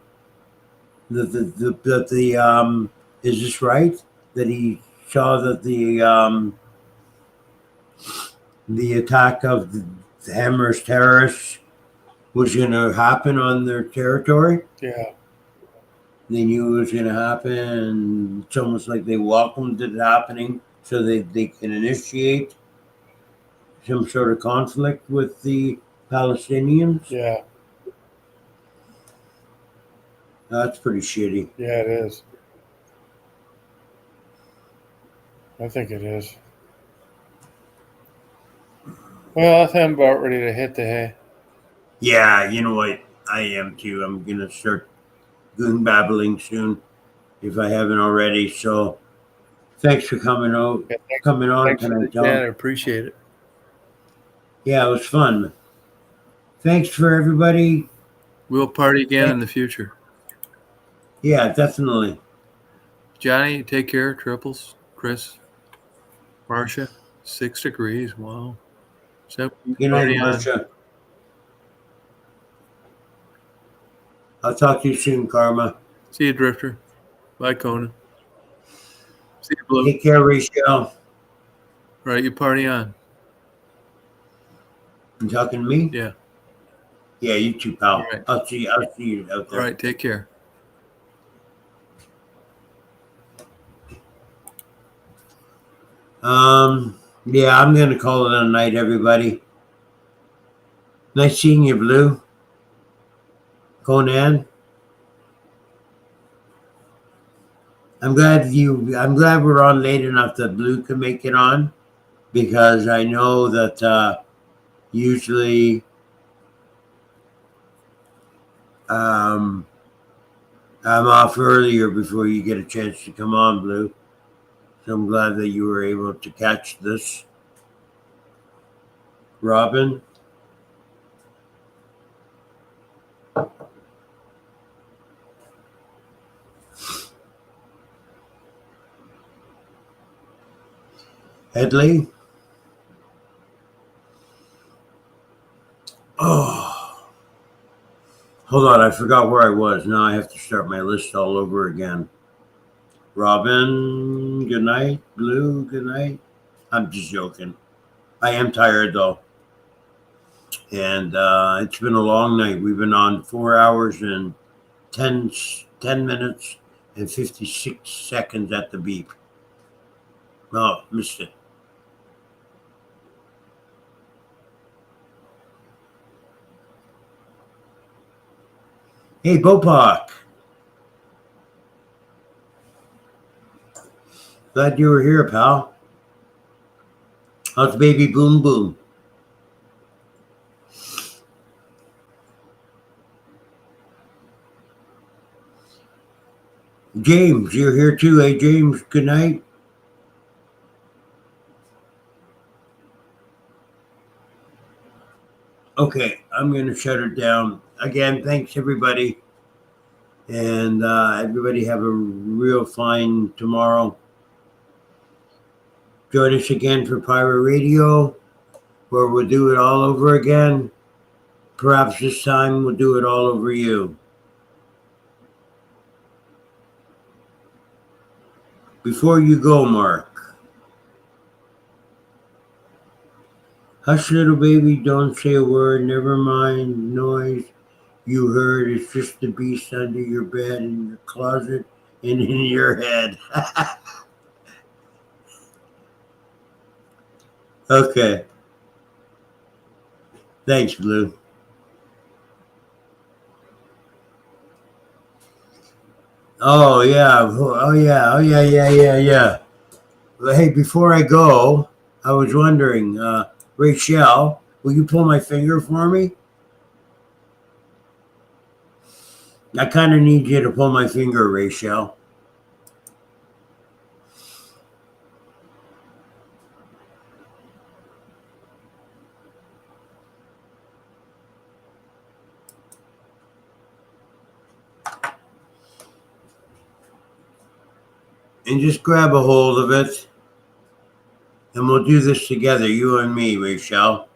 That is this right? That he saw that the attack of the Hamas terrorists was going to happen on their territory. Yeah. They knew it was going to happen, and it's almost like they welcomed it happening so they can initiate some sort of conflict with the Palestinians. Yeah. That's pretty shitty. Yeah, it is. I think it is. Well, I think I'm about ready to hit the hay. Yeah, you know what? I am too. I'm going to start goon babbling soon if I haven't already. So thanks for coming on tonight, Tom. I appreciate it. Yeah, it was fun. Thanks for everybody. We'll party again in the future. Yeah, definitely. Johnny, take care. Triples. Chris. Marcia. 6 degrees. Wow. Good night, Marcia. I'll talk to you soon, Karma. See you, Drifter. Bye, Conan. See you, Blue. Take care, Rachel. All right, you party on. You talking to me? Yeah. Yeah, you too, pal. All right. I'll see you out there. All right. Take care. Yeah, I'm gonna call it a night, everybody. Nice seeing you, Blue. Conan. I'm glad we're on late enough that Blue can make it on, because I know that usually I'm off earlier before you get a chance to come on, Blue. So I'm glad that you were able to catch this. Robin. Headley. Oh, hold on. I forgot where I was. Now I have to start my list all over again. Robin, good night. Blue, good night. I'm just joking. I am tired though. And it's been a long night. We've been on 4 hours and 10 minutes and 56 seconds at the beep. Oh, missed it. Hey, Bopak. Glad you were here, pal. How's baby Boom Boom? James, you're here too. Hey, James, good night. Okay, I'm going to shut it down. Again, thanks, everybody. And everybody have a real fine tomorrow. Join us again for Pirate Radio, where we'll do it all over again. Perhaps this time we'll do it all over you. Before you go, Mark. Hush, little baby, don't say a word. Never mind noise you heard. It's just the beast under your bed, in your closet, and in your head. Okay. Thanks, Blue. Oh yeah. Yeah. Well, hey, before I go, I was wondering, Rachel, will you pull my finger for me? I kind of need you to pull my finger, Rachel. And just grab a hold of it. And we'll do this together, you and me, Rachel.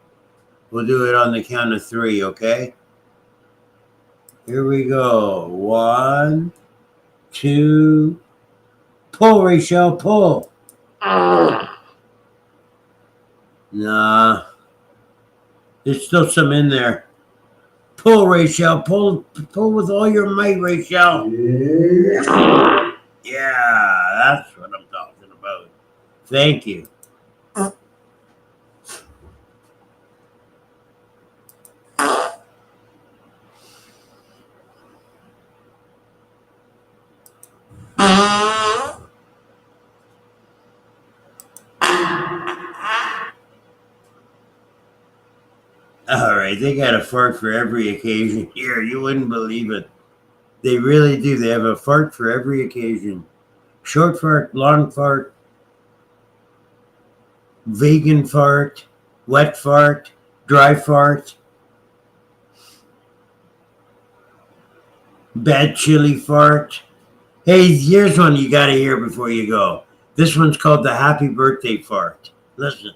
We'll do it on the count of 3, okay? Here we go. 1, 2, pull, Rachel, pull. Nah. There's still some in there. Pull, Rachel. Pull with all your might, Rachel. Yeah, that's what I'm talking about. Thank you. All right, they got a fart for every occasion here. You wouldn't believe it. They really do. They have a fart for every occasion. Short fart, long fart, vegan fart, wet fart, dry fart, bad chili fart. Hey, here's one you got to hear before you go. This one's called the happy birthday fart. Listen.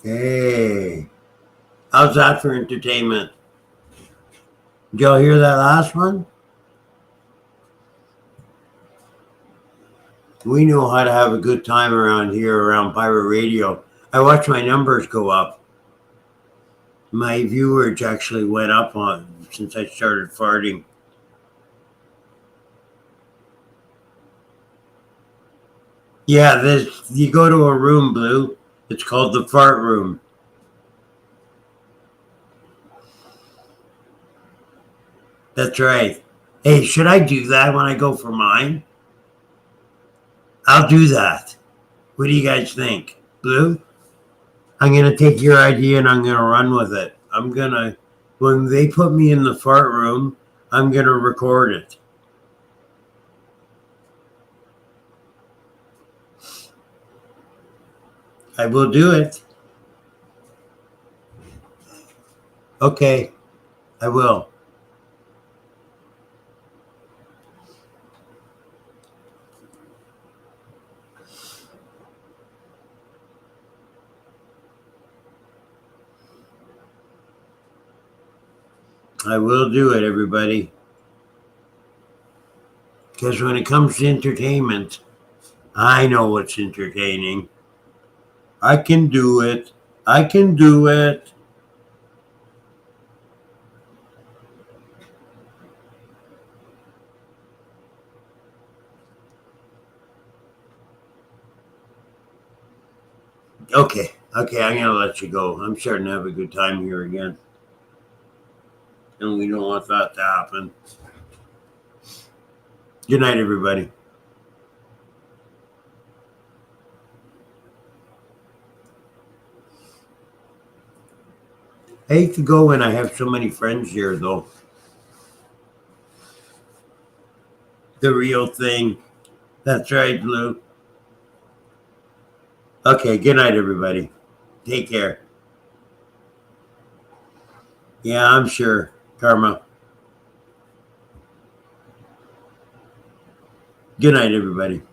Hey, how's that for entertainment? Did y'all hear that last one? We know how to have a good time around here, around pirate radio. I watch my numbers go up. My viewers actually went up on since I started farting. Yeah, this you go to a room, Blue. It's called the fart room. That's right. Hey, should I do that when I go for mine? I'll do that. What do you guys think? Blue? I'm going to take your idea and I'm going to run with it. When they put me in the fart room, I'm going to record it. I will do it. Okay, I will. I will do it, everybody. Because when it comes to entertainment, I know what's entertaining. I can do it. I can do it. Okay, I'm going to let you go. I'm starting to have a good time here again. And we don't want that to happen. Good night, everybody. I hate to go when I have so many friends here, though. The real thing. That's right, Blue. Okay, good night, everybody. Take care. Yeah, I'm sure. Karma. Good night, everybody.